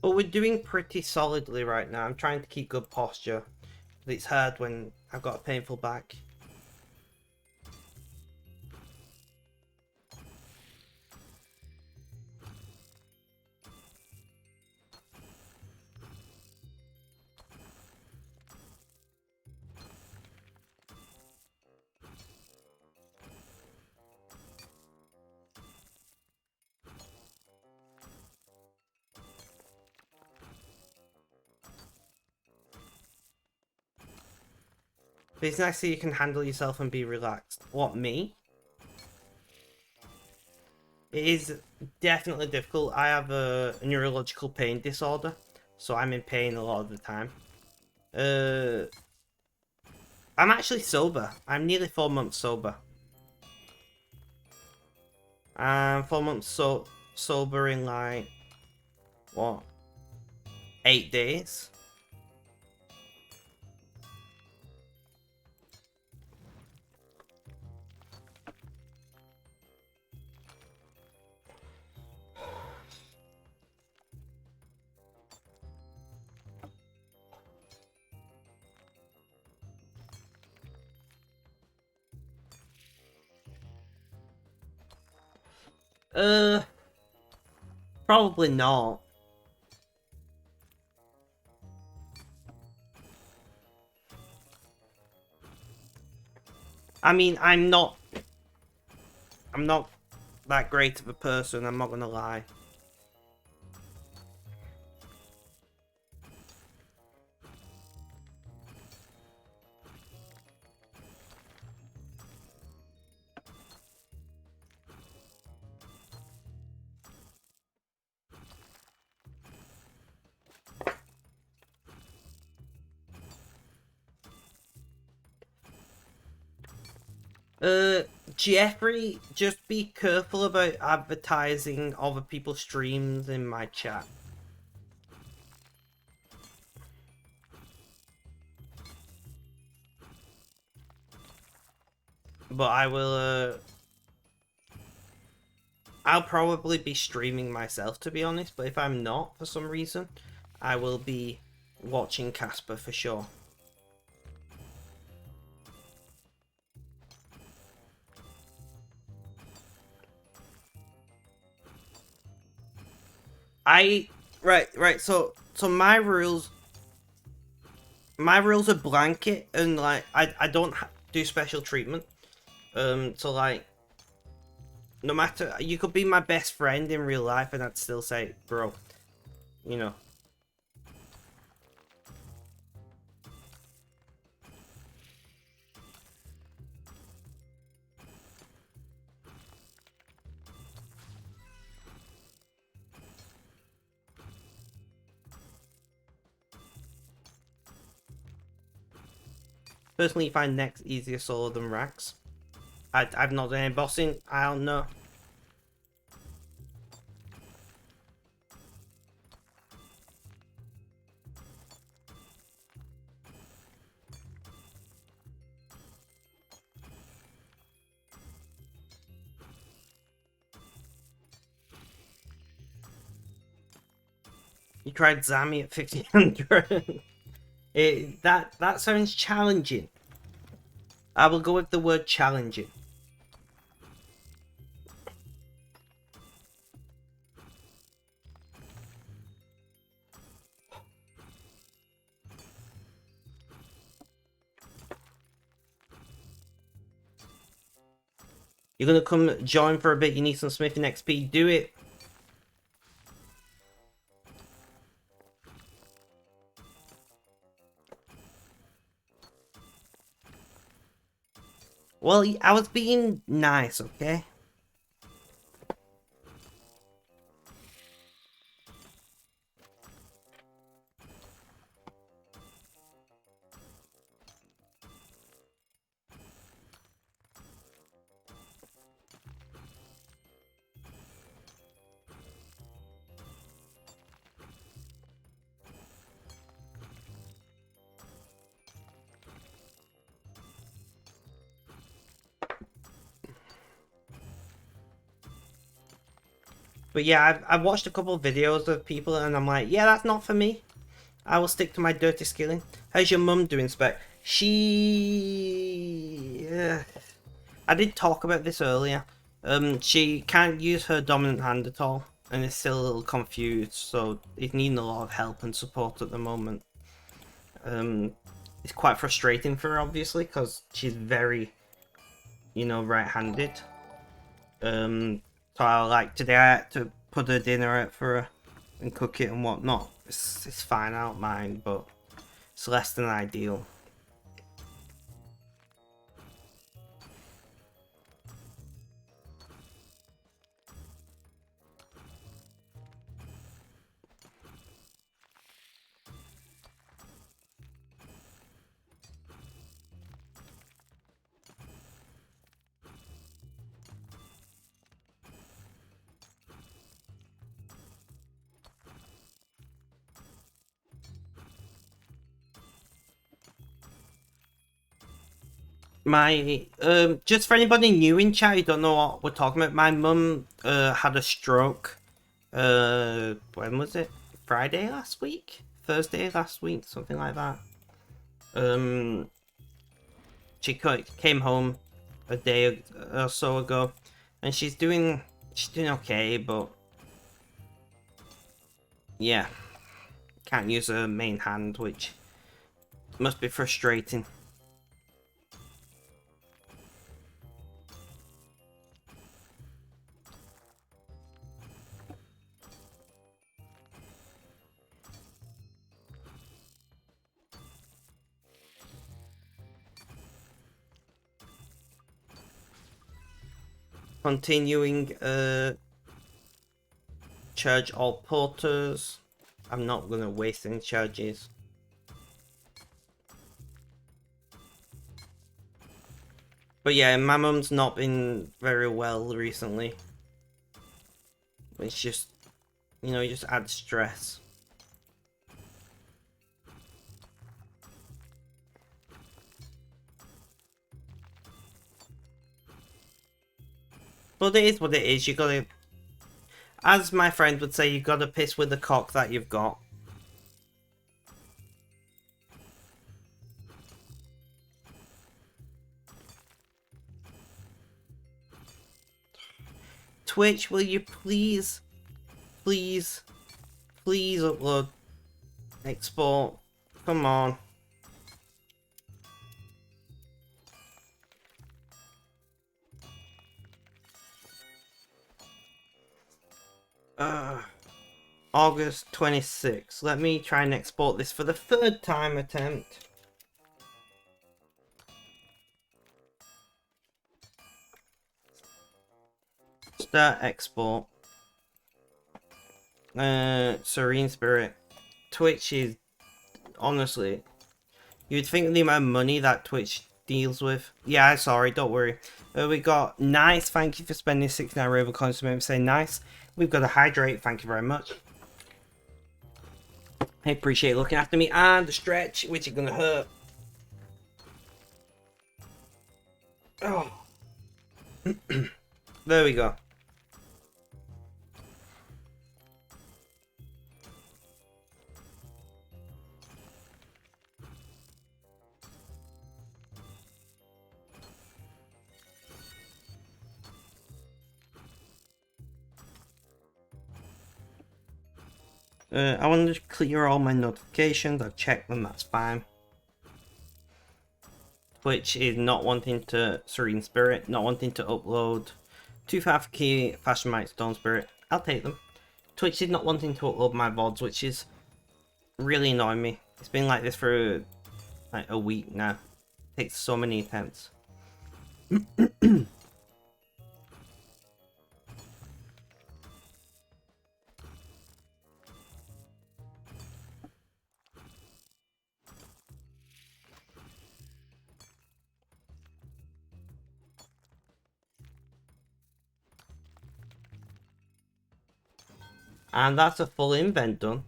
[SPEAKER 1] But we're doing pretty solidly right now. I'm trying to keep good posture. But it's hard when I've got a painful back. But it's nice that you can handle yourself and be relaxed. What, me? It is definitely difficult. I have a neurological pain disorder, so I'm in pain a lot of the time. I'm actually sober. I'm nearly 4 months sober. I'm 4 months sober in like, what? 8 days? Probably not. I mean, I'm not that great of a person, I'm not gonna lie. Jeffrey, just be careful about advertising other people's streams in my chat. But I will, I'll probably be streaming myself, to be honest, but if I'm not, for some reason, I will be watching Casper for sure. Right, so my rules are blanket, and like, I don't do special treatment. So like, no matter, you could be my best friend in real life and I'd still say, bro, you know. Personally, find next easier solo than Rax. I've not done any bossing, I don't know. You tried Zami at 1500. That sounds challenging. I will go with the word challenging. You're gonna come join for a bit, you need some smithing XP, do it. Well, I was being nice, okay? But yeah, I've watched a couple of videos of people and I'm like, yeah, that's not for me. I will stick to my dirty skilling. How's your mum doing, Spec? She... I did talk about this earlier. She can't use her dominant hand at all. And is still a little confused. So it's needing a lot of help and support at the moment. It's quite frustrating for her, obviously, because she's very, you know, right-handed. So like today I had to put her dinner out for her and cook it and whatnot. It's fine, I don't mind, but it's less than ideal. My just for anybody new in chat who don't know what we're talking about, my mum had a stroke. When was it? Friday last week? Thursday last week, something like that. She came home a day or so ago, and she's doing okay, but yeah, can't use her main hand, which must be frustrating. Continuing, charge all porters. I'm not gonna waste any charges. But yeah, my mum's not been very well recently. It's just, you know, it just adds stress. But it is what it is. You gotta, as my friend would say, you gotta piss with the cock that you've got. Twitch, will you please upload, export, come on. August 26th. Let me try and export this for the third time attempt. Start export. Serene Spirit. Twitch is, honestly, you'd think the amount of money that Twitch deals with. Yeah, sorry, don't worry. We got Nice, thank you for spending 69 Rover coins to make me say nice. We've got a Hydrate, thank you very much. I appreciate looking after me, and the Stretch, which is gonna hurt. Oh. There we go. I want to clear all my notifications. I've checked them, that's fine. Twitch is not wanting to Serene Spirit, not wanting to upload 2 key Fashion Mite Stone Spirit. I'll take them. Twitch is not wanting to upload my VODs, which is really annoying me. It's been like this for like a week now. It takes so many attempts. And that's a full invent done.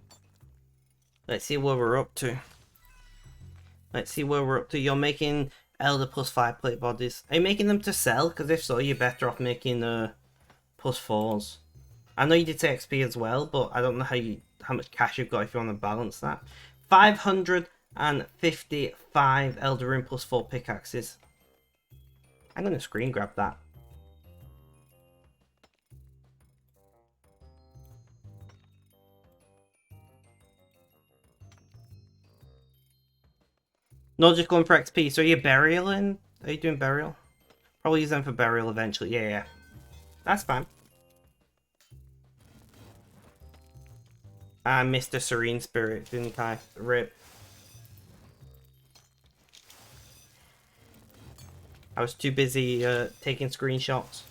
[SPEAKER 1] Let's see where we're up to. Let's see where we're up to. You're making Elder plus 5 plate bodies. Are you making them to sell? Because if so, you're better off making plus 4s. I know you did say XP as well, but I don't know how much cash you've got if you want to balance that. 555 Elder Rune plus 4 pickaxes. I'm gonna screen grab that. Not just going for XP. So you're burialing? Are you doing burial? Probably use them for burial eventually. Yeah, yeah. That's fine. I missed a Serene Spirit, didn't I? RIP. I was too busy taking screenshots.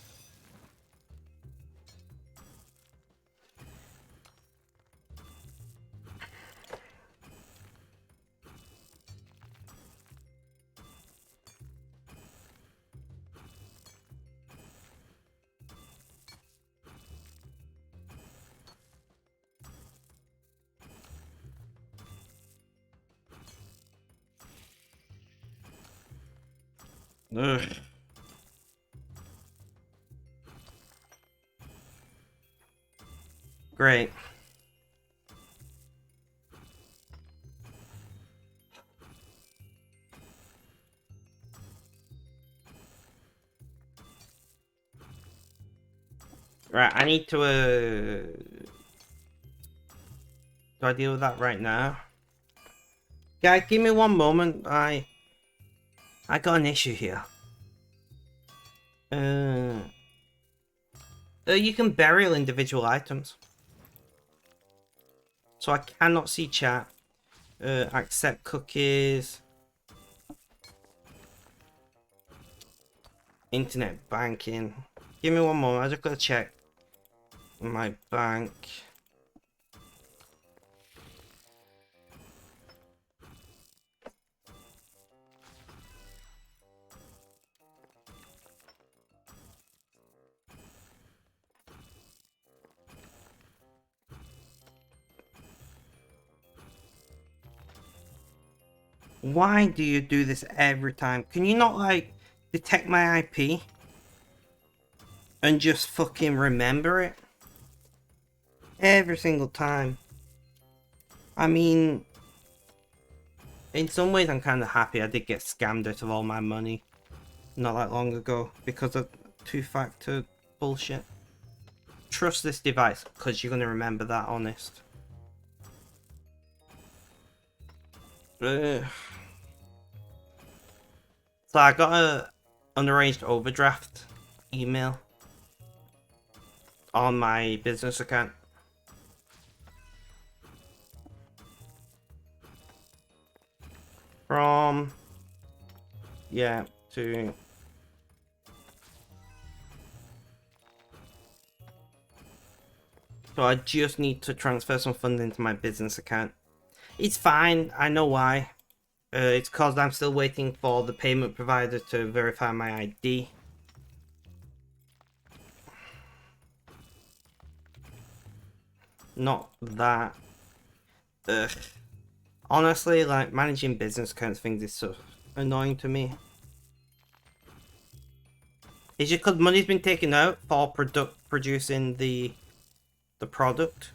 [SPEAKER 1] Ugh. Great. Right, I need to do I deal with that right now? Guys, give me one moment. I got an issue here. You can burial individual items. So I cannot see chat. Accept cookies. Internet banking. Give me one moment. I just gotta check my bank. Why do you do this every time? Can you not, like, detect my IP? And just fucking remember it? Every single time. I mean, in some ways I'm kind of happy I did get scammed out of all my money not that long ago because of two-factor bullshit. Trust this device because you're going to remember that, honest. Ugh. So I got a unarranged overdraft email on my business account. From, yeah, to... So I just need to transfer some funds into my business account. It's fine, I know why. It's because I'm still waiting for the payment provider to verify my ID. Not that. Ugh. Honestly, like, managing business accounts things is so annoying to me. It's just because money's been taken out for producing the product.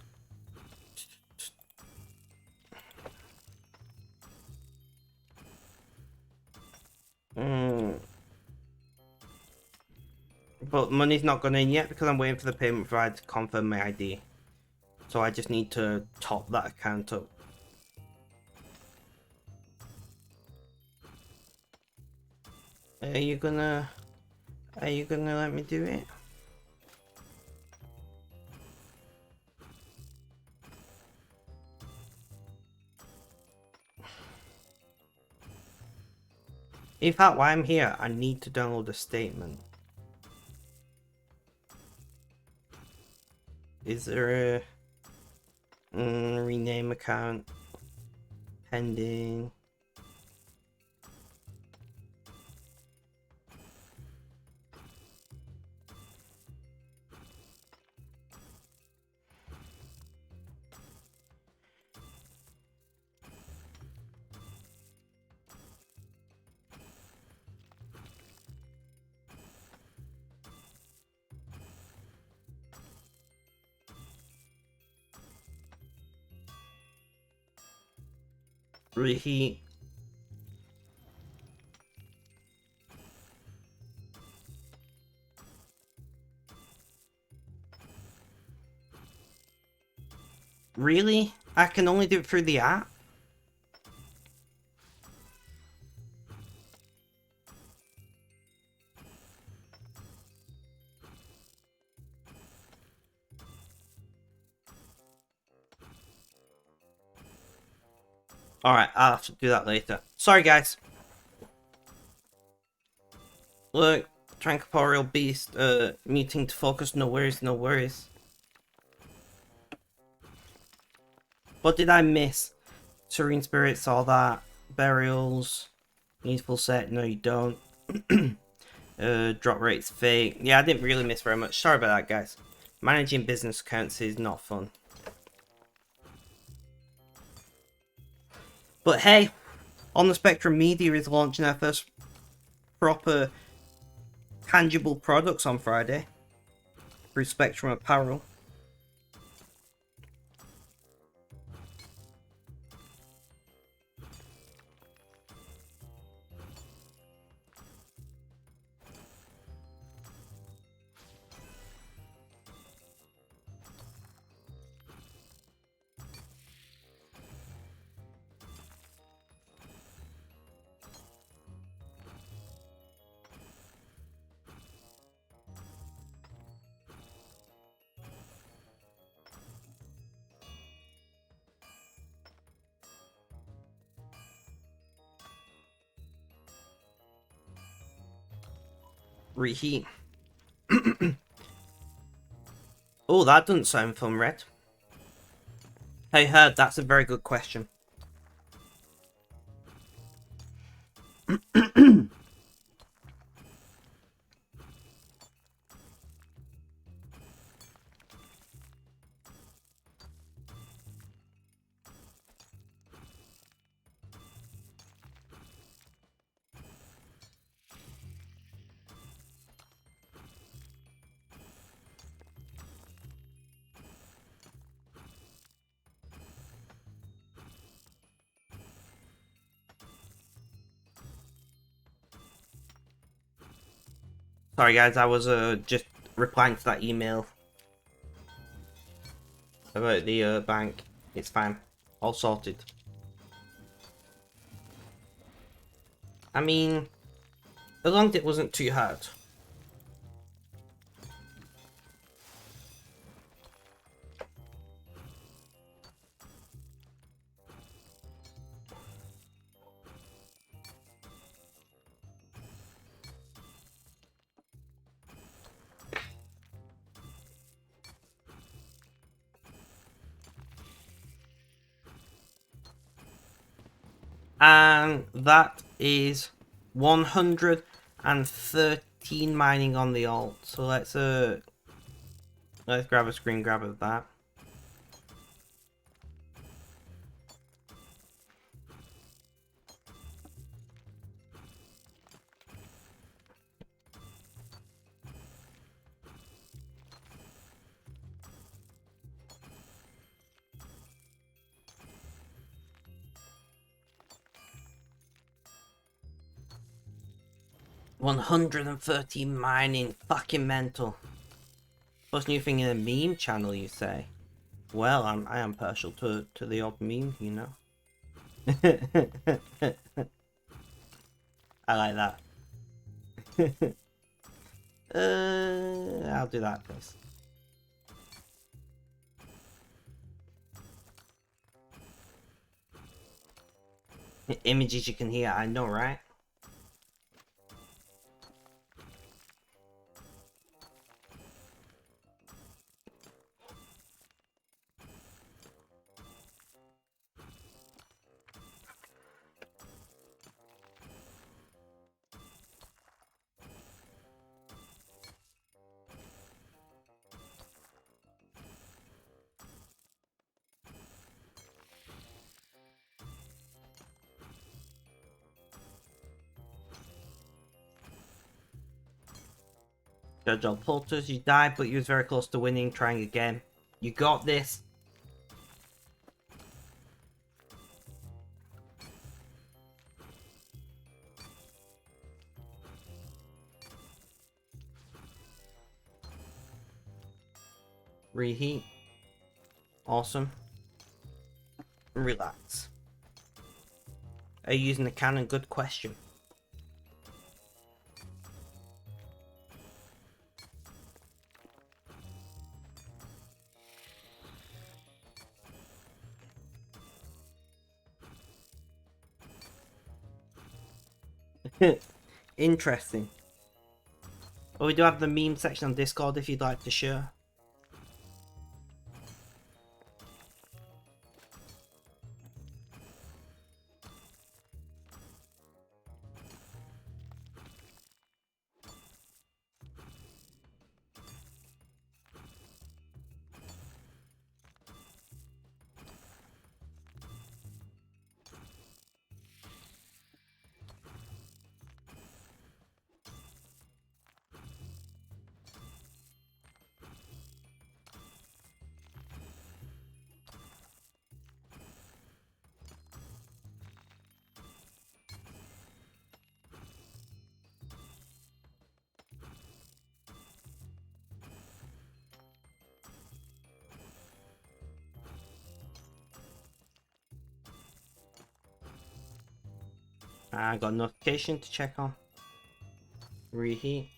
[SPEAKER 1] But money's not gone in yet because I'm waiting for the payment provider to confirm my ID. So I just need to top that account up. Are you gonna let me do it? In fact, while I'm here, I need to download a statement. Is there a rename account pending? Reheat. Really? I can only do it through the app? Alright, I'll have to do that later. Sorry, guys. Look, Trancorporeal Beast, muting to focus. No worries, no worries. What did I miss? Serene Spirits, all that. Burials. Needful set. No, you don't. Drop rates fake. Yeah, I didn't really miss very much. Sorry about that, guys. Managing business accounts is not fun. But hey, On the Spectrum Media is launching their first proper tangible products on Friday through Spectrum Apparel. Reheat. Oh, that doesn't sound fun, Red. Hey, Herb, that's a very good question. Sorry, guys, I was just replying to that email about the bank. It's fine. All sorted. I mean, as long as it wasn't too hard. And that is 113 mining on the alt. So let's grab a screen grab of that. $130 mining, fucking mental. What's new thing in a meme channel, you say? Well, I am partial to the odd meme, you know. I like that. I'll do that first. Images you can hear, I know, right? Good job, Polters. You died, but you was very close to winning. Trying again. You got this. Reheat. Awesome. Relax. Are you using the cannon? Good question. Interesting. Well, we do have the meme section on Discord if you'd like to share. I got a notification to check on. Reheat.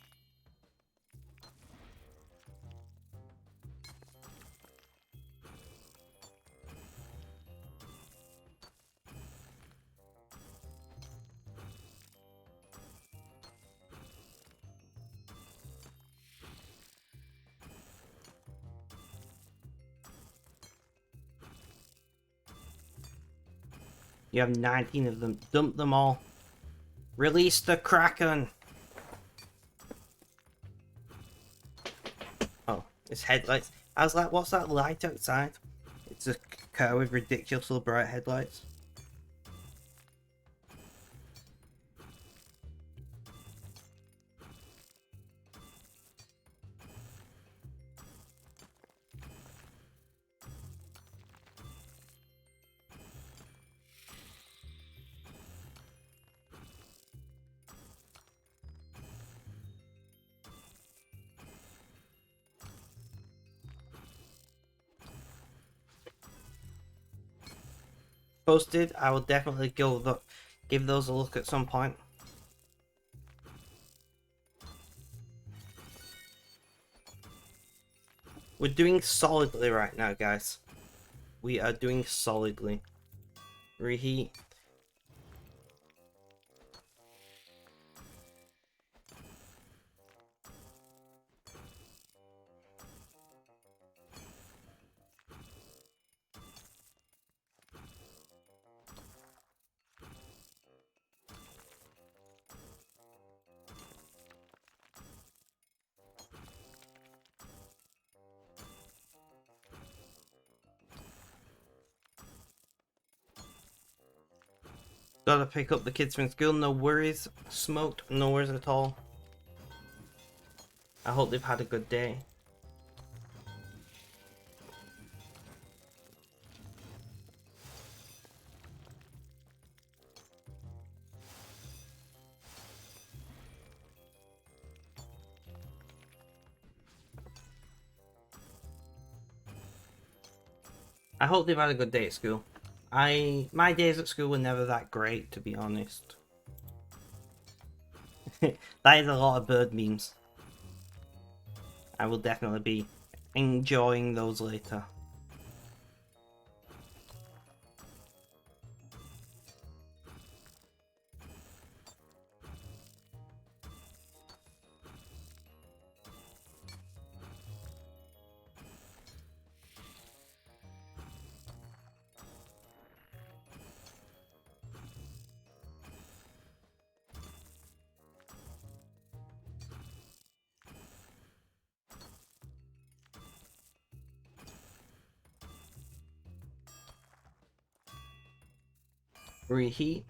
[SPEAKER 1] You have 19 of them. Dump them all. Release the Kraken! Oh, it's headlights. I was like, what's that light outside? It's a car with ridiculously bright headlights. Posted. I will definitely give those a look at some point. We're doing solidly right now, guys. We are doing solidly. Reheat. Gotta pick up the kids from school, no worries. Smoked, no worries at all. I hope they've had a good day. I hope they've had a good day at school. My days at school were never that great, to be honest. That is a lot of bird memes. I will definitely be enjoying those later. Reheat.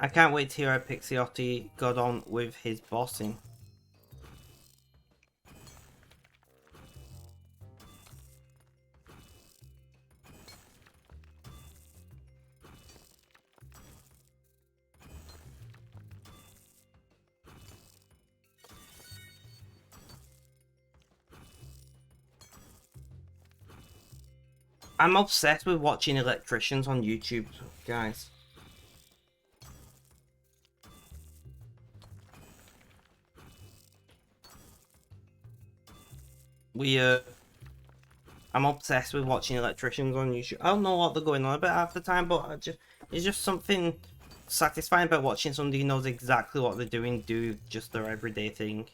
[SPEAKER 1] I can't wait to hear how Pixiotti got on with his bossing. I'm obsessed with watching electricians on YouTube, guys. I'm obsessed with watching electricians on YouTube. I don't know what they're going on about half the time, but it's just something satisfying about watching somebody who knows exactly what they're doing do just their everyday thing.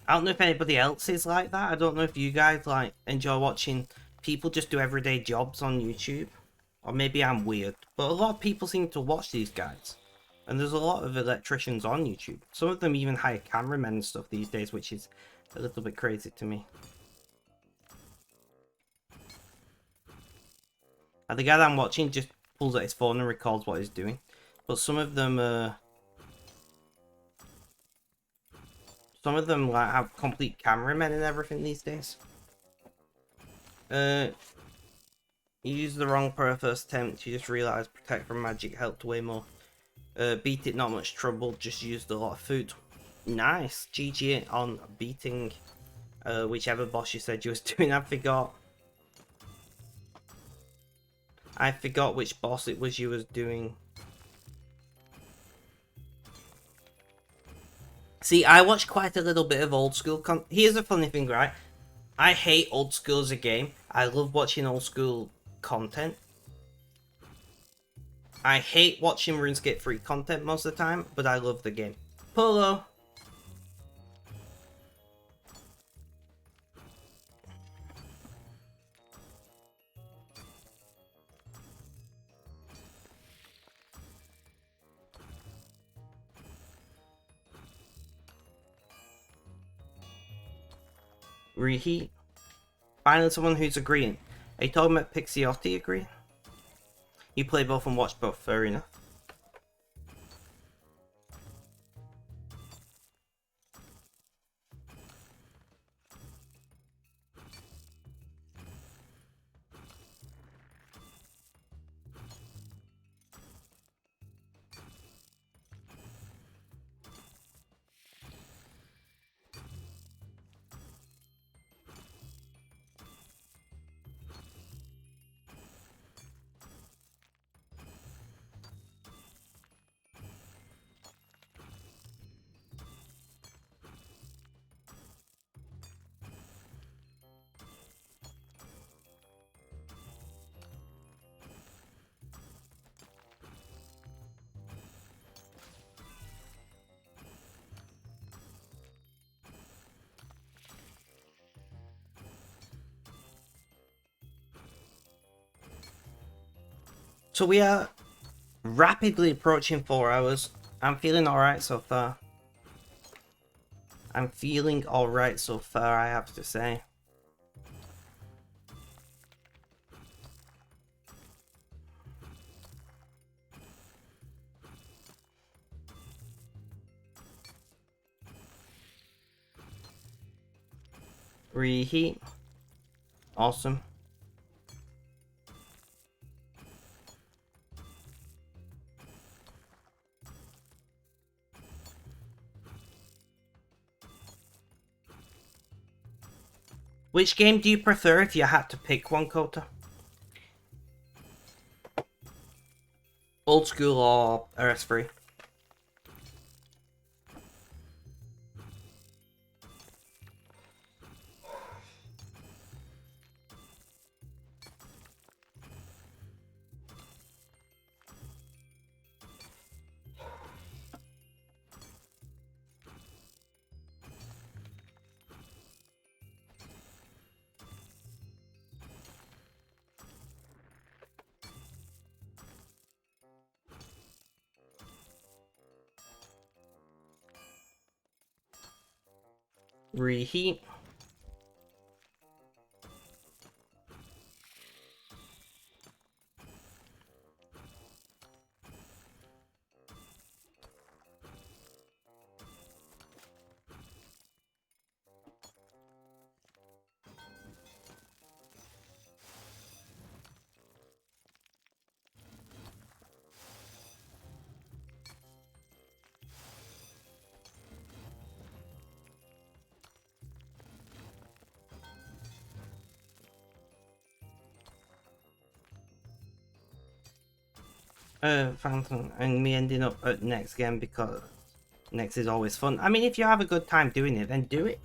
[SPEAKER 1] I don't know if anybody else is like that. I don't know if you guys like enjoy watching people just do everyday jobs on YouTube. Or maybe I'm weird. But a lot of people seem to watch these guys. And there's a lot of electricians on YouTube. Some of them even hire cameramen and stuff these days, which is a little bit crazy to me. And the guy that I'm watching just pulls out his phone and records what he's doing. But some of them like have complete cameramen and everything these days. You used the wrong prayer first attempt. You just realised protect from magic helped way more. Beat it, not much trouble. Just used a lot of food. Nice. GG on beating whichever boss you said you was doing. I forgot which boss it was you was doing. See, I watch quite a little bit of old school Here's a funny thing, right? I hate old school as a game. I love watching old school content. I hate watching RuneScape 3 content most of the time, but I love the game. Polo! Reheat. Finally someone who's agreeing. Are you talking about Pixiotti agreeing? You play both and watch both, fair enough. So we are rapidly approaching 4 hours. I'm feeling alright so far. I'm feeling alright so far, I have to say. Reheat. Awesome. Which game do you prefer if you had to pick one, Kota? Old school or RS3? Reheat. Phantom, and me ending up at next again because next is always fun. I mean, if you have a good time doing it, then do it.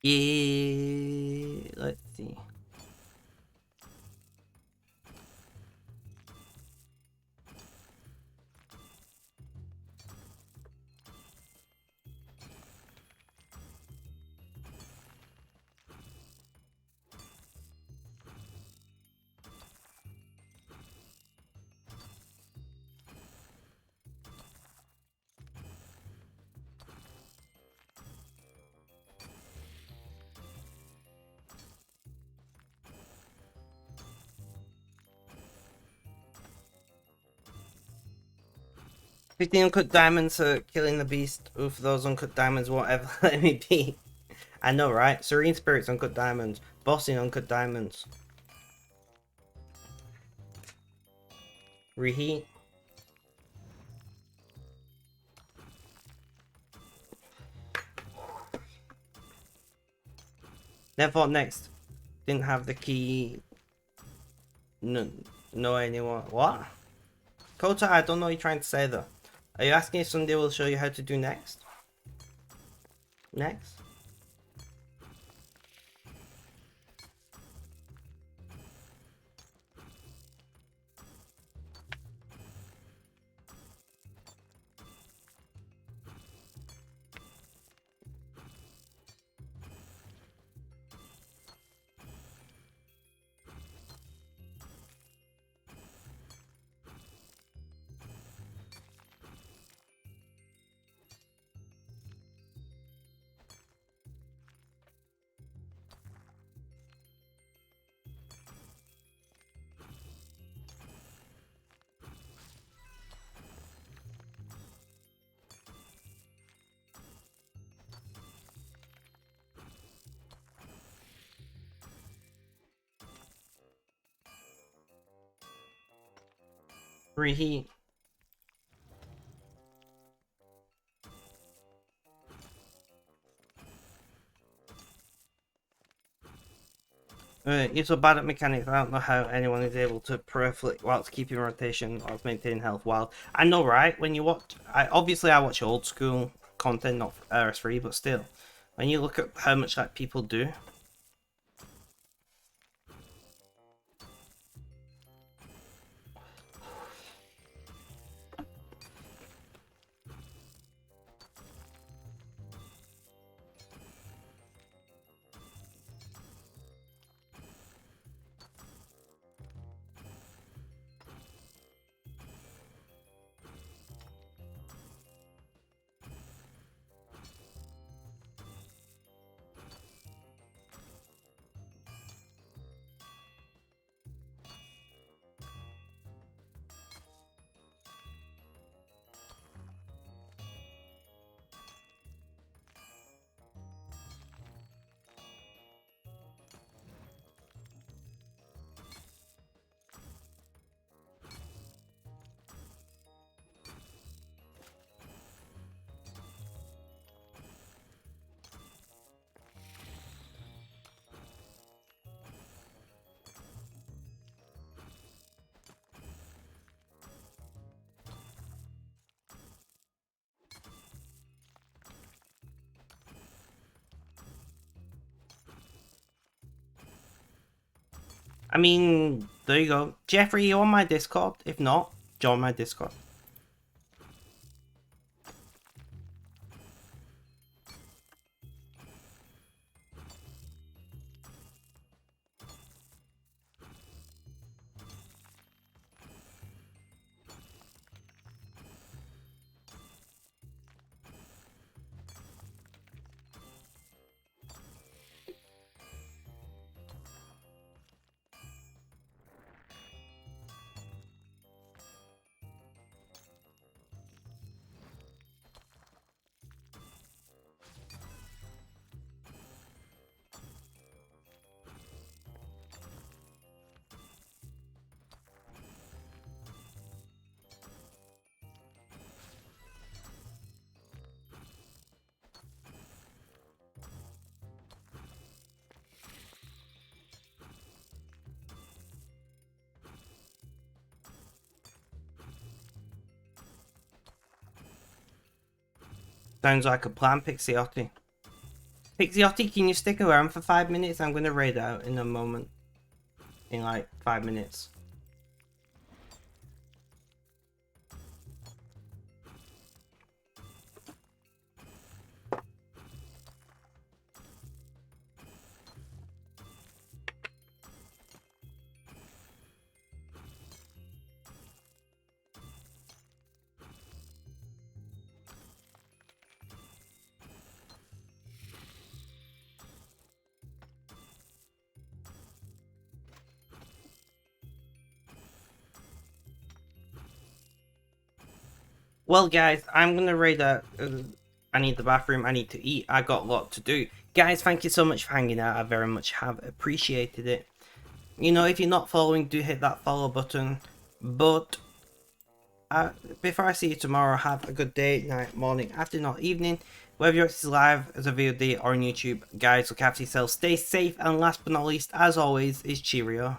[SPEAKER 1] Yeah, let's see. $15 uncut diamonds for killing the beast. Oof, those uncut diamonds won't ever let me be. I know, right? Serene Spirits uncut diamonds. Bossing uncut diamonds. Reheat. Then fought next. Didn't have the key. No, know anyone. What? Kota, I don't know what you're trying to say though. Are you asking if Sunday will show you how to do next? Next? Reheat. You're so bad at mechanics, I don't know how anyone is able to perfect whilst keeping rotation whilst maintaining health while... I know, right? When you watch... obviously I watch old school content, not RS3, but still. When you look at how much like people do... I mean, there you go. Jeffrey, you on my Discord? If not, join my Discord. Sounds like a plan, Pixiotti. Pixiotti, can you stick around for 5 minutes? I'm gonna raid out in a moment. In like 5 minutes. Well, guys, I'm gonna raid out. I need the bathroom. I need to eat. I got a lot to do. Guys, thank you so much for hanging out. I very much have appreciated it. You know, if you're not following, do hit that follow button. But before I see you tomorrow, have a good day, night, morning, afternoon, or evening. Whether you're watching live as a VOD or on YouTube, guys, look after yourselves, stay safe, and last but not least, as always, is cheerio.